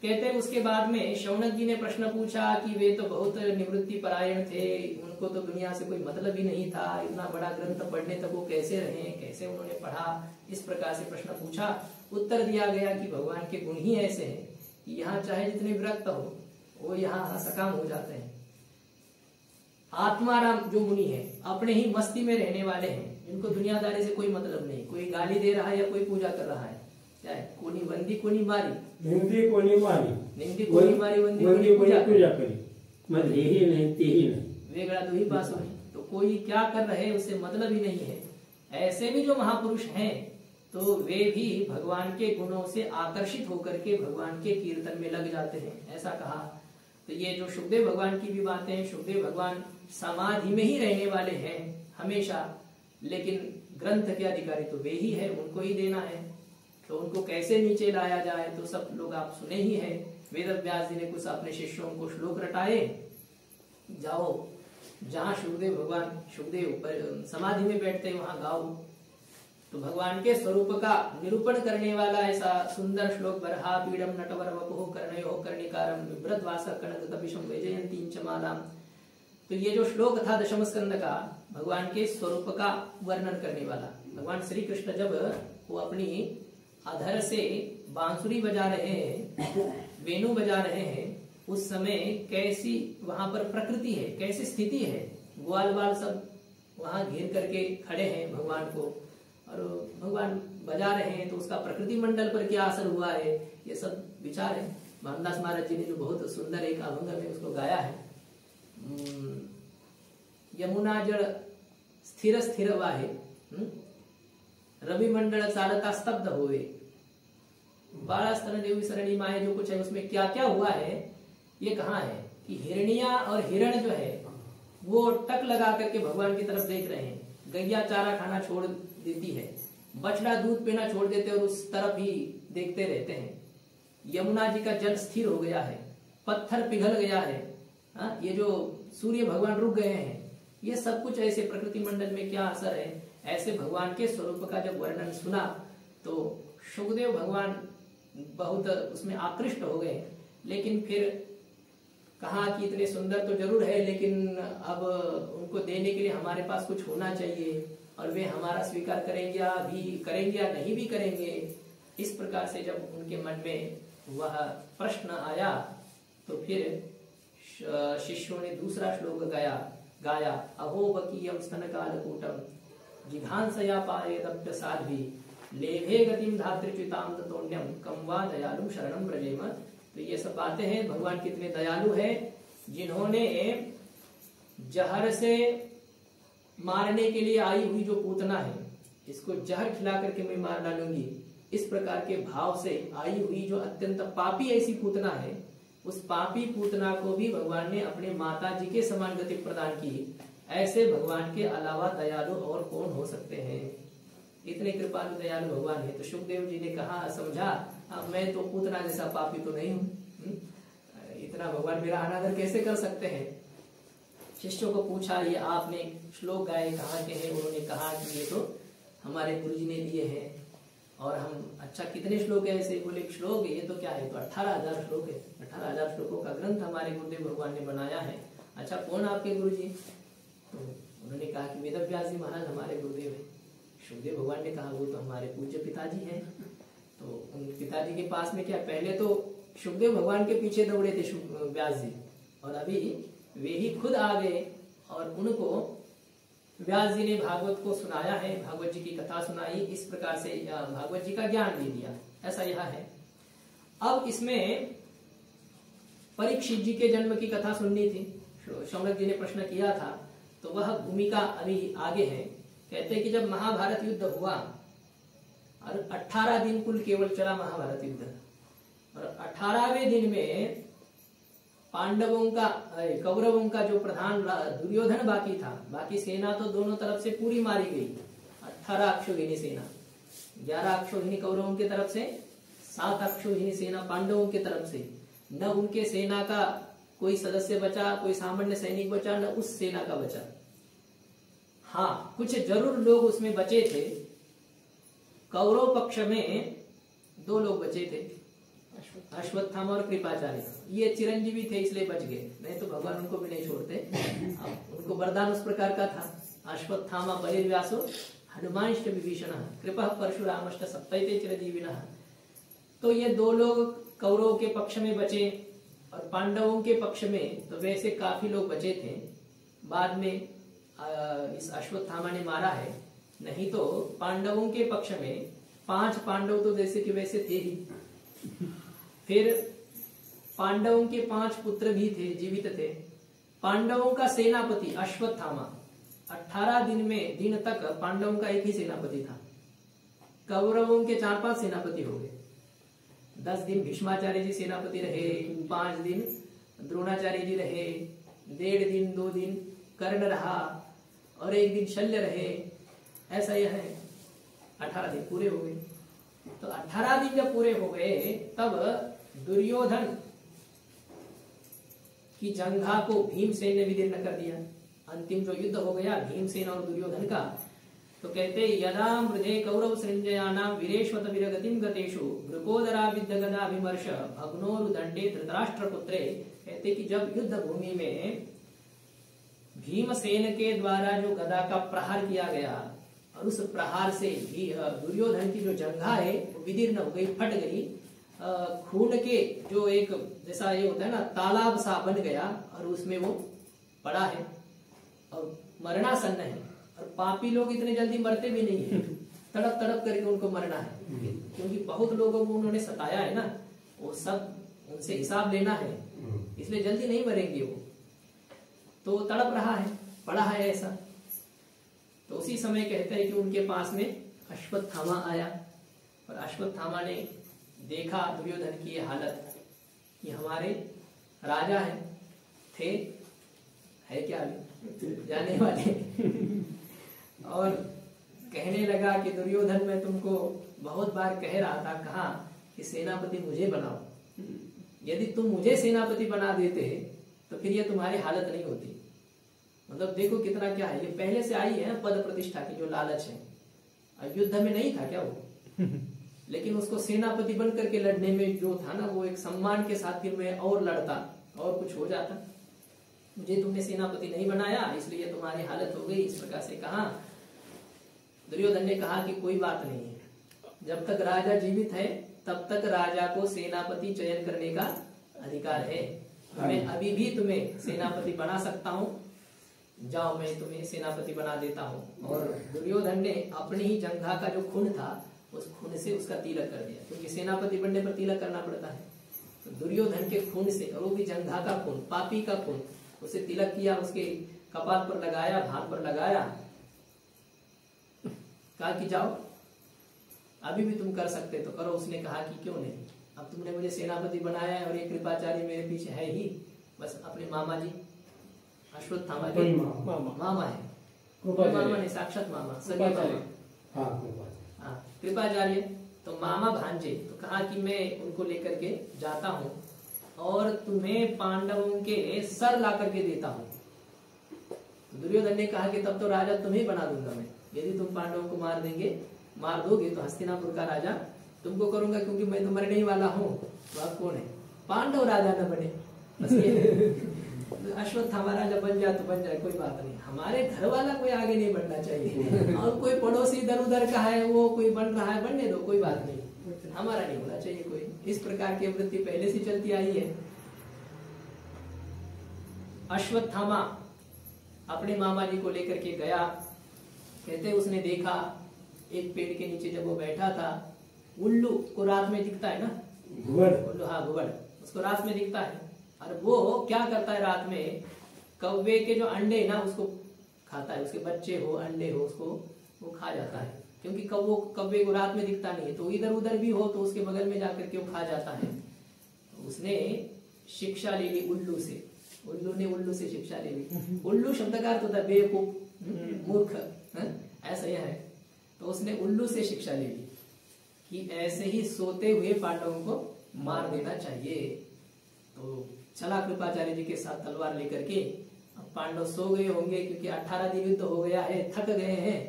कहते हैं उसके बाद में शौनक जी ने प्रश्न पूछा कि वे तो बहुत निवृत्ति परायण थे, उनको तो दुनिया से कोई मतलब ही नहीं था, इतना बड़ा ग्रंथ पढ़ने तक वो कैसे रहे, कैसे उन्होंने पढ़ा, इस प्रकार से प्रश्न पूछा। उत्तर दिया गया कि भगवान के गुण ही ऐसे हैं कि यहाँ चाहे जितने विरक्त हो वो यहाँ सकाम हो जाते हैं। आत्माराम जो मुनि है अपने ही मस्ती में रहने वाले हैं, जिनको दुनियादारी से कोई मतलब नहीं, कोई गाली दे रहा है या कोई पूजा कर रहा है, क्या है, कोनी वंदी कोनी मारी, निंदी कोनी मारी, निंदी कोनी मारी वंदी कोनी पूजा करी, मत यही नहीं तेही नहीं, वेगड़ा दो ही पास नहीं। तो कोई क्या कर रहे उससे मतलब ही नहीं है। ऐसे भी जो महापुरुष हैं तो वे भी भगवान के गुणों से आकर्षित होकर के भगवान के कीर्तन में लग जाते हैं, ऐसा कहा। तो ये जो सुखदेव भगवान की भी बातें, सुखदेव भगवान समाधि में ही रहने वाले हैं हमेशा, लेकिन ग्रंथ के अधिकारी तो वे ही है, उनको ही देना है। तो उनको कैसे नीचे लाया जाए तो सब लोग आप सुने ही है। वेदव्यास जी ने कुछ अपने शिष्यों को श्लोक रटाए, जाओ जहाँ सुखदेव भगवान सुखदेव समाधि में बैठते वहां गाओ। तो भगवान के स्वरूप का निरूपण करने वाला ऐसा सुंदर श्लोक, बरहा पीड़म नटवर वपुः कर्णयो कर्णिकारम बिभ्रद्वास कनक कपिशम वैजयंतीं च मालाम। तो ये जो श्लोक था दशम स्कंद का, भगवान के स्वरूप का वर्णन करने वाला। भगवान श्री कृष्ण जब वो अपनी अधर से बांसुरी बजा रहे हैं, वेणु बजा रहे हैं, उस समय कैसी वहां पर प्रकृति है, कैसी स्थिति है, ग्वाल बाल सब वहां घेर करके खड़े हैं भगवान को, और भगवान बजा रहे हैं, तो उसका प्रकृति मंडल पर क्या असर हुआ है, ये सब विचार है। मोहनदास महाराज जी ने जो बहुत सुंदर एक अभंग में उसको गाया है, यमुना जल स्थिर स्थिर वाहे, रवि मंडल चालता स्तब्ध हुए, 12 स्तन देवी सरणी माए, जो कुछ है उसमें क्या क्या हुआ है ये कहाँ है कि हिरनिया और हिरण जो है वो टक लगा करके भगवान की तरफ देख रहे हैं, गैया चारा खाना छोड़ देती है, बछड़ा दूध पीना छोड़ देते और उस तरफ ही देखते रहते हैं। यमुना जी का जल स्थिर हो गया है, पत्थर पिघल गया है, ये जो सूर्य भगवान रुक गए हैं, ये सब कुछ ऐसे प्रकृति मंडल में क्या असर है। ऐसे भगवान के स्वरूप का जब वर्णन सुना तो शुकदेव भगवान बहुत उसमें आकृष्ट हो गए। लेकिन फिर कहा कि इतने सुंदर तो जरूर है, लेकिन अब उनको देने के लिए हमारे पास कुछ होना चाहिए और वे हमारा स्वीकार करेंगे या नहीं भी करेंगे। इस प्रकार से जब उनके मन में वह प्रश्न आया तो फिर शिष्यों ने दूसरा श्लोक गाया अहो बकीयम स्तनकालकूटम जिघांसया पारेदप्य साध्वी लेभे गतिम धातृच्युताम ततोन्यम कम वा दयालु शरणम ब्रजेम। तो ये सब बातें हैं, भगवान कितने दयालु हैं, जिन्होंने जहर से मारने के लिए आई हुई जो पूतना है, इसको जहर खिला करके मैं मार डालूंगी, इस प्रकार के भाव से आई हुई जो अत्यंत पापी ऐसी पूतना है, उस पापी पूतना को भी भगवान ने अपने माता जी के समान गति प्रदान की। ऐसे भगवान के अलावा दयालु और कौन हो सकते हैं, इतने कृपालु दयालु भगवान है। तो सुखदेव जी ने कहा, समझा, मैं तो पूतना जैसा पापी तो नहीं हूँ, इतना भगवान मेरा अनादर कैसे कर सकते हैं। शिष्यों को पूछा, ये आपने श्लोक गाए कहाँ के हैं? उन्होंने कहा कि ये तो हमारे गुरु जी ने दिए हैं। और हम, अच्छा कितने श्लोक है ऐसे? बोले श्लोक ये तो क्या है, तो 18,000 श्लोक है, 18,000 श्लोकों का ग्रंथ हमारे गुरुदेव भगवान ने बनाया है। अच्छा कौन आपके गुरु जी? तो उन्होंने कहा कि वेदव्यास जी महाराज हमारे गुरुदेव है। सुखदेव भगवान ने कहा वो तो हमारे पूज्य पिताजी हैं। तो उन पिताजी के पास में क्या, पहले तो सुखदेव भगवान के पीछे दौड़े थे व्यास जी, और अभी वे ही खुद आ गए और उनको व्यास जी ने भागवत को सुनाया है, भागवत जी की कथा सुनाई, इस प्रकार से भागवत जी का ज्ञान दे दिया। ऐसा यह है। अब इसमें परीक्षित जी के जन्म की कथा सुननी थी, शौनक जी ने प्रश्न किया था, तो वह भूमिका अभी आगे है। कहते हैं कि जब महाभारत युद्ध हुआ और 18 दिन कुल केवल चला महाभारत युद्ध, और 18वें दिन में पांडवों का, कौरवों का जो प्रधान दुर्योधन बाकी था, बाकी सेना तो दोनों तरफ से पूरी मारी गई। 18 अक्षौहिणी सेना, 11 अक्षौहिणी कौरवों की तरफ से, 7 अक्षौहिणी सेना पांडवों की तरफ से। न उनके सेना का कोई सदस्य बचा, कोई सामान्य सैनिक बचा, न उस सेना का बचा। हाँ, कुछ जरूर लोग उसमें बचे थे। कौरव पक्ष में 2 लोग बचे थे, अश्वत्थामा और कृपाचार्य। ये चिरंजीवी थे इसलिए बच गए, नहीं तो भगवान उनको भी नहीं छोड़ते। उनको वरदान उस प्रकार का था, अश्वत्थामा बलिर्व्यासो हनुमांश्च विभीषण कृपा परशुरामश्च सप्तैते चिरंजीविनः। तो ये 2 लोग कौरव के पक्ष में बचे और पांडवों के पक्ष में तो वैसे काफी लोग बचे थे। बाद में इस अश्वत्थामा ने मारा है, नहीं तो पांडवों के पक्ष में 5 पांडव तो जैसे कि वैसे थे ही। फिर पांडवों के 5 पुत्र भी थे, जीवित थे। पांडवों का सेनापति अश्वत्थामा 18 दिन तक पांडवों का एक ही सेनापति था। कौरवों के 4-5 सेनापति हो गए। 10 दिन भीष्माचार्य जी सेनापति रहे, 5 दिन द्रोणाचार्य जी रहे, 1.5 दिन 2 दिन कर्ण रहा और 1 दिन शल्य रहे। ऐसा यह है, 18 दिन पूरे हो गए। तो 18 दिन जब पूरे हो गए तब दुर्योधन की जंघा को भीमसेन ने विदीर्ण कर दिया। अंतिम जो युद्ध हो गया भीमसेन और दुर्योधन का, तो कहते यदा मृधे कौरव सृंजयानाम वीरेश्वत विरगतिम गतेषु वृकोदरा विद्यगदा विमर्श भग्नोरुदंडे धृतराष्ट्रपुत्रे। कहते कि जब युद्ध भूमि में भीमसेन के द्वारा जो गदा का प्रहार किया गया और उस प्रहार से दुर्योधन की जो जंघा है वो विदीर्ण हो गई, फट गई। खून के जो एक जैसा ये होता है ना तालाब सा बन गया और उसमें वो पड़ा है और मरणासन्न है। और पापी लोग इतने जल्दी मरते भी नहीं है, तड़प तड़प करके उनको मरना है, क्योंकि बहुत लोगों को उन्होंने सताया है ना, वो सब उनसे हिसाब लेना है, इसलिए जल्दी नहीं मरेंगे वो। तो तड़प रहा है, पड़ा है ऐसा। तो उसी समय कहते हैं कि उनके पास में अश्वत्थामा आया और अश्वत्थामा ने देखा दुर्योधन की ये हालत कि हमारे राजा है क्या अभी जाने वाले और कहने लगा कि दुर्योधन मैं तुमको बहुत बार कह रहा था, कहा कि सेनापति मुझे बनाओ, यदि तुम मुझे सेनापति बना देते तो फिर ये तुम्हारी हालत नहीं होती। मतलब देखो कितना क्या है, ये पहले से आई है पद प्रतिष्ठा की जो लालच है। और युद्ध में नहीं था क्या वो लेकिन उसको सेनापति बन करके लड़ने में जो था ना, वो एक सम्मान के साथ फिर मैं और लड़ता और कुछ हो जाता। मुझे तुमने सेनापति नहीं बनाया, इसलिए तुम्हारी हालत हो गई। इस प्रकार से कहा। दुर्योधन ने कहा कि कोई बात नहीं है, जब तक राजा जीवित है तब तक राजा को सेनापति चयन करने का अधिकार है। मैं अभी भी तुम्हें सेनापति बना सकता हूँ, जाओ मैं तुम्हें सेनापति बना देता हूँ। और दुर्योधन ने अपनी ही जंघा का जो खून था उस खून से उसका तिलक कर दिया, क्योंकि सेनापति बनने पर तिलक करना पड़ता है। तो दुर्योधन के खून से, और वो भी जंघा का खून, पापी का खून, उसे तिलक किया, उसके कपाल पर लगाया, भाग पर लगाया, कहा कि जाओ अभी भी तुम कर सकते तो करो। उसने कहा कि क्यों नहीं, अब तुमने मुझे सेनापति बनाया है और ये कृपाचार्य मेरे पीछे है ही, बस अपने मामा जी अश्वत्थामा के मामा है, मामा नहीं साक्षात मामा, सगे मामा, हाँ कृपाचार्य, तो मामा भांजे। तो कहा कि मैं उनको लेकर के जाता हूँ और तुम्हें पांडवों के सर ला करके देता हूँ। दुर्योधन ने कहा कि तब तो राजा तुम्हें बना दूंगा मैं, यदि तुम पांडवों को मार दोगे तो हस्तिनापुर का राजा तुमको करूंगा, क्योंकि मैं तो मरने ही वाला हूँ। तो आप कौन है, पांडव राजा न बने, बस ये अश्वत्थामा राजा बन जाए तो बन जाए, कोई बात नहीं, हमारे घर वाला कोई आगे नहीं बढ़ना चाहिए। और कोई पड़ोसी इधर उधर का है वो कोई बन रहा है, बनने दो, कोई बात नहीं, हमारा नहीं होना चाहिए कोई। इस प्रकार की वृत्ति पहले से चलती आई है। अश्वत्थामा अपने मामा जी को लेकर के गया। कहते उसने देखा एक पेड़ के नीचे जब वो बैठा था, उल्लू को रात में दिखता है ना, उल्लू, हाँ घुबड़, उसको रात में दिखता है। और वो क्या करता है, रात में कौवे के जो अंडे ना उसको खाता है, उसके बच्चे हो अंडे हो उसको वो खा जाता है, क्योंकि कौवे को रात में दिखता नहीं है, तो इधर उधर भी हो तो उसके बगल में जाकर के वो खा जाता है। तो उसने शिक्षा ले ली उल्लू से, उल्लू ने उल्लू से शिक्षा ले ली। उल्लू शब्द का अर्थ होता है बेवकूफ, मूर्ख, ऐसा ही है। तो उसने उल्लू से शिक्षा ले ली कि ऐसे ही सोते हुए पांडवों को मार देना चाहिए। तो चला कृपाचार्य जी के साथ तलवार लेकर के। अब पांडव सो गए होंगे, क्योंकि 18 दिन युद्ध हो गया है, थक गए हैं,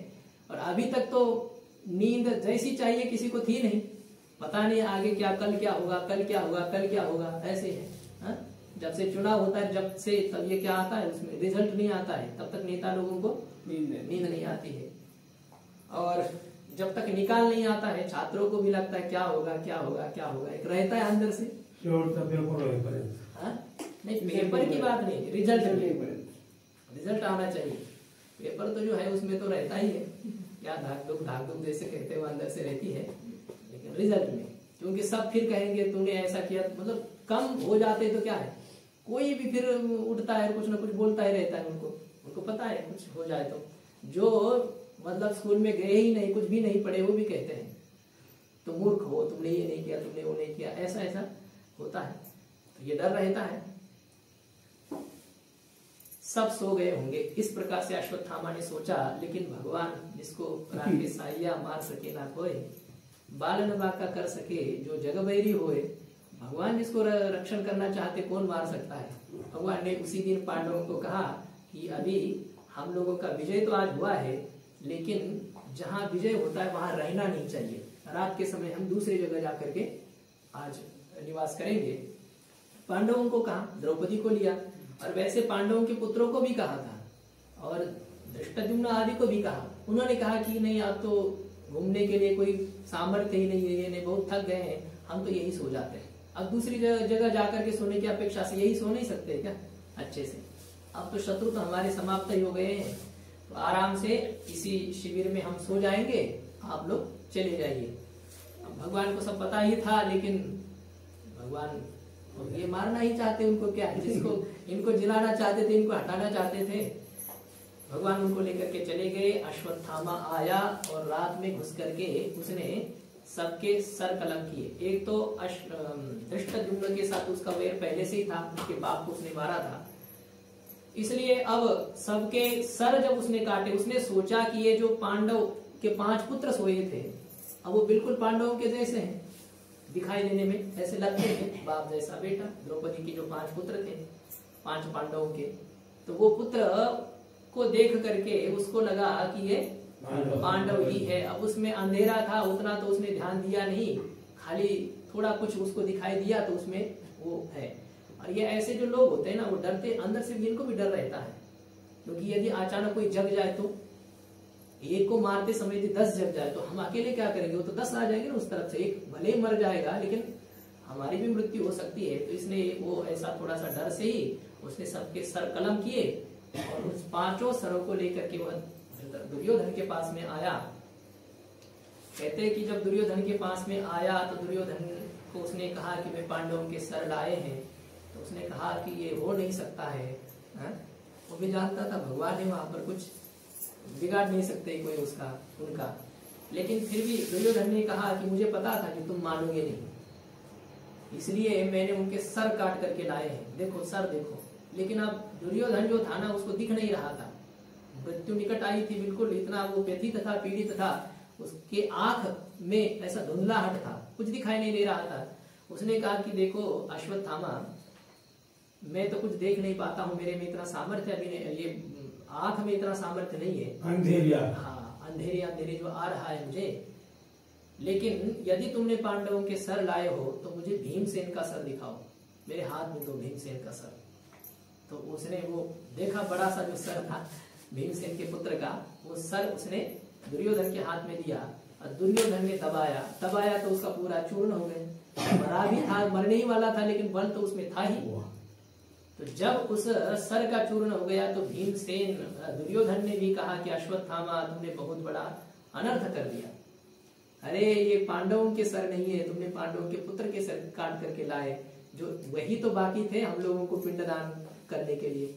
और अभी तक तो नींद जैसी चाहिए किसी को थी नहीं, पता नहीं आगे क्या, कल क्या होगा, कल क्या होगा, कल क्या होगा, ऐसे है। हा? जब से चुनाव होता है, जब से तब ये क्या आता है, उसमें रिजल्ट नहीं आता है, तब तक नेता लोगों को नींद नहीं आती है। और जब तक निकाल नहीं आता है, छात्रों को भी लगता है क्या होगा क्या होगा क्या होगा, एक रहता है अंदर से। नहीं, पेपर की बात नहीं, रिजल्ट आना चाहिए। पेपर तो जो है उसमें तो रहता ही है, क्या धाक धूक जैसे कहते हैं वो अंदर से रहती है, लेकिन रिजल्ट में, क्योंकि सब फिर कहेंगे तूने ऐसा किया, मतलब कम हो जाते तो क्या है, कोई भी फिर उठता है कुछ ना कुछ बोलता ही रहता है, उनको पता है कुछ हो जाए तो। जो मतलब स्कूल में गए ही नहीं, कुछ भी नहीं पढ़े, वो भी कहते हैं तुम मूर्ख हो, तुमने ये नहीं किया, तुमने वो नहीं किया, ऐसा ऐसा होता है। तो ये डर रहता है। सब सो गए होंगे, इस प्रकार से अश्वत्थामा ने सोचा। लेकिन भगवान जिसको राखे साइया मार सके ना कोई, बालन बाका कर सके जो जगबैरी होए, भगवान जिसको रक्षण करना चाहते कौन मार सकता है। भगवान ने उसी दिन पांडवों को कहा कि अभी हम लोगों का विजय तो आज हुआ है, लेकिन जहाँ विजय होता है वहां रहना नहीं चाहिए, रात के समय हम दूसरी जगह जाकर के आज निवास करेंगे। पांडवों को कहा, द्रौपदी को लिया, और वैसे पांडवों के पुत्रों को भी कहा था, और धृष्टद्युम्न आदि को भी कहा। उन्होंने कहा कि नहीं, आप तो घूमने के लिए कोई सामर्थ्य ही नहीं है, ये नहीं, बहुत थक गए हैं, हम तो यही सो जाते हैं। अब दूसरी जगह जाकर के सोने की अपेक्षा से यही सो नहीं सकते क्या अच्छे से। अब तो शत्रु तो हमारे समाप्त ही हो गए हैं, तो आराम से इसी शिविर में हम सो जाएंगे, आप लोग चले जाइए। अब भगवान को सब पता ही था, लेकिन भगवान ये मारना ही चाहते, उनको क्या है, जिसको इनको जिलाना चाहते थे, इनको हटाना चाहते थे। भगवान उनको लेकर के चले गए। अश्वत्थामा आया और रात में घुस करके उसने सबके सर कलम किए। एक तो धृष्टद्युम्न के साथ उसका वैर पहले से ही था, उसके बाप को उसने मारा था। इसलिए अब सबके सर जब उसने काटे, उसने सोचा कि ये जो पांडव के 5 पुत्र सोए थे अब वो बिल्कुल पांडवों के जैसे हैं, दिखाई देने में ऐसे लगते थे, बाप जैसा बेटा। द्रौपदी के जो 5 पुत्र थे 5 पांडवों के, तो वो पुत्र को देख करके उसको लगा कि ये पांडव ही है। अब उसमें अंधेरा था, उतना तो उसने ध्यान दिया नहीं, खाली थोड़ा कुछ उसको दिखाई दिया तो उसमें वो है। और ये ऐसे जो लोग होते हैं ना, वो डरते अंदर से भी, इनको भी डर रहता है, क्योंकि यदि अचानक कोई जग जाए तो, एक को मारते समय यदि 10 जग जाए तो हम अकेले क्या करेंगे, वो तो 10 आ जाएंगे ना उस तरफ से। एक भले ही मर जाएगा लेकिन हमारी भी मृत्यु हो सकती है। तो इसने वो ऐसा थोड़ा सा डर से ही उसने सबके सर कलम किए और उस 5 सरों को लेकर के वह दुर्योधन के पास में आया। कहते हैं कि जब दुर्योधन के पास में आया तो दुर्योधन को उसने कहा कि वे पांडवों के सर लाए हैं। तो उसने कहा कि ये हो नहीं सकता है, वो भी जानता था भगवान है, वहां पर कुछ बिगाड़ नहीं सकते कोई उसका उनका। लेकिन फिर भी दुर्योधन ने कहा कि मुझे पता था कि तुम मानोगे नहीं, इसलिए मैंने उनके सर काट करके लाए हैं। देखो सर देखो। लेकिन अब दुर्योधन जो था ना, उसको दिख नहीं रहा था, मृत्यु निकट आई थी बिल्कुल, इतना वो व्यथित था, पीड़ित था। उसके आंख में ऐसा धुंधलाहट था, कुछ दिखाई नहीं दे रहा था। उसने कहा कि देखो अश्वत्थामा, मैं तो कुछ देख नहीं पाता हूँ, मेरे में इतना सामर्थ्य अभी नहीं, ये आंख में इतना सामर्थ्य नहीं है, अंधेरिया, हाँ अंधेरे जो आ रहा है मुझे। लेकिन यदि तुमने पांडवों के सर लाए हो तो मुझे भीमसेन का सर दिखाओ, मेरे हाथ में दो भीमसेन का सर। तो उसने वो देखा, बड़ा सा जो सर था भीमसेन के पुत्र का, वो सर उसने दुर्योधन के हाथ में दिया और दुर्योधन ने दबाया तो उसका पूरा चूर्ण हो गया। मरा भी था, मरने ही वाला था, लेकिन बल तो उसमें था ही। तो जब उस सर का चूर्ण हो गया तो भीमसेन, दुर्योधन ने भी कहा कि अश्वत्थामा तुमने बहुत बड़ा अनर्थ कर दिया। अरे ये पांडवों के सर नहीं है, तुमने पांडवों के पुत्र के सर काट करके लाए, जो वही तो बाकी थे हम लोगों को पिंडदान करने के लिए।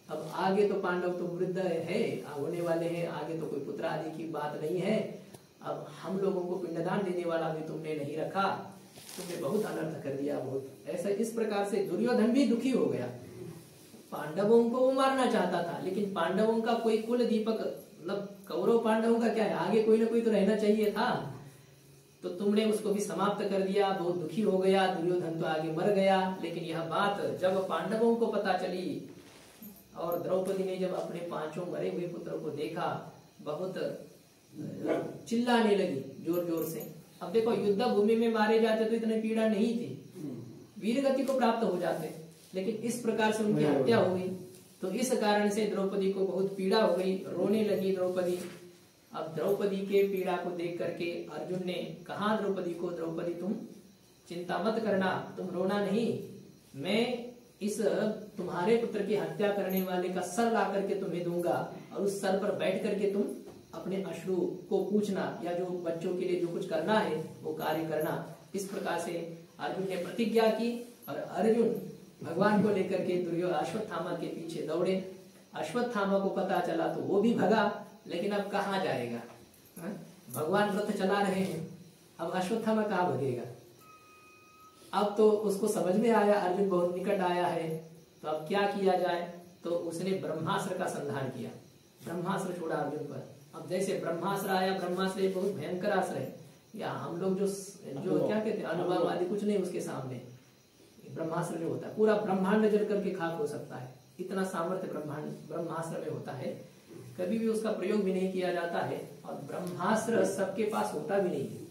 अब आगे तो पांडव तो वृद्ध है, होने वाले हैं, आगे तो कोई पुत्र आदि की बात नहीं है। अब हम लोगों को पिंडदान देने वाला भी तुमने नहीं रखा, तुमने बहुत अनर्थ कर दिया, बहुत। ऐसा इस प्रकार से दुर्योधन भी दुखी हो गया। पांडवों को वो मारना चाहता था, लेकिन पांडवों का कोई कुल दीपक, मतलब कौरव पांडवों का क्या है, आगे कोई ना कोई तो रहना चाहिए था। तो तुमने उसको भी समाप्त कर दिया, बहुत दुखी हो गया। दुर्योधन तो आगे मर गया। लेकिन यह बात जब पांडवों को पता चली और द्रौपदी ने जब अपने 5 मरे हुए पुत्रों को देखा, बहुत चिल्लाने लगी जोर जोर से। अब देखो युद्ध भूमि में मारे जाते तो इतनी पीड़ा नहीं थी, वीर गति को प्राप्त हो जाते, लेकिन इस प्रकार से उनकी हत्या हो गई। तो इस कारण से द्रौपदी को बहुत पीड़ा हो गई, रोने लगी द्रौपदी। अब द्रौपदी के पीड़ा को देख करके अर्जुन ने कहा द्रौपदी को, द्रौपदी तुम चिंता मत करना, तुम रोना नहीं, मैं इस तुम्हारे पुत्र की हत्या करने वाले का सर ला करके तुम्हें दूंगा और उस सर पर बैठ करके तुम अपने अश्रु को पूछना, या जो बच्चों के लिए जो कुछ करना है वो कार्य करना। इस प्रकार से अर्जुन ने प्रतिज्ञा की और अर्जुन भगवान को लेकर के दुर्योधन अश्वत्थामा के पीछे दौड़े। अश्वत्थामा को पता चला तो वो भी भगा, लेकिन अब कहाँ जाएगा, भगवान रथ चला रहे हैं, अब अश्वत्थामा कहाँ भगेगा। अब तो उसको समझ में आया अर्जुन बहुत निकट आया है, तो अब क्या किया जाए। तो उसने ब्रह्मास्त्र का संधान किया, ब्रह्मास्त्र छोड़ा अर्जुन पर। अब जैसे ब्रह्मास्त्र आया, ब्रह्मास्त्र एक बहुत भयंकर अस्त्र है, या हम लोग जो क्या कहते हैं अनुभव आदि कुछ नहीं उसके सामने। ब्रह्मास्त्र जो होता है पूरा ब्रह्मांड जल करके खाक हो सकता है, इतना सामर्थ्य ब्रह्मास्त्र में होता है। कभी भी उसका प्रयोग भी नहीं किया जाता है, और ब्रह्मास्त्र सबके पास होता भी नहीं है।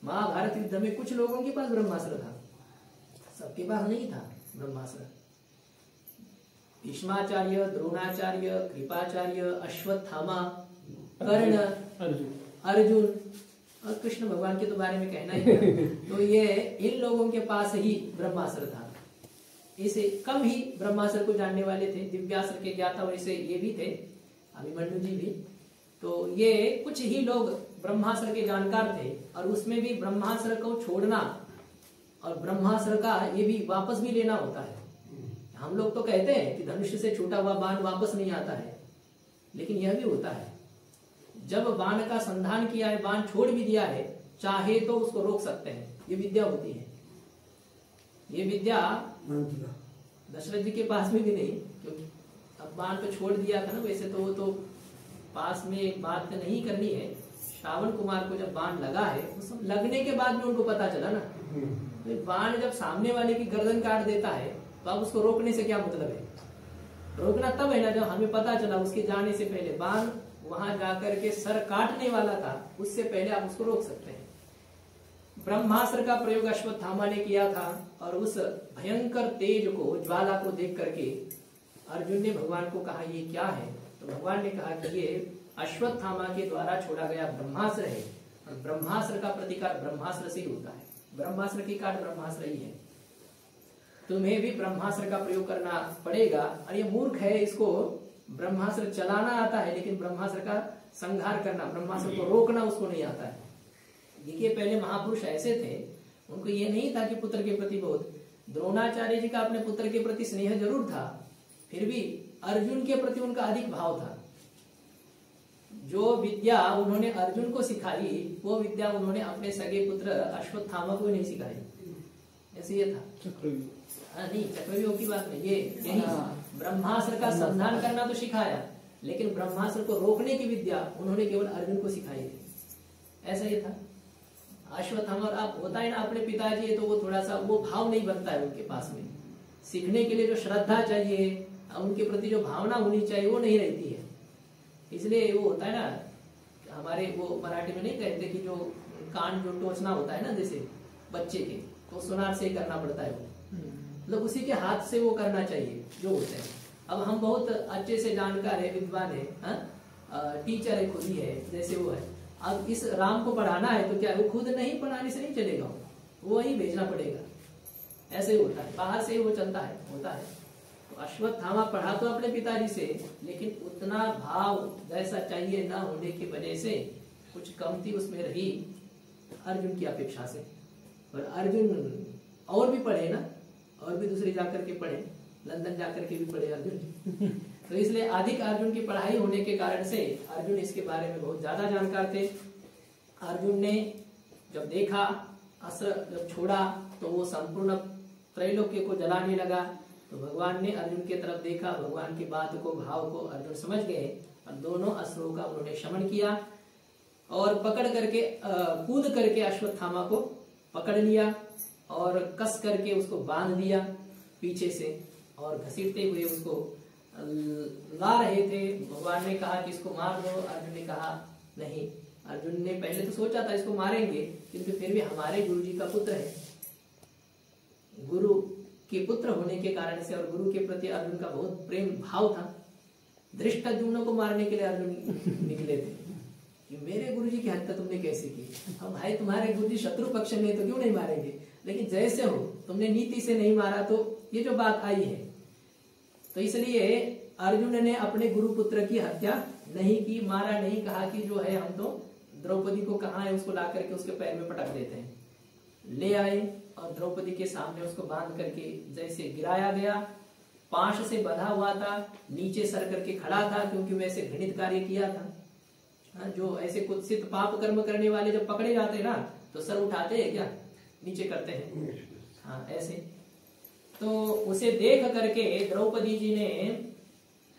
महाभारत युद्ध में कुछ लोगों के पास ब्रह्मास्त्र था, सबके पास नहीं था ब्रह्मास्त्र। भीष्माचार्य, द्रोणाचार्य, कृपाचार्य, अश्वत्थामा, कर्ण, अर्जुन और कृष्ण भगवान के तो बारे में कहना ही है। तो ये इन लोगों के पास ही ब्रह्मास्त्र था। इसे कम ही ब्रह्मास्त्र को जानने वाले थे, दिव्यास्त्र के ज्ञाता वैसे ये भी थे, अभिमन्यु जी भी। तो ये कुछ ही लोग ब्रह्मास्त्र के जानकार थे, और उसमें भी ब्रह्मास्त्र को छोड़ना और ब्रह्मास्त्र का ये भी वापस भी लेना होता है। हम लोग तो कहते हैं कि धनुष से छूटा हुआ बाण वापस नहीं आता है, लेकिन यह भी होता है जब बाण का संधान किया है, बाण छोड़ भी दिया है, चाहे तो उसको रोक सकते हैं। ये विद्या होती है। ये विद्या दशरथ जी के पास में भी नहीं, क्योंकि अब बाण तो छोड़ दिया था ना, वैसे तो वो तो पास में एक बात तो नहीं करनी है, श्रावण कुमार को जब बाण लगा है वो सब लगने के बाद में उनको पता चला ना, तो बाण जब सामने वाले की गर्दन काट देता है तो अब उसको रोकने से क्या मतलब है? रोकना तब है ना जब हमें पता चला उसके जाने से पहले, बाण वहां जाकर के सर काटने वाला था, उससे पहले आप उसको रोक सकते हैं। ब्रह्मास्त्र का प्रयोग अश्वत्थामा ने किया था और उस भयंकर तेज को, ज्वाला को देख करके अर्जुन ने भगवान को कहा ये क्या है? तो भगवान ने कहा कि ये अश्वत्थामा के द्वारा छोड़ा गया ब्रह्मास्त्र है, और ब्रह्मास्त्र का प्रतिकार ब्रह्मास्त्र से ही होता है, ब्रह्मास्त्र की काट ब्रह्मास्त्र ही है, तुम्हें भी ब्रह्मास्त्र का प्रयोग करना पड़ेगा। और ये मूर्ख है, इसको ब्रह्मास्त्र चलाना आता है लेकिन ब्रह्मास्त्र का संहार करना, ब्रह्मास्त्र को रोकना उसको नहीं आता है। देखिए पहले महापुरुष ऐसे थे, उनको ये नहीं था कि पुत्र के प्रति बहुत, द्रोणाचार्य जी का अपने पुत्र के प्रति स्नेह जरूर था, फिर भी अर्जुन के प्रति उनका अधिक भाव था। जो विद्या उन्होंने अर्जुन को सिखाई वो विद्या उन्होंने अपने सगे पुत्र अश्वत्थामा को नहीं सिखाई, ऐसे ये था। नहीं, चक्रव्यूह की बात नहीं, ये यही ब्रह्मास्त्र का संधान करना तो सिखाया, लेकिन ब्रह्मास्त्र को रोकने की विद्या उन्होंने केवल अर्जुन को सिखाई थी, ऐसा ही था। अश्वत्थामा आप होता है ना अपने पिताजी है तो वो थोड़ा सा वो भाव नहीं बनता है उनके पास में, सीखने के लिए जो श्रद्धा चाहिए, उनके प्रति जो भावना होनी चाहिए वो नहीं रहती है। इसलिए वो होता है ना, हमारे वो मराठी में नहीं कहते कि जो कान जो टोचना होता है ना जैसे बच्चे के, तो सुनार से ही करना पड़ता है, वो मतलब उसी के हाथ से वो करना चाहिए जो होता है। अब हम बहुत अच्छे से जानकार है, विद्वान है, टीचर है, खुद ही है, जैसे वो है, अब इस राम को पढ़ाना है तो क्या वो खुद नहीं पढ़ाने से नहीं चलेगा, वो वही भेजना पड़ेगा, ऐसे ही होता है, बाहर से ही वो चलता है, होता है। तो अश्वत्थामा पढ़ा तो अपने पिताजी से, लेकिन उतना भाव जैसा चाहिए ना होने की वजह से कुछ कमती उसमें रही अर्जुन की अपेक्षा से। और अर्जुन और भी पढ़े ना, और भी दूसरे जाकर के पढ़े, लंदन जाकर के भी पढ़े अर्जुन तो इसलिए अधिक अर्जुन की पढ़ाई होने के कारण से अर्जुन इसके बारे में बहुत ज्यादा जानकार थे। अर्जुन ने जब देखा, अस्त्र जब छोड़ा तो वो संपूर्ण त्रैलोक्य को जलाने लगा, तो भगवान ने अर्जुन की तरफ देखा, भगवान की बात को, भाव को अर्जुन समझ गए और दोनों अस्त्रों का उन्होंने शमन किया और पकड़ करके कूद करके अश्वत्थामा को पकड़ लिया और कस करके उसको बांध दिया पीछे से, और घसीटते हुए उसको ला रहे थे। भगवान ने कहा कि इसको मार दो, अर्जुन ने कहा नहीं। अर्जुन ने पहले तो सोचा था इसको मारेंगे, किंतु फिर भी हमारे गुरु जी का पुत्र है, गुरु के पुत्र होने के कारण से और गुरु के प्रति अर्जुन का बहुत प्रेम भाव था। धृष्टद्युम्न को मारने के लिए अर्जुन निकले थे कि मेरे गुरु जी की हत्या तुमने कैसे की, हम भाई तुम्हारे गुरु जी शत्रु पक्ष में तो क्यों नहीं मारेंगे, लेकिन जैसे हो तुमने नीति से नहीं मारा, तो ये जो बात आई है, तो इसलिए अर्जुन ने अपने गुरु पुत्र की हत्या नहीं की, मारा नहीं, कहा कि जो है हम तो द्रौपदी को कहाँ है उसको ला करके उसके पैर में पटक देते हैं। ले आए और द्रौपदी के सामने उसको बांध करके जैसे गिराया गया, पाश से बंधा हुआ था, नीचे सर करके खड़ा था क्योंकि वैसे घृणित कार्य किया था। जो ऐसे कुत्सित पाप कर्म करने वाले जब पकड़े जाते हैं ना तो सर उठाते हैं क्या, नीचे करते हैं, हाँ ऐसे। तो उसे देख करके द्रौपदी जी ने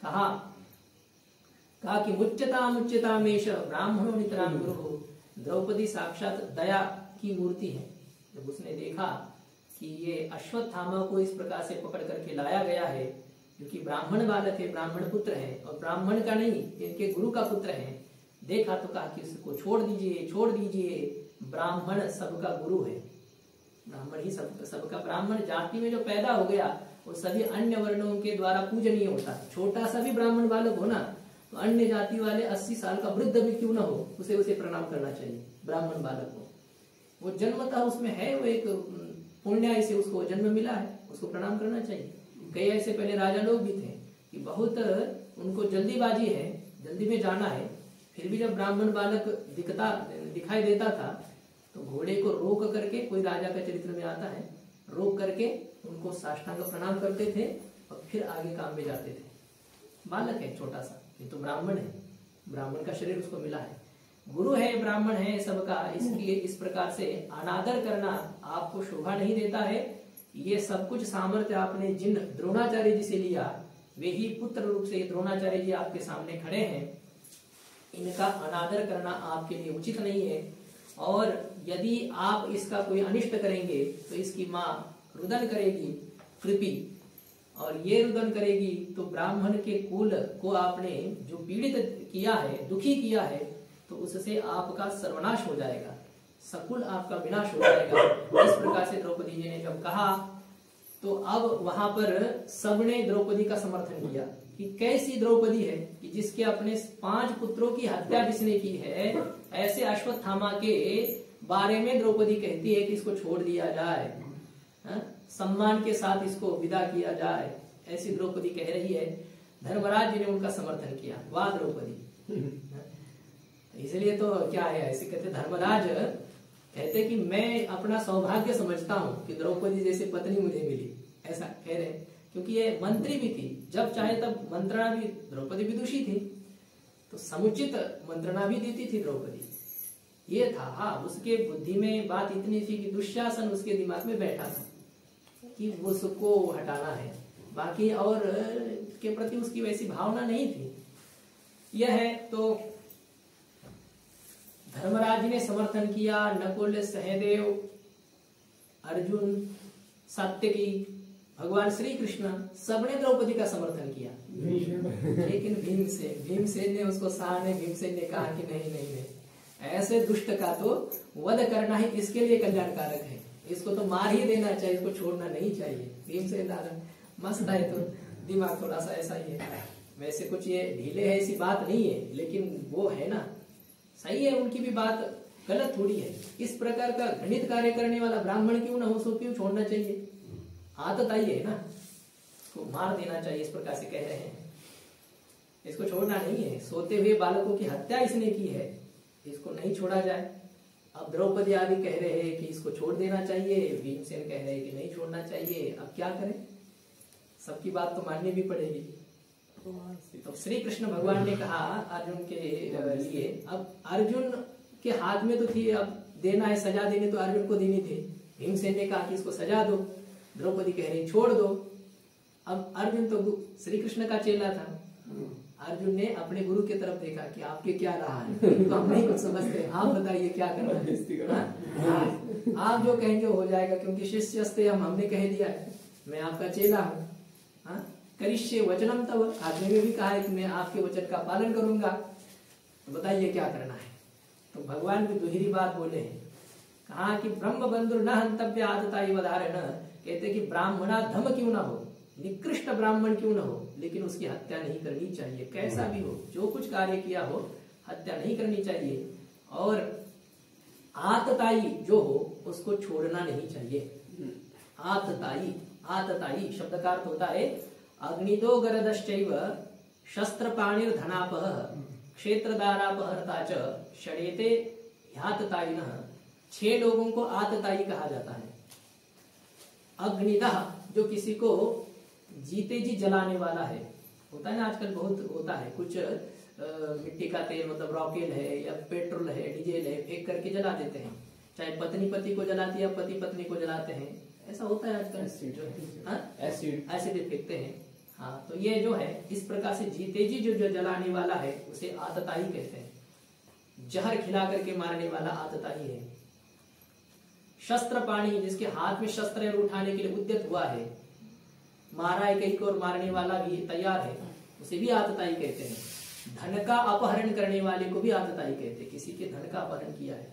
कहा कि मुच्यता मेष ब्राह्मणों नितराम गुरु। द्रौपदी साक्षात दया की मूर्ति है। जब उसने देखा कि ये अश्वत्थामा को इस प्रकार से पकड़ करके लाया गया है, क्योंकि ब्राह्मण बालक है, ब्राह्मण पुत्र है, और ब्राह्मण का नहीं इनके गुरु का पुत्र है, देखा तो कहा कि उसको छोड़ दीजिए, छोड़ दीजिए, ब्राह्मण सबका गुरु है, ब्राह्मण ही सबका, ब्राह्मण जाति में जो पैदा हो गया वो सभी अन्य वर्णों के द्वारा पूजनीय होता है। छोटा सा भी ब्राह्मण बालक हो ना तो अन्य जाति वाले 80 साल का वृद्ध भी क्यों ना हो, उसे प्रणाम करना चाहिए ब्राह्मण बालक को। वो जन्मतः उसमें है, वो एक पुण्य से उसको जन्म मिला है, उसको प्रणाम करना चाहिए। कई ऐसे पहले राजा लोग भी थे कि बहुत उनको जल्दीबाजी है, जल्दी में जाना है, फिर भी जब ब्राह्मण बालक दिखाई देता था तो घोड़े को रोक करके, कोई राजा का चरित्र में आता है, रोक करके उनको साष्टांग प्रणाम करते थे और फिर आगे काम में जाते थे। बालक है छोटा सा, ये तो ब्राह्मण है, ब्राह्मण का शरीर उसको मिला है, गुरु है, ब्राह्मण है सबका, इसलिए इस प्रकार से अनादर करना आपको शोभा नहीं देता है। ये सब कुछ सामर्थ्य आपने जिन द्रोणाचार्य जी से लिया, वे ही पुत्र रूप से द्रोणाचार्य जी आपके सामने खड़े हैं, इनका अनादर करना आपके लिए उचित नहीं है। और यदि आप इसका कोई अनिष्ट करेंगे तो इसकी माँ रुदन करेगी, कृपी, और ये रुदन करेगी तो ब्राह्मण के कुल को आपने जो पीड़ित किया है, दुखी किया है, तो उससे आपका सर्वनाश हो जाएगा, सकुल आपका विनाश हो जाएगा। इस प्रकार से द्रौपदी जी ने जब कहा तो अब वहां पर सबने द्रौपदी का समर्थन किया कि कैसी द्रौपदी है कि जिसके अपने 5 पुत्रों की हत्या जिसने की है, ऐसे अश्वत्थामा के बारे में द्रौपदी कहती है कि इसको छोड़ दिया जाए, सम्मान के साथ इसको विदा किया जाए, ऐसी द्रौपदी कह रही है। धर्मराज जी ने उनका समर्थन किया, वाह द्रौपदी। इसलिए तो क्या है, ऐसे कहते धर्मराज कहते कि मैं अपना सौभाग्य समझता हूँ कि द्रौपदी जैसी पत्नी मुझे मिली, ऐसा कह रहे हैं। क्योंकि ये मंत्री भी थी, जब चाहे तब मंत्रणा भी, द्रौपदी विदुषी थी तो समुचित मंत्रणा भी देती थी द्रौपदी। ये था, हाँ, उसके बुद्धि में बात इतनी थी कि दुशासन उसके दिमाग में बैठा था कि उसको हटाना है, बाकी और के प्रति उसकी वैसी भावना नहीं थी। यह है तो धर्मराज जी ने समर्थन किया, नकुल, सहदेव, अर्जुन, सात्यकी, भगवान श्री कृष्ण, सबने द्रौपदी का समर्थन किया। लेकिन भीमसेन ने उसको सहाने, भीमसेन ने कहा कि नहीं नहीं नहीं, ऐसे दुष्ट का तो वध करना ही इसके लिए कल्याणकारक है, इसको तो मार ही देना चाहिए, इसको छोड़ना नहीं चाहिए। भीमसेन दादा मस्त है, तो दिमाग थोड़ा सा ऐसा ही है, वैसे कुछ ये ढीले है ऐसी बात नहीं है, लेकिन वो है ना, सही है, उनकी भी बात गलत थोड़ी है। इस प्रकार का घृणित कार्य करने वाला ब्राह्मण क्यों ना हो, सो क्यों छोड़ना चाहिए, आदत आई है ना, इसको मार देना चाहिए, इस प्रकार से कह रहे हैं, इसको छोड़ना नहीं है। सोते हुए बालकों की हत्या इसने की है, इसको नहीं छोड़ा जाए। अब द्रौपदी आदि कह रहे हैं कि इसको छोड़ देना चाहिए, भीमसेन कह रहे हैं कि नहीं छोड़ना चाहिए, अब क्या करें, सबकी बात तो माननी भी पड़ेगी। तो श्री कृष्ण भगवान ने कहा अर्जुन के लिए, अब अर्जुन के हाथ में तो थी, अब देना है, सजा देनी तो अर्जुन को देनी थी। भीमसेन ने कहा कि इसको सजा दो, द्रौपदी कह रही छोड़ दो। अब अर्जुन तो श्री कृष्ण का चेला था, अर्जुन ने अपने गुरु की तरफ देखा कि आपके क्या रहा है, तो हम नहीं कुछ समझते, आप बताइए क्या करना है, आप जो कहेंगे हो जाएगा, क्योंकि शिष्यस्ते हमने कह दिया है, मैं आपका चेला हूँ, करिष्ये वचनम तव, आदमी में भी कहा है कि मैं आपके वचन का पालन करूंगा, तो बताइए क्या करना है। तो भगवान भी दुहरी बात बोले हैं, कहा कि ब्रह्म बंधु न हंतव्य आदता वधारण, कहते कि ब्राह्मणा धम क्यों ना हो, निकृष्ट ब्राह्मण क्यों ना हो, लेकिन उसकी हत्या नहीं करनी चाहिए, कैसा भी हो, जो कुछ कार्य किया हो, हत्या नहीं करनी चाहिए। और आतताई जो हो उसको छोड़ना नहीं चाहिए। आतताई, आतताई शब्द का अर्थ होता है अग्निदो गरदश्चैव शस्त्रपाणिर धनापह क्षेत्रदारापहर्ता च षडेते ह्याततायिनः। 6 लोगों को आतताई कहा जाता है। अग्निदः जो किसी को जीते जी जलाने वाला है, होता है ना आजकल बहुत होता है, कुछ मिट्टी का तेल मतलब रॉकेल है या पेट्रोल है, डीजल है, फेंक करके जला देते हैं, चाहे पत्नी पति को जलाती है, पति पत्नी को जलाते हैं, ऐसा होता है आजकल, एसिड फेंकते हैं। हाँ, तो ये जो है इस प्रकार से जीते जी जो जलाने वाला है उसे आतताई कहते हैं। जहर खिला करके मारने वाला आतताई है। शस्त्र पाणी जिसके हाथ में शस्त्र उठाने के लिए उद्यत हुआ है, मारा है कहीं को और मारने वाला भी तैयार है, उसे भी आतताई कहते हैं। धन का अपहरण करने वाले को भी आतताई कहते हैं, किसी के धन का अपहरण किया है।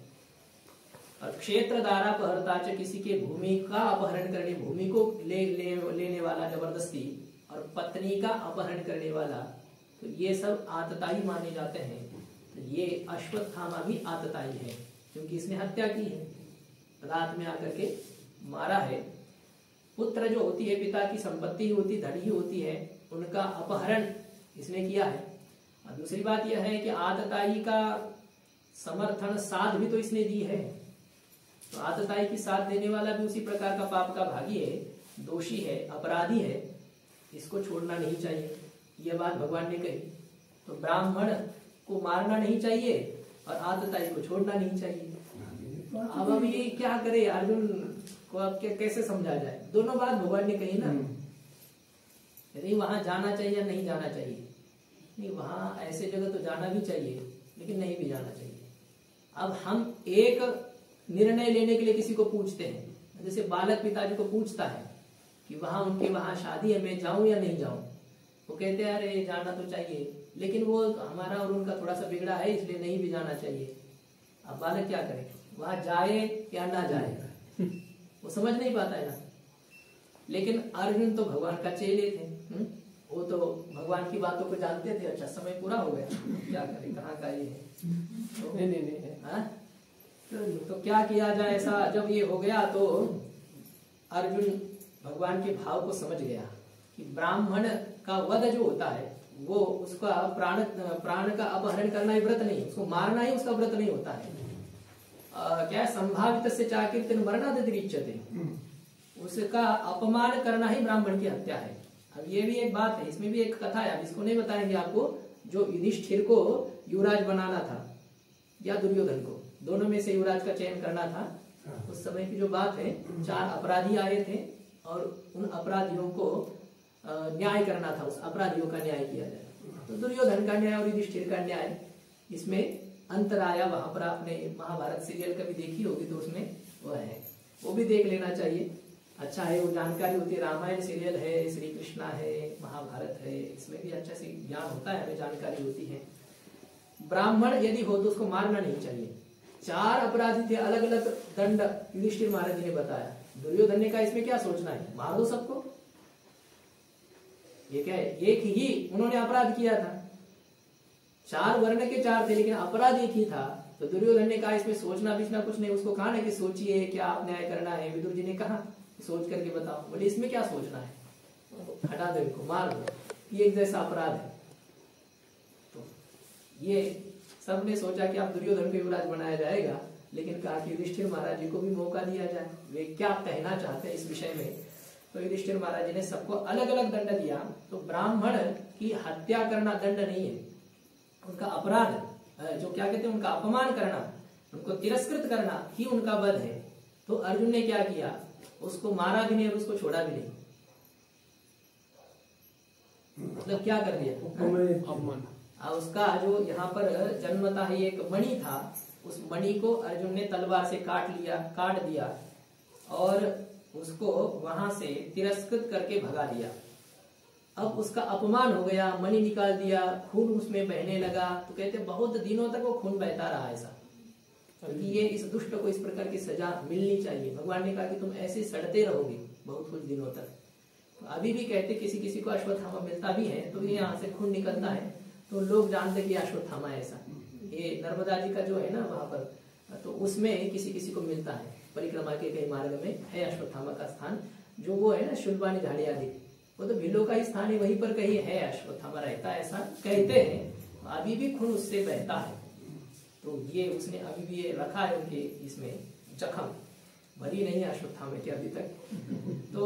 और क्षेत्र द्वारा अपहरता, किसी के भूमि का अपहरण करने, भूमि को लेने वाला जबरदस्ती, और पत्नी का अपहरण करने वाला, तो ये सब आतताई माने जाते हैं। तो ये अश्वत्थामा भी आतताई है, क्योंकि इसने हत्या की है, रात में आकर के मारा है। पुत्र जो होती है, पिता की संपत्ति होती, धन ही होती है, उनका अपहरण इसने किया है। और दूसरी बात यह है कि आतताई का समर्थन साथ भी तो इसने दी है, तो आतताई की साथ देने वाला भी उसी प्रकार का पाप का भागी है, दोषी है, अपराधी है, इसको छोड़ना नहीं चाहिए। यह बात भगवान ने कही। तो ब्राह्मण को मारना नहीं चाहिए और आतताई को छोड़ना नहीं चाहिए। अब अभी क्या करे अर्जुन को, अब कैसे समझा जाए, दोनों बात भगवान ने कही ना। यदि वहां जाना चाहिए या नहीं जाना चाहिए, नहीं वहां ऐसे जगह तो जाना भी चाहिए लेकिन नहीं भी जाना चाहिए। अब हम एक निर्णय लेने के लिए किसी को पूछते हैं, जैसे बालक पिताजी को पूछता है कि वहां उनके वहां शादी है, मैं जाऊं या नहीं जाऊं, वो कहते हैं अरे जाना तो चाहिए, लेकिन वो हमारा और उनका थोड़ा सा बिगड़ा है इसलिए नहीं भी जाना चाहिए। अब बालक क्या करे, वहां जाए या ना जाए, वो समझ नहीं पाता है ना। लेकिन अर्जुन तो भगवान का चेले थे, वो तो भगवान की बातों को जानते थे। अच्छा समय पूरा हो गया, क्या करें, कहाँ का ये है तो, नहीं। तो क्या किया जाए ऐसा, जब ये हो गया तो अर्जुन भगवान के भाव को समझ गया कि ब्राह्मण का वध जो होता है वो उसका प्राण का अपहरण करना ही व्रत नहीं, उसको मारना ही उसका व्रत नहीं होता है। क्या संभावित से चाकीर्तन मरणादिरिच्यते, उसका अपमान करना ही ब्राह्मण की हत्या है। अब ये भी एक बात है, इसमें भी एक कथा है, अब इसको नहीं बताएंगे आपको। जो युधिष्ठिर को युवराज बनाना था या दुर्योधन को, दोनों में से युवराज का चयन करना था, उस समय की जो बात है, 4 अपराधी आए थे और उन अपराधियों को न्याय करना था, उस अपराधियों का न्याय किया जाए। तो दुर्योधन का न्याय और युधिष्ठिर का न्याय, इसमें अंतर आया। वहां पर आपने महाभारत सीरियल कभी देखी होगी तो उसमें वो है, वो भी देख लेना चाहिए, अच्छा है, वो जानकारी होती है। रामायण सीरियल है, श्री कृष्णा है, महाभारत है, इसमें भी अच्छा से ज्ञान होता है, हमें जानकारी होती है। ब्राह्मण यदि हो तो उसको मारना नहीं चाहिए। 4 अपराधी थे, अलग अलग दंड युधिष्ठिर महाराज जी ने बताया। दुर्योधन ने कहा इसमें क्या सोचना है, मार दो सबको। ये क्या है, एक ही उन्होंने अपराध किया था, 4 वर्ण के 4 थे लेकिन अपराध एक ही था। तो दुर्योधन ने कहा इसमें सोचना बीचना कुछ नहीं, उसको कहा ना कि सोचिए क्या आप न्याय करना है। विदुर जी ने कहा सोच करके बताओ, बोले इसमें क्या सोचना है, हटा दो इनको, मार दो, ये एक जैसा अपराध है। तो ये सबने सोचा कि आप दुर्योधन को युवराज बनाया जाएगा, लेकिन कहा कि युधिष्ठिर महाराज जी को भी मौका दिया जाए, वे क्या कहना चाहते हैं इस विषय में। तो युधिष्ठिर महाराज जी ने सबको अलग अलग दंड दिया। तो ब्राह्मण की हत्या करना दंड नहीं है, उनका अपराध जो क्या कहते हैं, उनका अपमान करना, उनको तिरस्कृत करना ही उनका वध है। तो अर्जुन ने क्या किया, उसको मारा भी नहीं और उसको छोड़ा भी नहीं, मतलब क्या कर दिया, अपमान। उसका जो यहाँ पर जन्मता ही एक मणि था, उस मणि को अर्जुन ने तलवार से काट दिया और उसको वहां से तिरस्कृत करके भगा दिया। अब उसका अपमान हो गया, मणि निकाल दिया, खून उसमें बहने लगा। तो कहते बहुत दिनों तक वो खून बहता रहा ऐसा, क्योंकि ये इस दुष्ट को इस प्रकार की सजा मिलनी चाहिए। भगवान ने कहा कि तुम ऐसे सड़ते रहोगे बहुत कुछ दिनों तक। तो अभी भी कहते किसी किसी को अश्वत्थामा मिलता भी है तो ये यहाँ से खून निकलता है तो लोग जानते कि अश्वत्थामा है ऐसा। ये नर्मदा जी का जो है ना वहां पर, तो उसमें किसी किसी को मिलता है, परिक्रमा के कई मार्ग में है अश्वत्थामा का स्थान, जो वो है ना शुल्बानी झाड़ी आदि, वो तो भीलों का ही स्थान है, वहीं पर कहीं है अश्वत्थामा रहता है ऐसा कहते हैं। अभी भी खून उससे बहता है। तो ये उसने अभी भी ये रखा है उनके इसमें जख्म, भरी नहीं है अश्वत्थामा के अभी तक। तो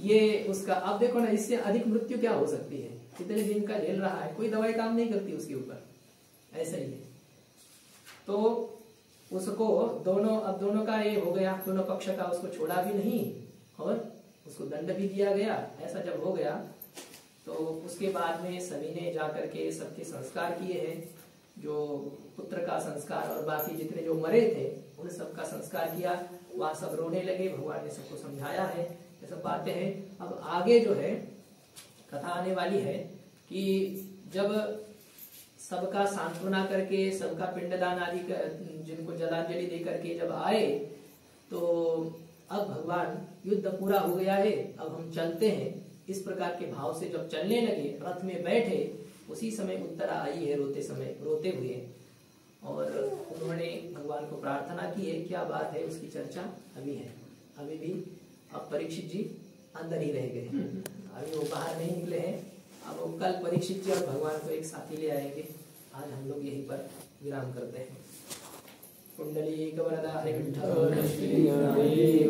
ये उसका, अब देखो ना, इससे अधिक मृत्यु क्या हो सकती है, कितने दिन का झेल रहा है, कोई दवाई काम नहीं करती उसके ऊपर, ऐसा ही है। तो उसको दोनों का ये हो गया, दोनों पक्ष का, उसको छोड़ा भी नहीं और उसको दंड भी दिया गया। ऐसा जब हो गया तो उसके बाद में सभी ने जाकर के सबके संस्कार किए हैं, जो पुत्र का संस्कार और बाकी जितने जो मरे थे उन सबका संस्कार किया। वहां सब रोने लगे, भगवान ने सबको समझाया है, ये सब बातें हैं। अब आगे जो है कथा आने वाली है कि जब सबका सांत्वना करके, सबका पिंडदान आदि जिनको जलांजलि दे करके जब आए, तो अब भगवान युद्ध पूरा हो गया है, अब हम चलते हैं, इस प्रकार के भाव से जब चलने लगे, रथ में बैठे, उसी समय उत्तरा आई है रोते हुए, और उन्होंने भगवान को प्रार्थना की है। क्या बात है उसकी चर्चा अभी है, अभी भी। अब परीक्षित जी अंदर ही रह गए, अभी वो बाहर नहीं निकले हैं। अब वो कल परीक्षित जी और भगवान को एक साथ ही ले आएंगे। आज हम लोग यहीं पर विराम करते हैं। कुंडली कवरदा हरि विठ्ठल श्री हरि